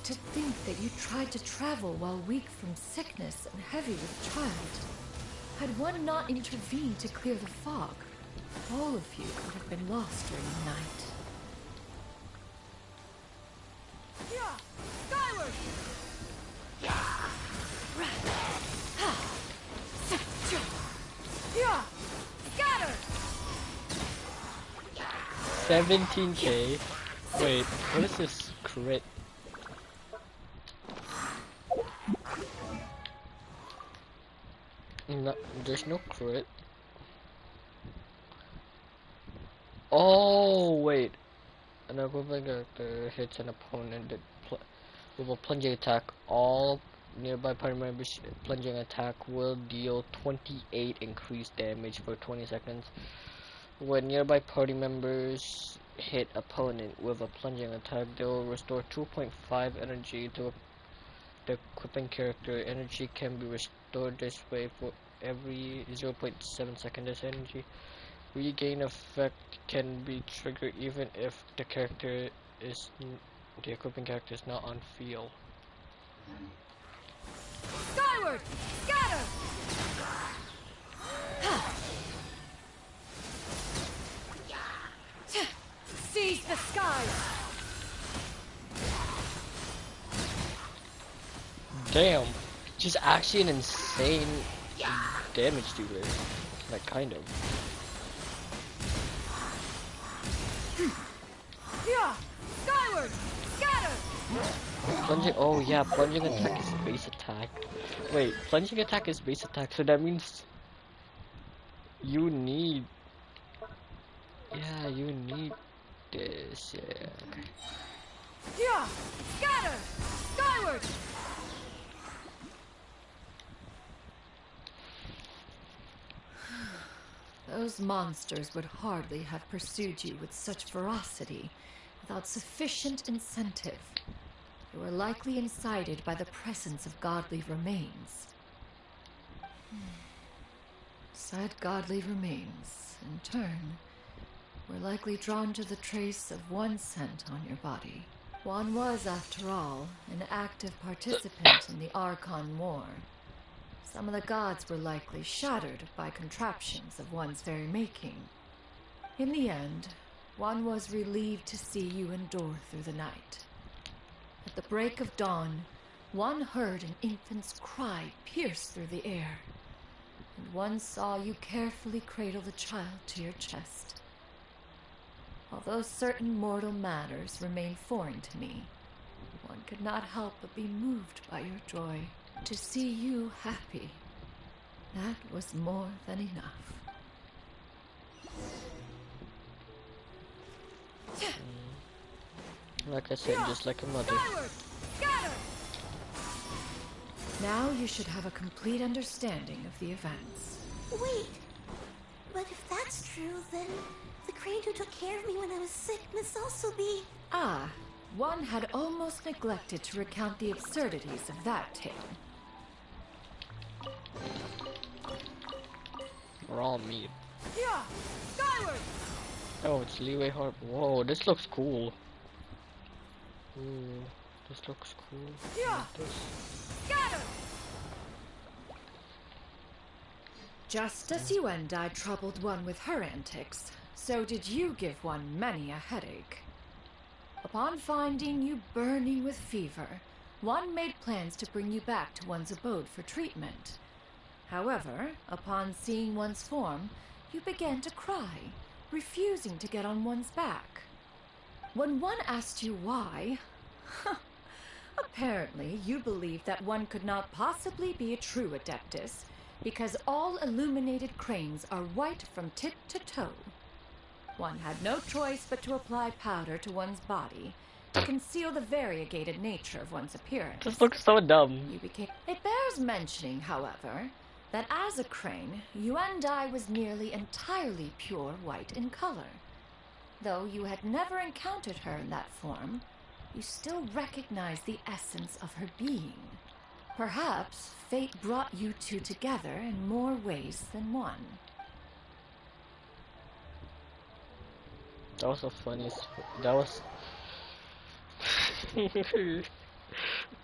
To think that you tried to travel while weak from sickness and heavy with child. Had one not intervened to clear the fog, all of you could have been lost during the night. Skyward! Scatter! 17k. Wait, what is this crit? No, there's no crit. Oh wait, an equivalent character hits an opponent with a plunging attack. All nearby party members' plunging attack will deal 28 increased damage for 20 seconds. When nearby party members hit opponent with a plunging attack, they will restore 2.5 energy to the equipping character. Energy can be restored this way for every 0.7 seconds. This energy regain effect can be triggered even if the equipping character is not on field. Skyward! Scatter! Seize the skies! Damn, she's actually an insane damage dealer. Like, kind of. Skyward! Scatter! Plunging, oh yeah, plunging attack is base attack. Wait, plunging attack is base attack, so that means you need, yeah, you need this, yeah, okay. Scatter! Skyward! Those monsters would hardly have pursued you with such ferocity without sufficient incentive. They were likely incited by the presence of godly remains. Said godly remains, in turn, were likely drawn to the trace of one scent on your body. One was, after all, an active participant in the Archon War. Some of the gods were likely shattered by contraptions of one's very making. In the end, one was relieved to see you endure through the night. At the break of dawn, one heard an infant's cry pierce through the air, and one saw you carefully cradle the child to your chest. Although certain mortal matters remain foreign to me, one could not help but be moved by your joy. To see you happy, that was more than enough. Like I said, just like a mother. Now you should have a complete understanding of the events. Wait, but if that's true, then the crane who took care of me when I was sick must also be... Ah, One had almost neglected to recount the absurdities of that tale. Raw meat. Yeah, skyward! Oh, it's Leeway Harp. Whoa, this looks cool. Ooh, this looks cool. Yeah, scatter! Just as you and I troubled one with her antics, so did you give one many a headache. Upon finding you burning with fever, one made plans to bring you back to one's abode for treatment. However, upon seeing one's form, you began to cry, refusing to get on one's back. When one asked you why, apparently you believed that one could not possibly be a true Adeptus, because all illuminated cranes are white from tip to toe. One had no choice but to apply powder to one's body to conceal the variegated nature of one's appearance. This looks so dumb. It bears mentioning, however, that as a crane, Yuandai was nearly entirely pure white in color. Though you had never encountered her in that form, you still recognized the essence of her being. Perhaps fate brought you two together in more ways than one. That was the funniest. That was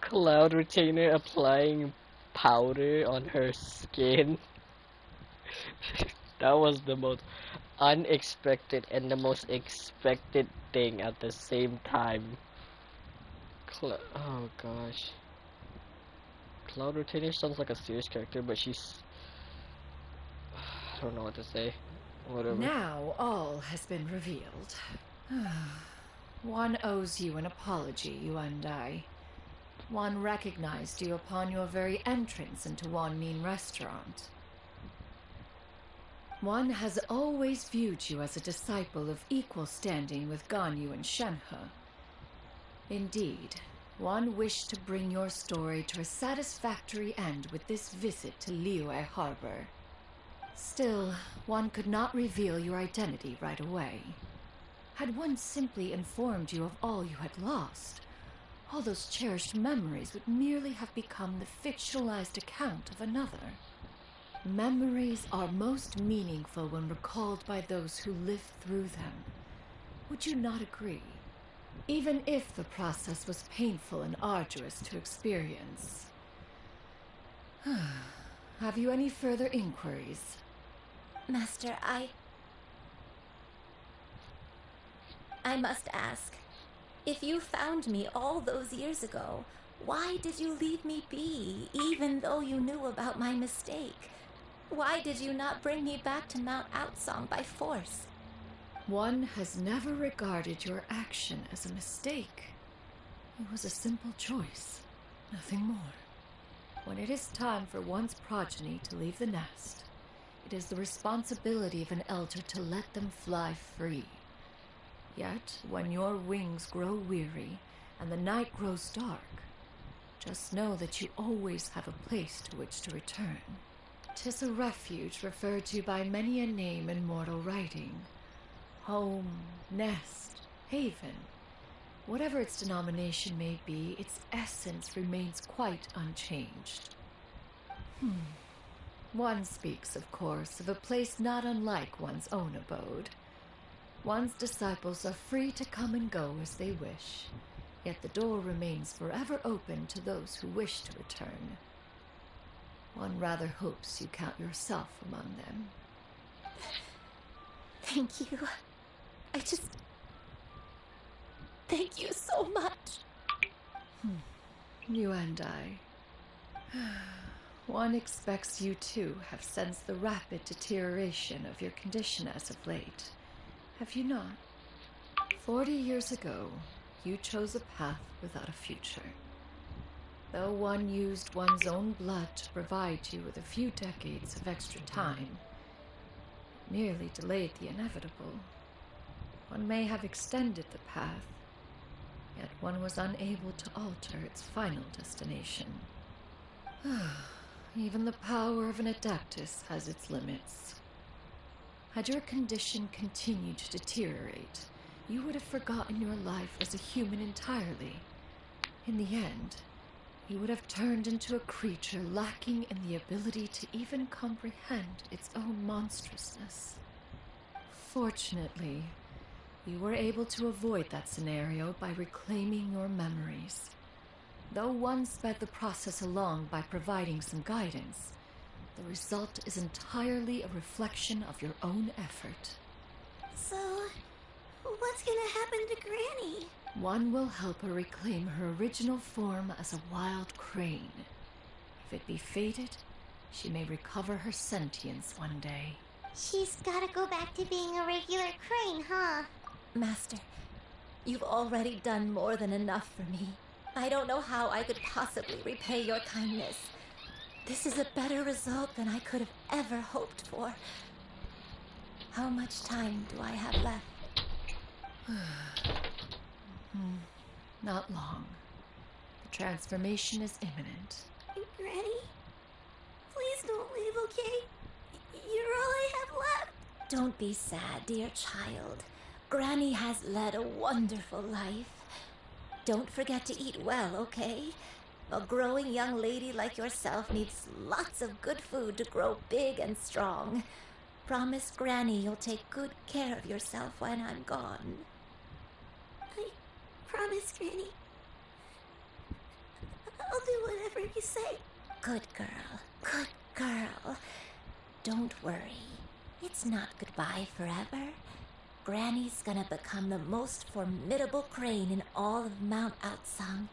Cloud Retainer applying powder on her skin. That was the most unexpected and the most expected thing at the same time. Oh gosh. Cloud Retainer sounds like a serious character, but she's... I don't know what to say. Whatever. Now all has been revealed. One owes you an apology, Yuandai. One recognized you upon your very entrance into Wanmin Restaurant. One has always viewed you as a disciple of equal standing with Ganyu and Shenhe. Indeed, one wished to bring your story to a satisfactory end with this visit to Liyue Harbor. Still, one could not reveal your identity right away. Had one simply informed you of all you had lost, all those cherished memories would merely have become the fictionalized account of another. Memories are most meaningful when recalled by those who lived through them. Would you not agree? Even if the process was painful and arduous to experience. Have you any further inquiries? Master, I must ask, if you found me all those years ago, why did you leave me be, even though you knew about my mistake? Why did you not bring me back to Mount Outsong by force? One has never regarded your action as a mistake. It was a simple choice, nothing more. When it is time for one's progeny to leave the nest, it is the responsibility of an elder to let them fly free. Yet, when your wings grow weary and the night grows dark, just know that you always have a place to which to return. 'Tis a refuge referred to by many a name in mortal writing. Home, nest, haven. Whatever its denomination may be, its essence remains quite unchanged. One speaks, of course, of a place not unlike one's own abode. One's disciples are free to come and go as they wish, yet the door remains forever open to those who wish to return. One rather hopes you count yourself among them. Thank you. Thank you so much. You and I. One expects you too have sensed the rapid deterioration of your condition as of late. Have you not? 40 years ago, you chose a path without a future. Though one used one's own blood to provide you with a few decades of extra time, it merely delayed the inevitable. One may have extended the path, yet one was unable to alter its final destination. Even the power of an Adeptus has its limits. Had your condition continued to deteriorate, you would have forgotten your life as a human entirely. In the end, you would have turned into a creature lacking in the ability to even comprehend its own monstrousness. Fortunately, you were able to avoid that scenario by reclaiming your memories. Though one sped the process along by providing some guidance, the result is entirely a reflection of your own effort. So, what's gonna happen to Granny? One will help her reclaim her original form as a wild crane. If it be fated, she may recover her sentience one day. She's gotta go back to being a regular crane, huh? Master, you've already done more than enough for me. I don't know how I could possibly repay your kindness. This is a better result than I could have ever hoped for. How much time do I have left? Not long. The transformation is imminent. Granny? Please don't leave, okay? You're all I have left. Don't be sad, dear child. Granny has led a wonderful life. Don't forget to eat well, okay? A growing young lady like yourself needs lots of good food to grow big and strong. Promise Granny you'll take good care of yourself when I'm gone. I promise, Granny. I'll do whatever you say. Good girl. Good girl. Don't worry. It's not goodbye forever. Granny's gonna become the most formidable crane in all of Mount Outsung.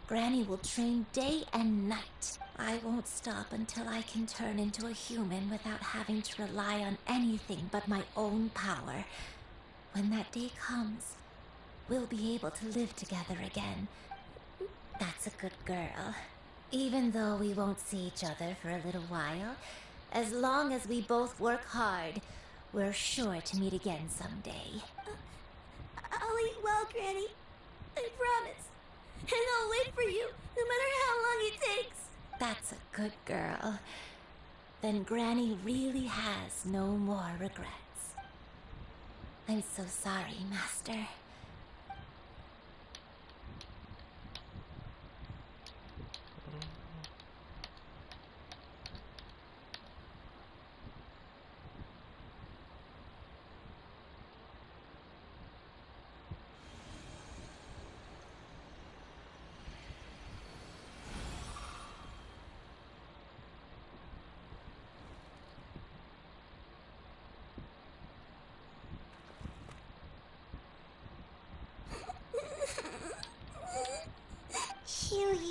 Granny will train day and night. I won't stop until I can turn into a human without having to rely on anything but my own power. When that day comes, we'll be able to live together again. That's a good girl. Even though we won't see each other for a little while, as long as we both work hard, we're sure to meet again someday. I'll eat well, Granny. I promise. And I'll wait for you, no matter how long it takes. That's a good girl. Then Granny really has no more regrets. I'm so sorry, Master.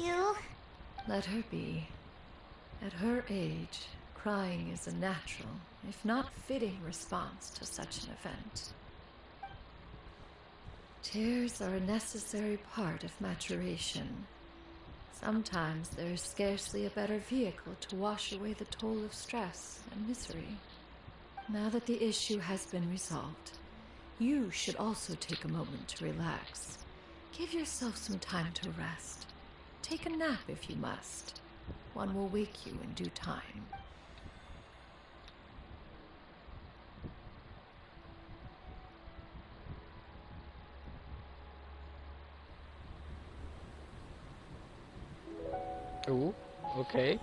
You. Let her be. At her age, crying is a natural, if not fitting, response to such an event. Tears are a necessary part of maturation. Sometimes there is scarcely a better vehicle to wash away the toll of stress and misery. Now that the issue has been resolved, you should also take a moment to relax. Give yourself some time to rest. Take a nap if you must. One will wake you in due time. Ooh, okay.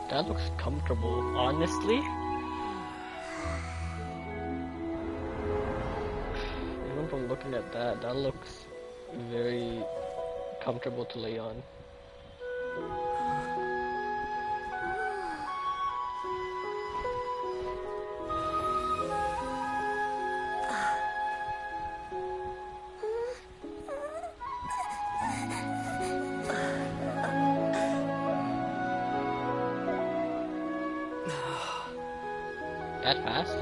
That looks comfortable, honestly. Even from looking at that, that looks very comfortable to lay on. That fast?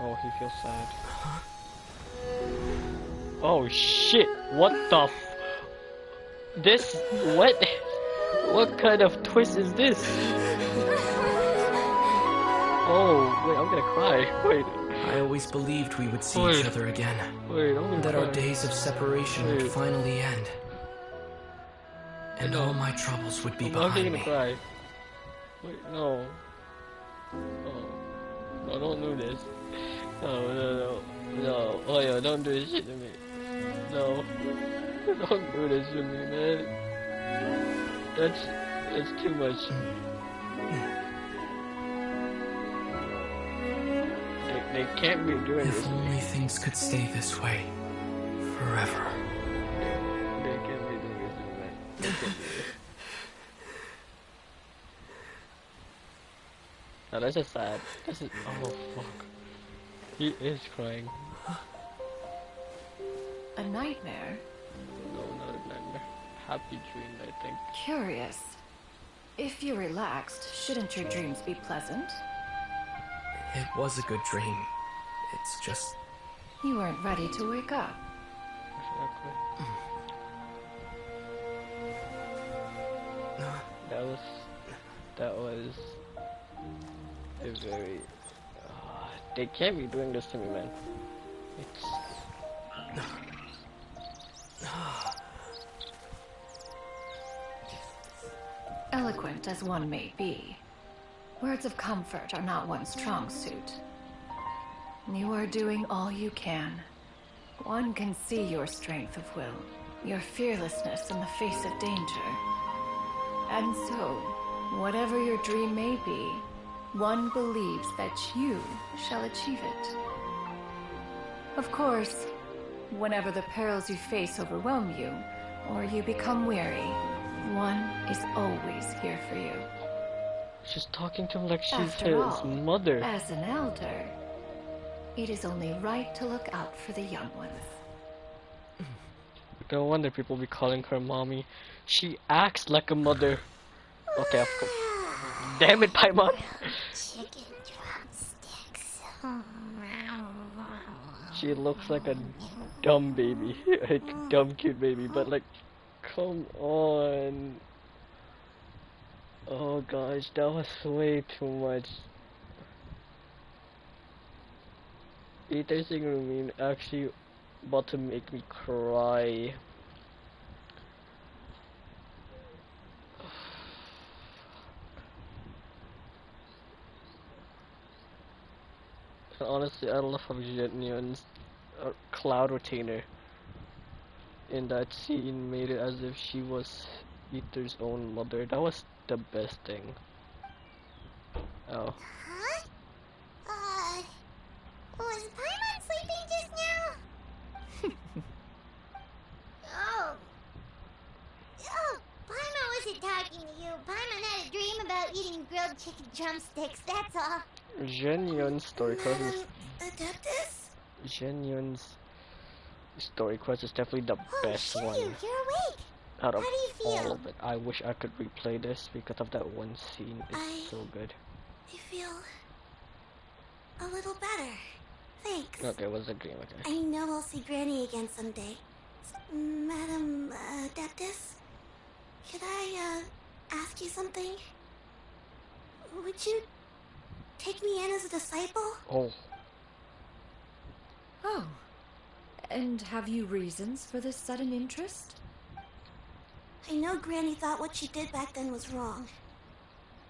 Oh, he feels sad. Oh shit! What the f- This- what? What kind of twist is this? Oh, wait, I'm gonna cry. Wait. I always believed we would see Wait. each other again. Wait, I'm gonna That cry. our days of separation would Wait. finally end. And all my troubles would be I'm behind actually me. gonna cry. Wait, no. No, don't do this. No. Oh, yeah, don't do this shit to me. No. Don't do this to me, man. That's too much. They can't be doing this. If to me. only things could stay this way forever. They can't be doing this to me, man. They can't do this. No, that's just sad. This is. Oh, fuck. He is crying. A nightmare? No, not a nightmare. Happy dream, I think. Curious. If you're relaxed, shouldn't your dreams be pleasant? It was a good dream. It's just... You weren't ready to wake up. Exactly. That was a very. They can't be doing this to me, man. It's. Eloquent as one may be, words of comfort are not one's strong suit. You are doing all you can. One can see your strength of will, your fearlessness in the face of danger. And so, whatever your dream may be, one believes that you shall achieve it. Of course, whenever the perils you face overwhelm you, or you become weary, one is always here for you. She's talking to him like she's After his all, mother. as an elder, it is only right to look out for the young ones. No wonder people be calling her mommy. She acts like a mother. Okay, of course. Damn it, Paimon! Chicken drumsticks. She looks like a dumb baby. Like, dumb cute baby, but like, come on. Oh gosh, that was way too much. Eater Singrumin actually about to make me cry. And honestly, I love how Genion's cloud retainer in that scene made it as if she was Ether's own mother. That was the best thing. Oh. Huh? Was Paimon sleeping just now? Oh. Oh, Paimon wasn't talking to you. Paimon had a dream about eating grilled chicken drumsticks, that's all. Genion's story quest is Adeptus? Genion's story quest is definitely the best Shiryu, one you're awake. out of How do you feel? all of it. I wish I could replay this because of that one scene. It's so good. I feel a little better. Thanks. Okay, what's the dream? Okay. I know I'll see Granny again someday. Madam Adeptus, could I ask you something? Would you take me in as a disciple? Oh. Oh. And have you reasons for this sudden interest? I know Granny thought what she did back then was wrong.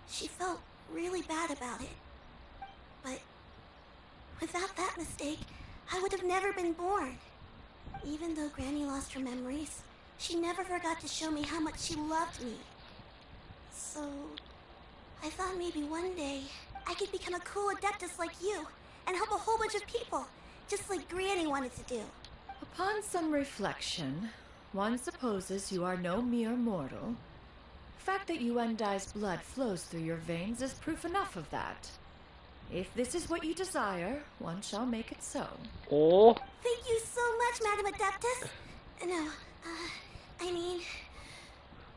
She felt really bad about it. But without that mistake, I would have never been born. Even though Granny lost her memories, she never forgot to show me how much she loved me. So, I thought maybe one day I could become a cool adeptus like you and help a whole bunch of people, just like Granny wanted to do. Upon some reflection, one supposes you are no mere mortal. The fact that Yuendai's blood flows through your veins is proof enough of that. If this is what you desire, one shall make it so. Oh. Thank you so much, Madam Adeptus. No, I mean,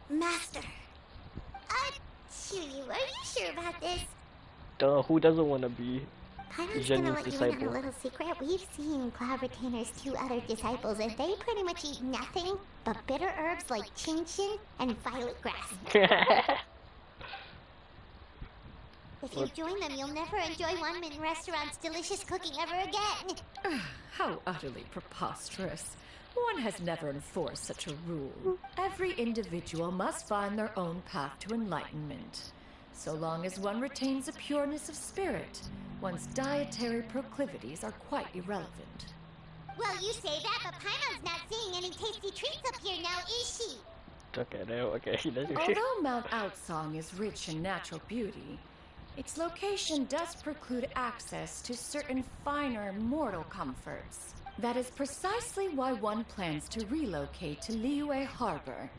Master. Shiryu, are you sure about this? Duh, who doesn't want to be Paimon's gonna Genion's let you in on disciple? a little secret. We've seen Cloud Retainer's 2 other disciples, and they pretty much eat nothing but bitter herbs like chin-chin and violet grass. If you join them, you'll never enjoy One-Man Restaurant's delicious cooking ever again. How utterly preposterous. One has never enforced such a rule. Every individual must find their own path to enlightenment. So long as one retains a pureness of spirit, one's dietary proclivities are quite irrelevant. Well, you say that, but Paimon's not seeing any tasty treats up here now, is she? Okay, no, okay, that's Although Mount Outsong is rich in natural beauty, its location does preclude access to certain finer mortal comforts. That is precisely why one plans to relocate to Liyue Harbor.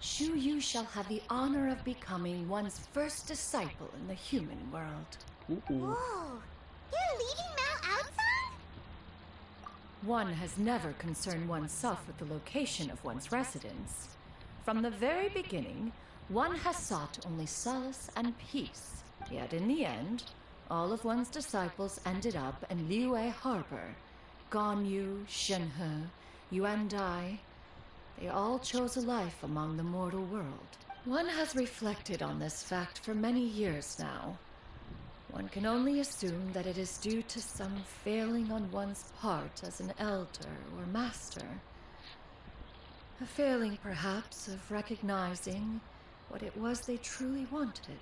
Shu Yu shall have the honor of becoming one's first disciple in the human world. Whoa! You're leaving Mount Outsong? One has never concerned oneself with the location of one's residence. From the very beginning, one has sought only solace and peace. Yet in the end, all of one's disciples ended up in Liyue Harbor. Ganyu, Shenhe, Yuan Dai, they all chose a life among the mortal world. One has reflected on this fact for many years now. One can only assume that it is due to some failing on one's part as an elder or master. A failing, perhaps, of recognizing what it was they truly wanted.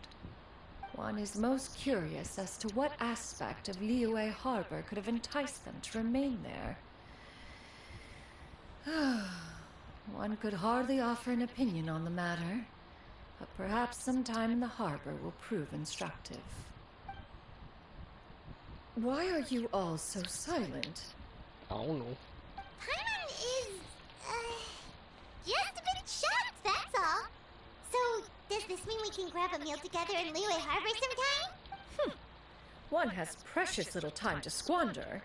One is most curious as to what aspect of Liyue Harbor could have enticed them to remain there. One could hardly offer an opinion on the matter, but perhaps some time in the harbor will prove instructive. Why are you all so silent? I don't know. Paimon is, just a bit shocked, that's all. So, does this mean we can grab a meal together in Liyue Harbor sometime? One has precious little time to squander.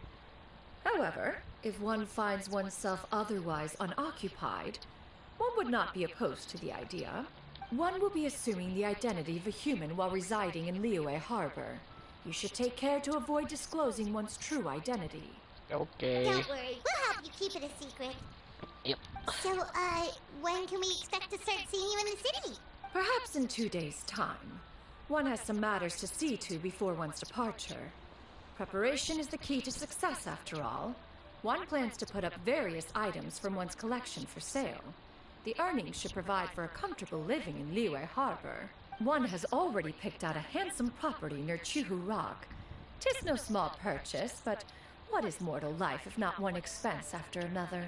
However, if one finds oneself otherwise unoccupied, one would not be opposed to the idea. One will be assuming the identity of a human while residing in Liyue Harbor. You should take care to avoid disclosing one's true identity. Okay. Don't worry, we'll help you keep it a secret. Yep. So, when can we expect to start seeing you in the city? Perhaps in 2 days' time. One has some matters to see to before one's departure. Preparation is the key to success, after all. One plans to put up various items from one's collection for sale. The earnings should provide for a comfortable living in Liyue Harbor. One has already picked out a handsome property near Chuhu Rock. 'Tis no small purchase, but what is mortal life if not one expense after another?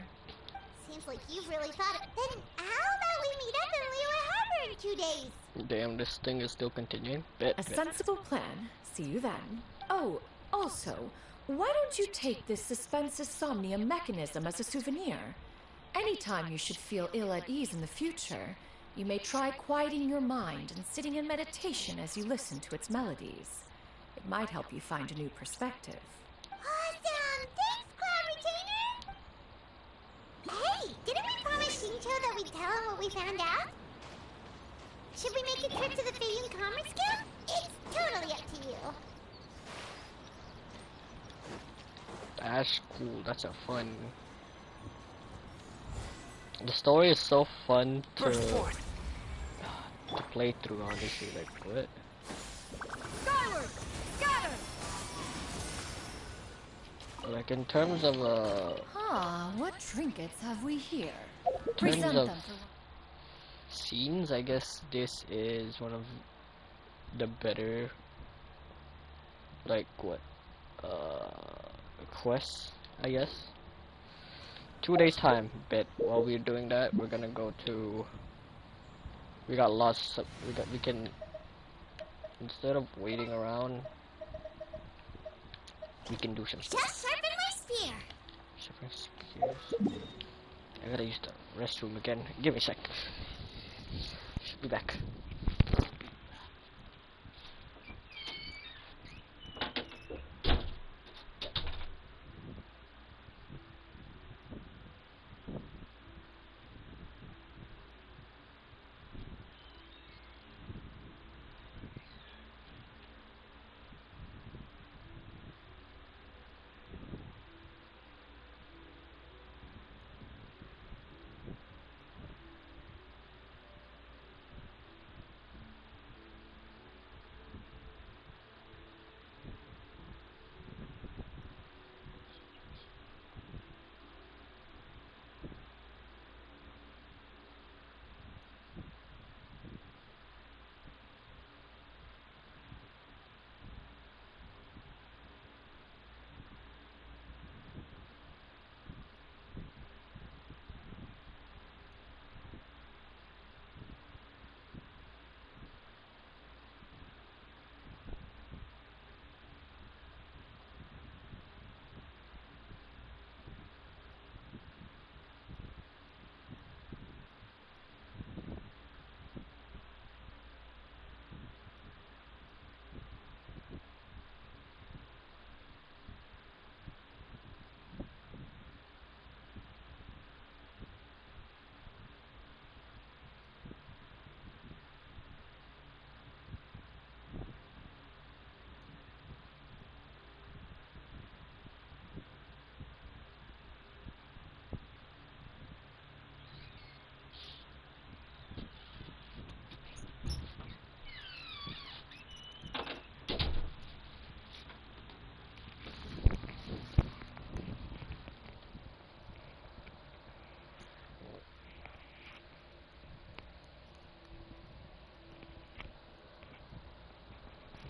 Seems like you've really thought of... Then how about we meet up in Liyue Harbor in 2 days? Damn, this thing is still continuing. Bet. A sensible plan. See you then. Oh, also, why don't you take this suspense somnium mechanism as a souvenir? Anytime you should feel ill at ease in the future, you may try quieting your mind and sitting in meditation as you listen to its melodies. It might help you find a new perspective. Awesome! Thanks, Cloud Retainer! Hey, didn't we promise Shincho that we'd tell him what we found out? Should we make a trip to the Feiyun Commerce Guild? It's totally up to you. That's cool. That's a fun. The story is so fun to play through. Honestly, like what? Skyward! Scatter! Like in terms of What trinkets have we here? in terms Present of them for... scenes, I guess this is one of the better, like what, quests, I guess. 2 days time, but while we're doing that, we're gonna go to, we got lots of, we can, instead of waiting around, we can do some stuff. Just sharpen my spear! Sharpen spears. I gotta use the restroom again. Give me a sec. Should be back.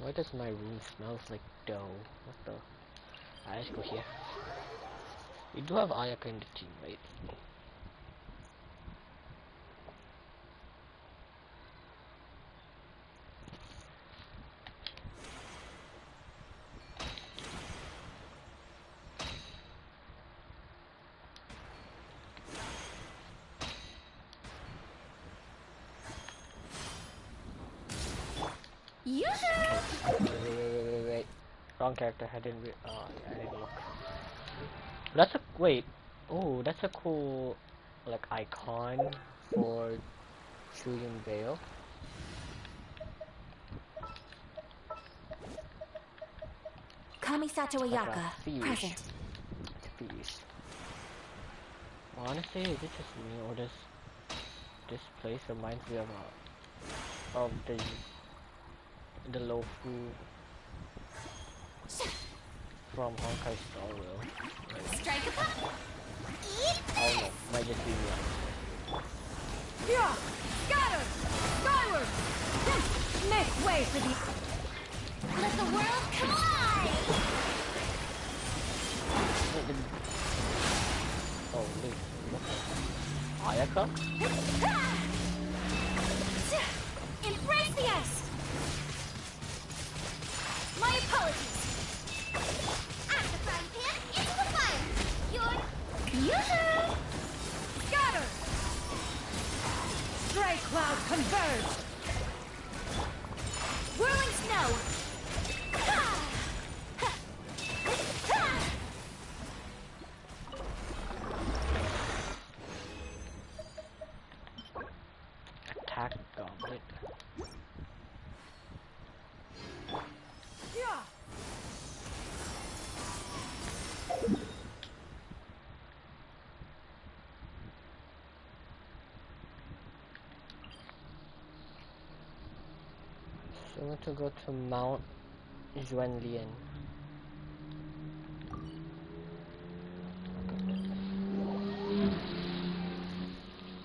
Why does my room smells like dough? What the? Alright, let's go here. We do have Ayaka in the team, right? Wait. Wrong character. I didn't. Oh, yeah, I didn't look. That's a wait. Oh, that's a cool like icon for Julian Bale. Kamisato Ayaka, present. Peace. Honestly, is it just me or this place reminds me of the Lofu from Honkai Star Rail. Strike a pop! I don't know, might just be me. Yeah! Scatter! Skyward! Make way for the... Let the world collide! Oh, wait. Ayaka? Embrace the ice! My apologies! At the frying pan, into the fire! Yoo-hoo! Scatter! Stray cloud converge! Whirling snow! Attack goblet. Yeah! So I want to go to Mount Juanlian.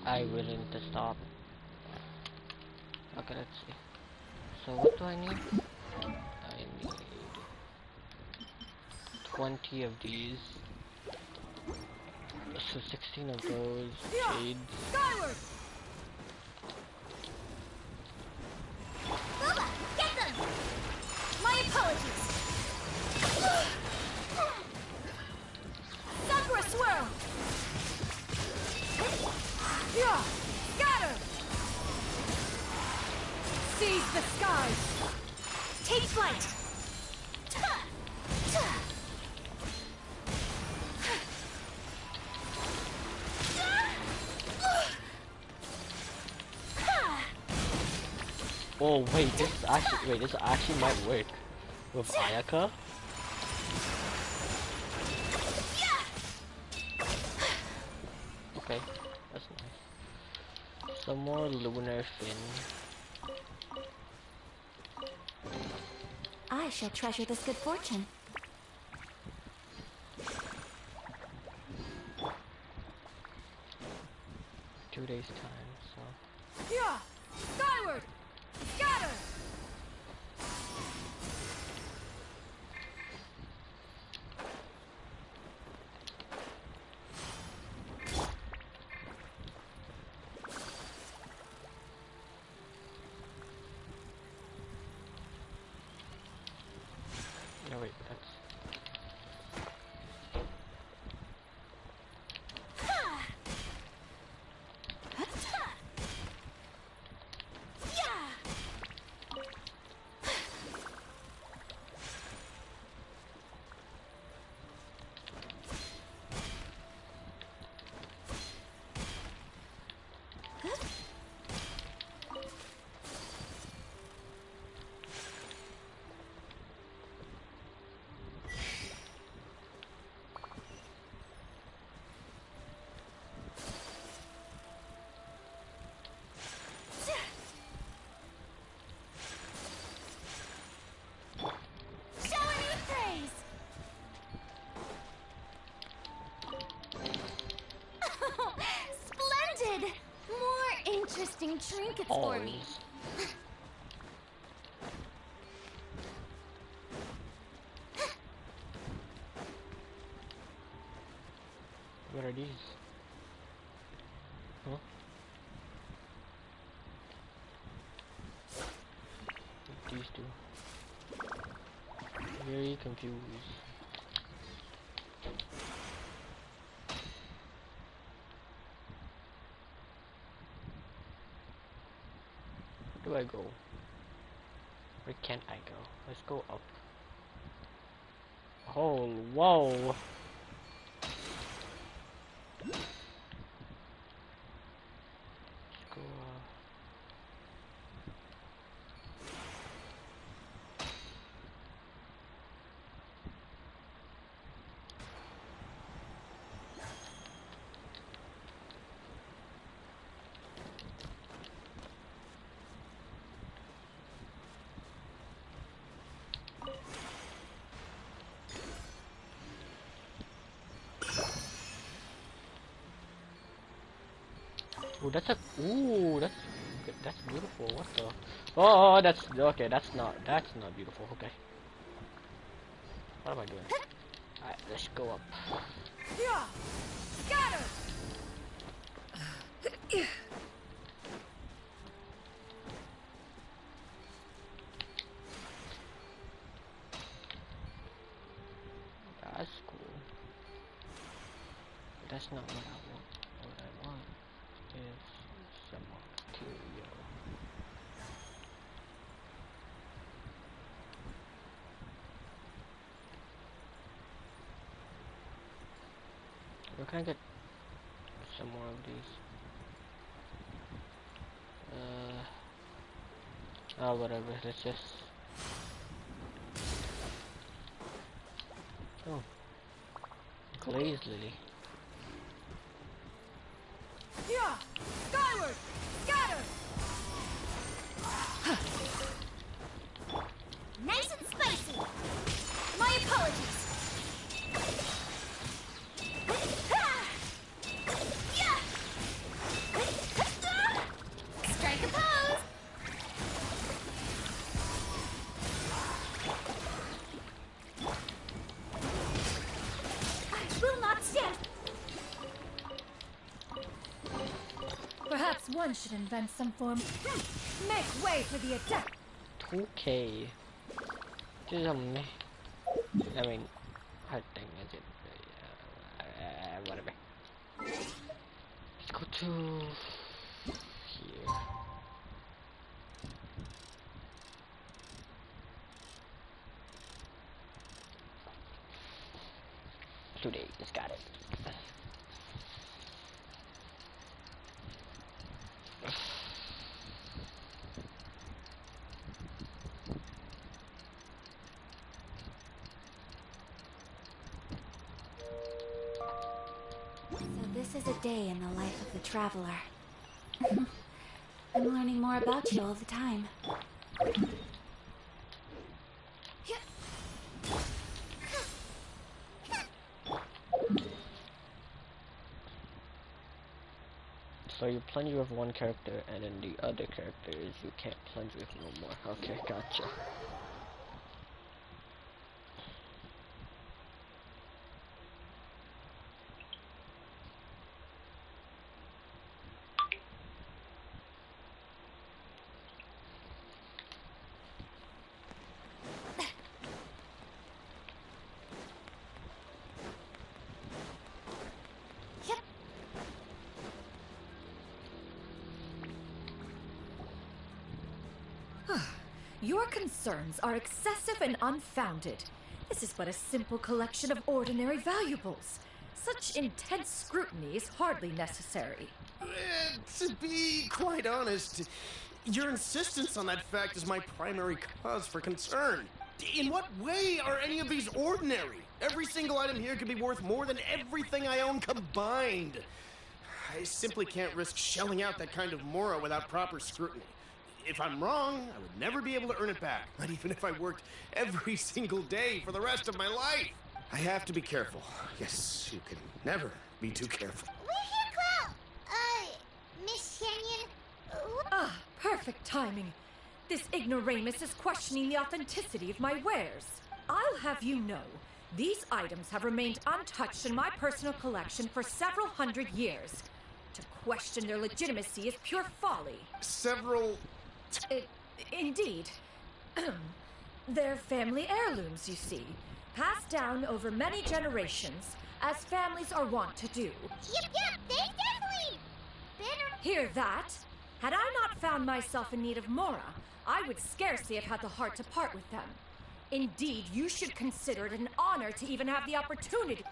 I willing to stop. Okay, let's see. So what do I need? I need 20 of these. So 16 of those shades. Skyward! Booba, get them! My apologies! Sakura swirl! Yeah! Scatter! Seize the skies! Take flight! Oh this actually might work with Ayaka. Okay, that's nice. Some more lunar fin. I shall treasure this good fortune. 2 days time, so. Yeah! Skyward! Scatter! No wait, that's. Interesting trinkets for me. What are these? Huh? These two. Very confused. Where do I go? Where can't I go? Let's go up. Oh, whoa! Let's go, ooh, that's a that's beautiful. What the? Oh, that's okay. That's not beautiful. Okay. What am I doing? Alright, let's go up. Yeah! Scatter! That's cool. But that's not what I want. What I want is some material. Where can I get some more of these? Oh, whatever. Let's just. Oh, glazed lily. Yeah! Skyward! Scatter! Nice and spicy. My apologies! Strike a pose. I will not stand. Perhaps one should invent some form. Make way for the adept! Okay. Just I mean, hard thing is it? Whatever. Let's go to here. Today, just got it. So this is a day in the life of the traveler. I'm learning more about you all the time. So you plunge with one character, and then the other characters you can't plunge with no more. Okay, gotcha. Your concerns are excessive and unfounded. This is but a simple collection of ordinary valuables. Such intense scrutiny is hardly necessary. To be quite honest, your insistence on that fact is my primary cause for concern. In what way are any of these ordinary? Every single item here could be worth more than everything I own combined. I simply can't risk shelling out that kind of mora without proper scrutiny. If I'm wrong, I would never be able to earn it back, not even if I worked every single day for the rest of my life. I have to be careful. Yes, you can never be too careful. We're here, Cloud. Miss Shanyon. Ah, perfect timing. This ignoramus is questioning the authenticity of my wares. I'll have you know, These items have remained untouched in my personal collection for several hundred years. To question their legitimacy is pure folly. Several... Indeed. They're family heirlooms, you see, passed down over many generations, as families are wont to do. Yep, they definitely better... Hear that? Had I not found myself in need of Mora, I would scarcely have had the heart to part with them. Indeed, you should consider it an honor to even have the opportunity.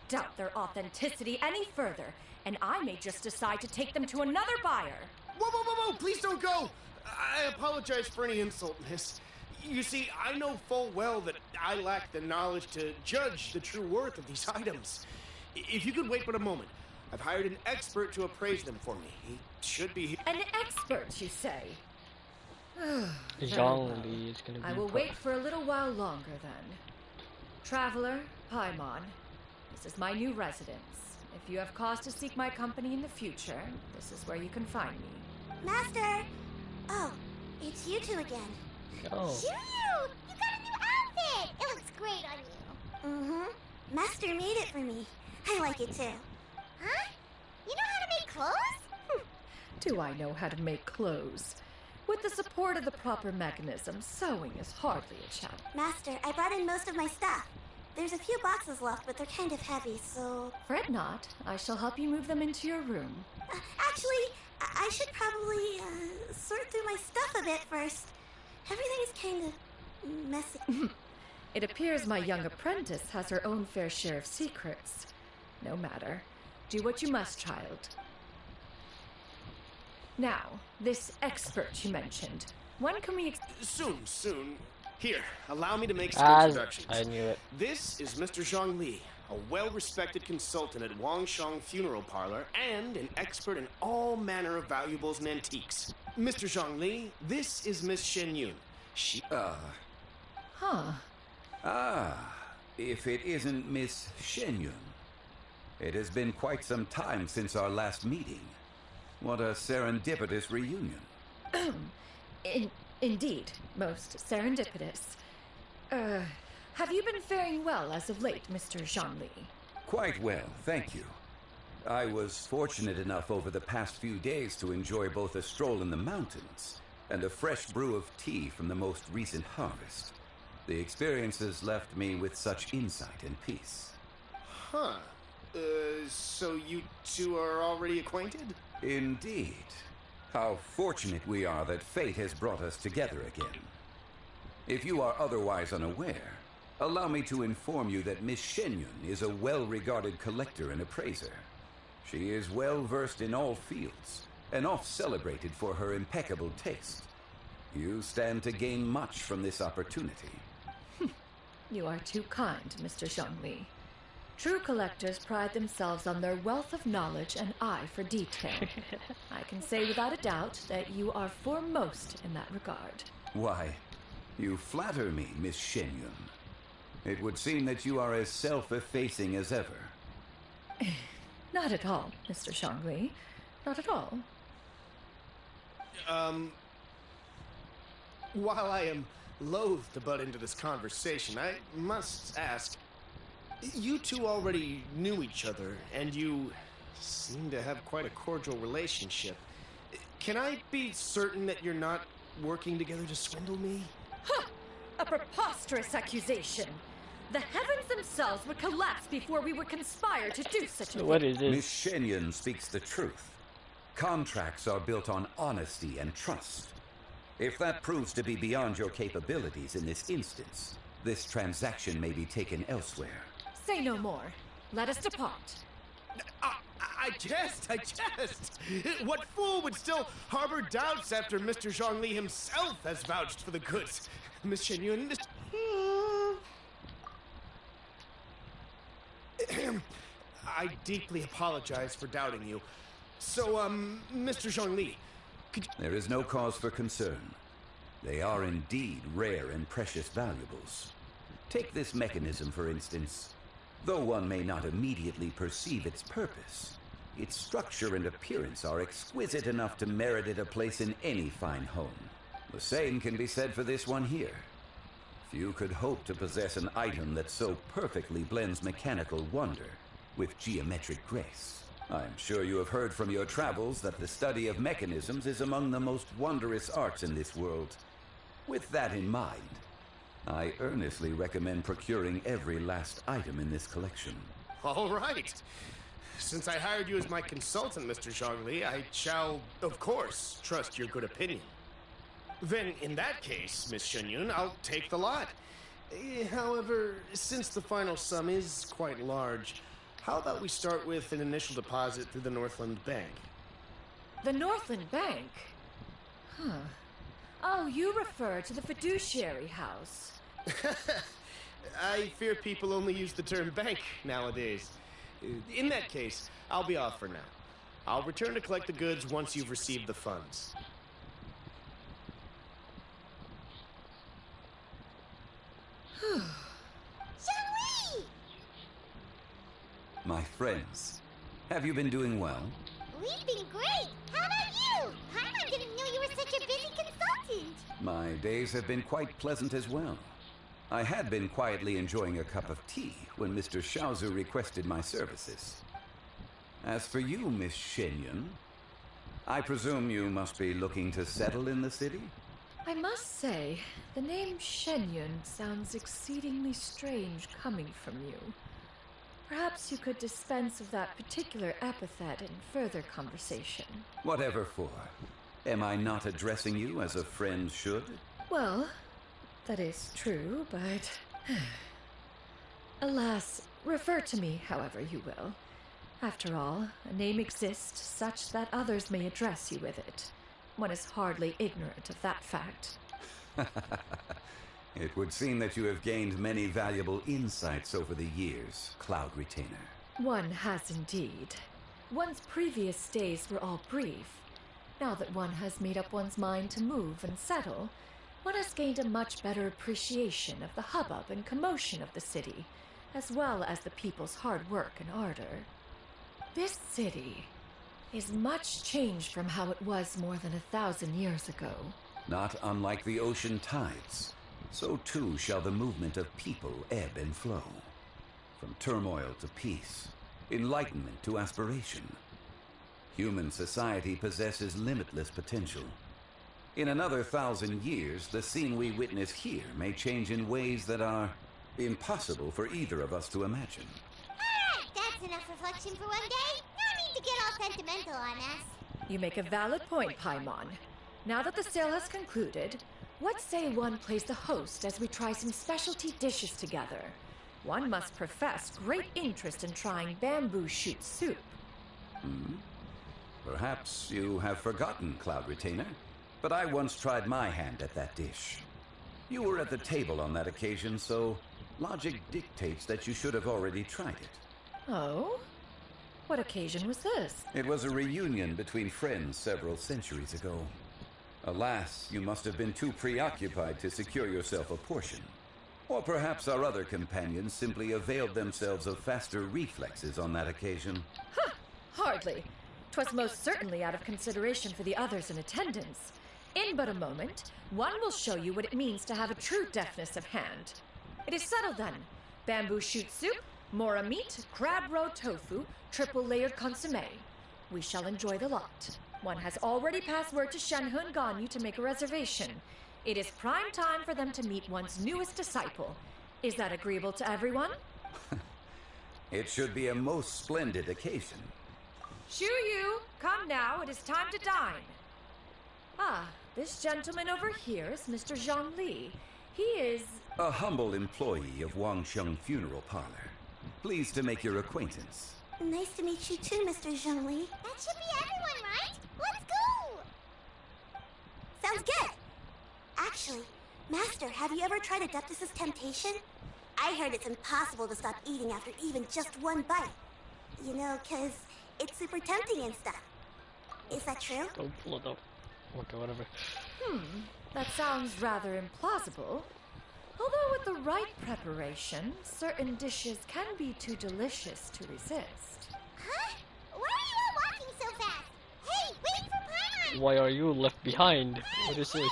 Doubt their authenticity any further, and I may just decide to take them to another buyer. Whoa! Please don't go! I apologize for any insult, miss. You see, I know full well that I lack the knowledge to judge the true worth of these items. If you could wait but a moment, I've hired an expert to appraise them for me. He should be here. An expert, you say? Zhongli is gonna be I will wait for a little while longer then. Traveler, Paimon, this is my new residence. If you have cause to seek my company in the future, this is where you can find me. Master! Oh, it's you two again. Oh. Shoo! You got a new outfit! It looks great on you. Mm-hmm. Master made it for me. I like it too. Huh? You know how to make clothes? Do I know how to make clothes? With the support of the proper mechanism, sewing is hardly a challenge. Master, I brought in most of my stuff. There's a few boxes left, but they're kind of heavy, so... Fret not. I shall help you move them into your room. Actually, I should probably sort through my stuff a bit first. Everything's kind of messy. It appears my young apprentice has her own fair share of secrets. No matter. Do what you must, child. Now, this expert you mentioned. When can we... Soon. Here, allow me to make some introductions. I knew it. This is Mr. Zhang Li, a well-respected consultant at Wangshang Funeral Parlor and an expert in all manner of valuables and antiques. Mr. Zhang Li, this is Miss Shen Yun. She... Huh. If it isn't Miss Shen Yun. It has been quite some time since our last meeting. What a serendipitous reunion. Indeed, most serendipitous. Have you been faring well as of late, Mr. Zhongli? Quite well, thank you. I was fortunate enough over the past few days to enjoy both a stroll in the mountains and a fresh brew of tea from the most recent harvest. The experiences left me with such insight and peace. Huh. So you two are already acquainted? Indeed. How fortunate we are that fate has brought us together again. If you are otherwise unaware, allow me to inform you that Miss Shenyun is a well-regarded collector and appraiser. She is well-versed in all fields, and oft-celebrated for her impeccable taste. You stand to gain much from this opportunity. You are too kind, Mr. Zhongli. True collectors pride themselves on their wealth of knowledge and eye for detail. I can say without a doubt that you are foremost in that regard. Why, you flatter me, Miss Shenyun. It would seem that you are as self-effacing as ever. Not at all, Mr. Zhongli. Not at all. While I am loath to butt into this conversation, I must ask, you two already knew each other, and you seem to have quite a cordial relationship. Can I be certain that you're not working together to swindle me? Ha! A preposterous accusation! The heavens themselves would collapse before we would conspire to do such a thing. What is this? Miss Shenyun speaks the truth. Contracts are built on honesty and trust. If that proves to be beyond your capabilities in this instance, this transaction may be taken elsewhere. Say no more. Let us depart. I jest! What fool would still harbor doubts after Mr. Zhongli himself has vouched for the goods? Miss Shenyun, I deeply apologize for doubting you. So, Mr. Zhongli, could you... There is no cause for concern. They are indeed rare and precious valuables. Take this mechanism, for instance. Though one may not immediately perceive its purpose, its structure and appearance are exquisite enough to merit it a place in any fine home. The same can be said for this one here. Few could hope to possess an item that so perfectly blends mechanical wonder with geometric grace. I'm sure you have heard from your travels that the study of mechanisms is among the most wondrous arts in this world. With that in mind, I earnestly recommend procuring every last item in this collection. All right. Since I hired you as my consultant, Mr. Zhongli, I shall, of course, trust your good opinion. Then, in that case, Miss Shenyun, I'll take the lot. However, since the final sum is quite large, how about we start with an initial deposit through the Northland Bank? The Northland Bank? Huh. Oh, you refer to the fiduciary house. I fear people only use the term bank nowadays. In that case, I'll be off for now. I'll return to collect the goods once you've received the funds. Zhongli! My friends, have you been doing well? We've been great! How about you? Paimon didn't know you were such a busy consultant! My days have been quite pleasant as well. I had been quietly enjoying a cup of tea when Mr. Xiaozu requested my services. As for you, Miss Shenyun, I presume you must be looking to settle in the city? I must say, the name Shenyun sounds exceedingly strange coming from you. Perhaps you could dispense with that particular epithet in further conversation. Whatever for. Am I not addressing you as a friend should? Well, that is true, but... Alas, refer to me however you will. After all, a name exists such that others may address you with it. One is hardly ignorant of that fact. It would seem that you have gained many valuable insights over the years, Cloud Retainer. One has indeed. One's previous days were all brief. Now that one has made up one's mind to move and settle, one has gained a much better appreciation of the hubbub and commotion of the city, as well as the people's hard work and ardor. This city is much changed from how it was more than 1,000 years ago. Not unlike the ocean tides, so too shall the movement of people ebb and flow. From turmoil to peace, enlightenment to aspiration. Human society possesses limitless potential. In another 1,000 years, the scene we witness here may change in ways that are impossible for either of us to imagine. Alright, that's enough reflection for one day. No need to get all sentimental on us. You make a valid point, Paimon. Now that the sale has concluded, what say one plays the host as we try some specialty dishes together? One must profess great interest in trying bamboo shoot soup. Perhaps you have forgotten, Cloud Retainer, but I once tried my hand at that dish. You were at the table on that occasion, so logic dictates that you should have already tried it. Oh? What occasion was this? It was a reunion between friends several centuries ago. Alas, you must have been too preoccupied to secure yourself a portion. Or perhaps our other companions simply availed themselves of faster reflexes on that occasion. Huh! Hardly. 'Twas most certainly out of consideration for the others in attendance. In but a moment, one will show you what it means to have a true deftness of hand. It is settled then. Bamboo shoot soup, mora meat, crab roe tofu, triple layered consommé. We shall enjoy the lot. One has already passed word to Shenhe and Ganyu to make a reservation. It is prime time for them to meet one's newest disciple. Is that agreeable to everyone? It should be a most splendid occasion. Shu Yu, come now, it is time to dine. Ah, this gentleman over here is Mr. Zhang Li. He is... a humble employee of Wangsheng Funeral Parlor. Pleased to make your acquaintance. Nice to meet you too, Mr. Zhongli. That should be everyone, right? Let's go! Sounds good! Actually, Master, have you ever tried Adeptus' temptation? I heard it's impossible to stop eating after even just one bite. You know, 'cause it's super tempting and stuff. Is that true? Don't pull it up. Okay, whatever. That sounds rather implausible. Although with the right preparation, certain dishes can be too delicious to resist. Huh? Why are you all walking so fast? Hey, wait for Paimon! Why are you left behind? What is this? Wait up!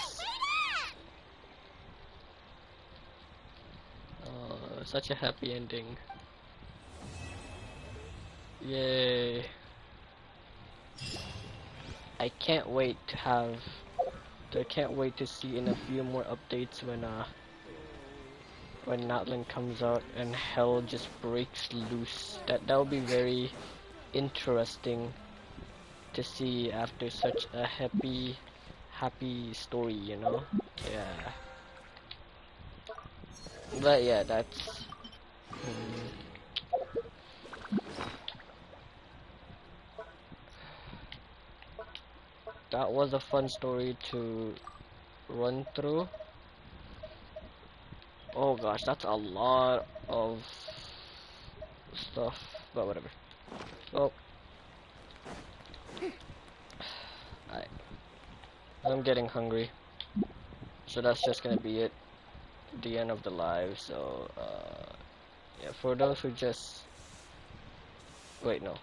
such a happy ending. Yay. I can't wait to see in a few more updates when Natlan comes out and hell just breaks loose. That'll be very interesting to see after such a happy story, you know? Yeah. But yeah, that's that was a fun story to run through. Oh gosh, that's a lot of stuff, but whatever. Oh, I'm getting hungry, so that's just gonna be it. The end of the live. So yeah, for those who just wait, no,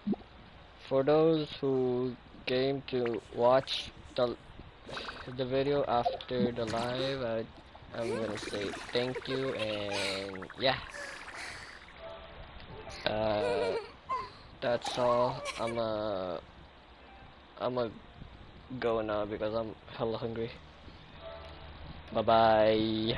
for those who came to watch the video after the live, I'm gonna say thank you, and yeah, that's all. I'm a go now because I'm hella hungry. Bye bye.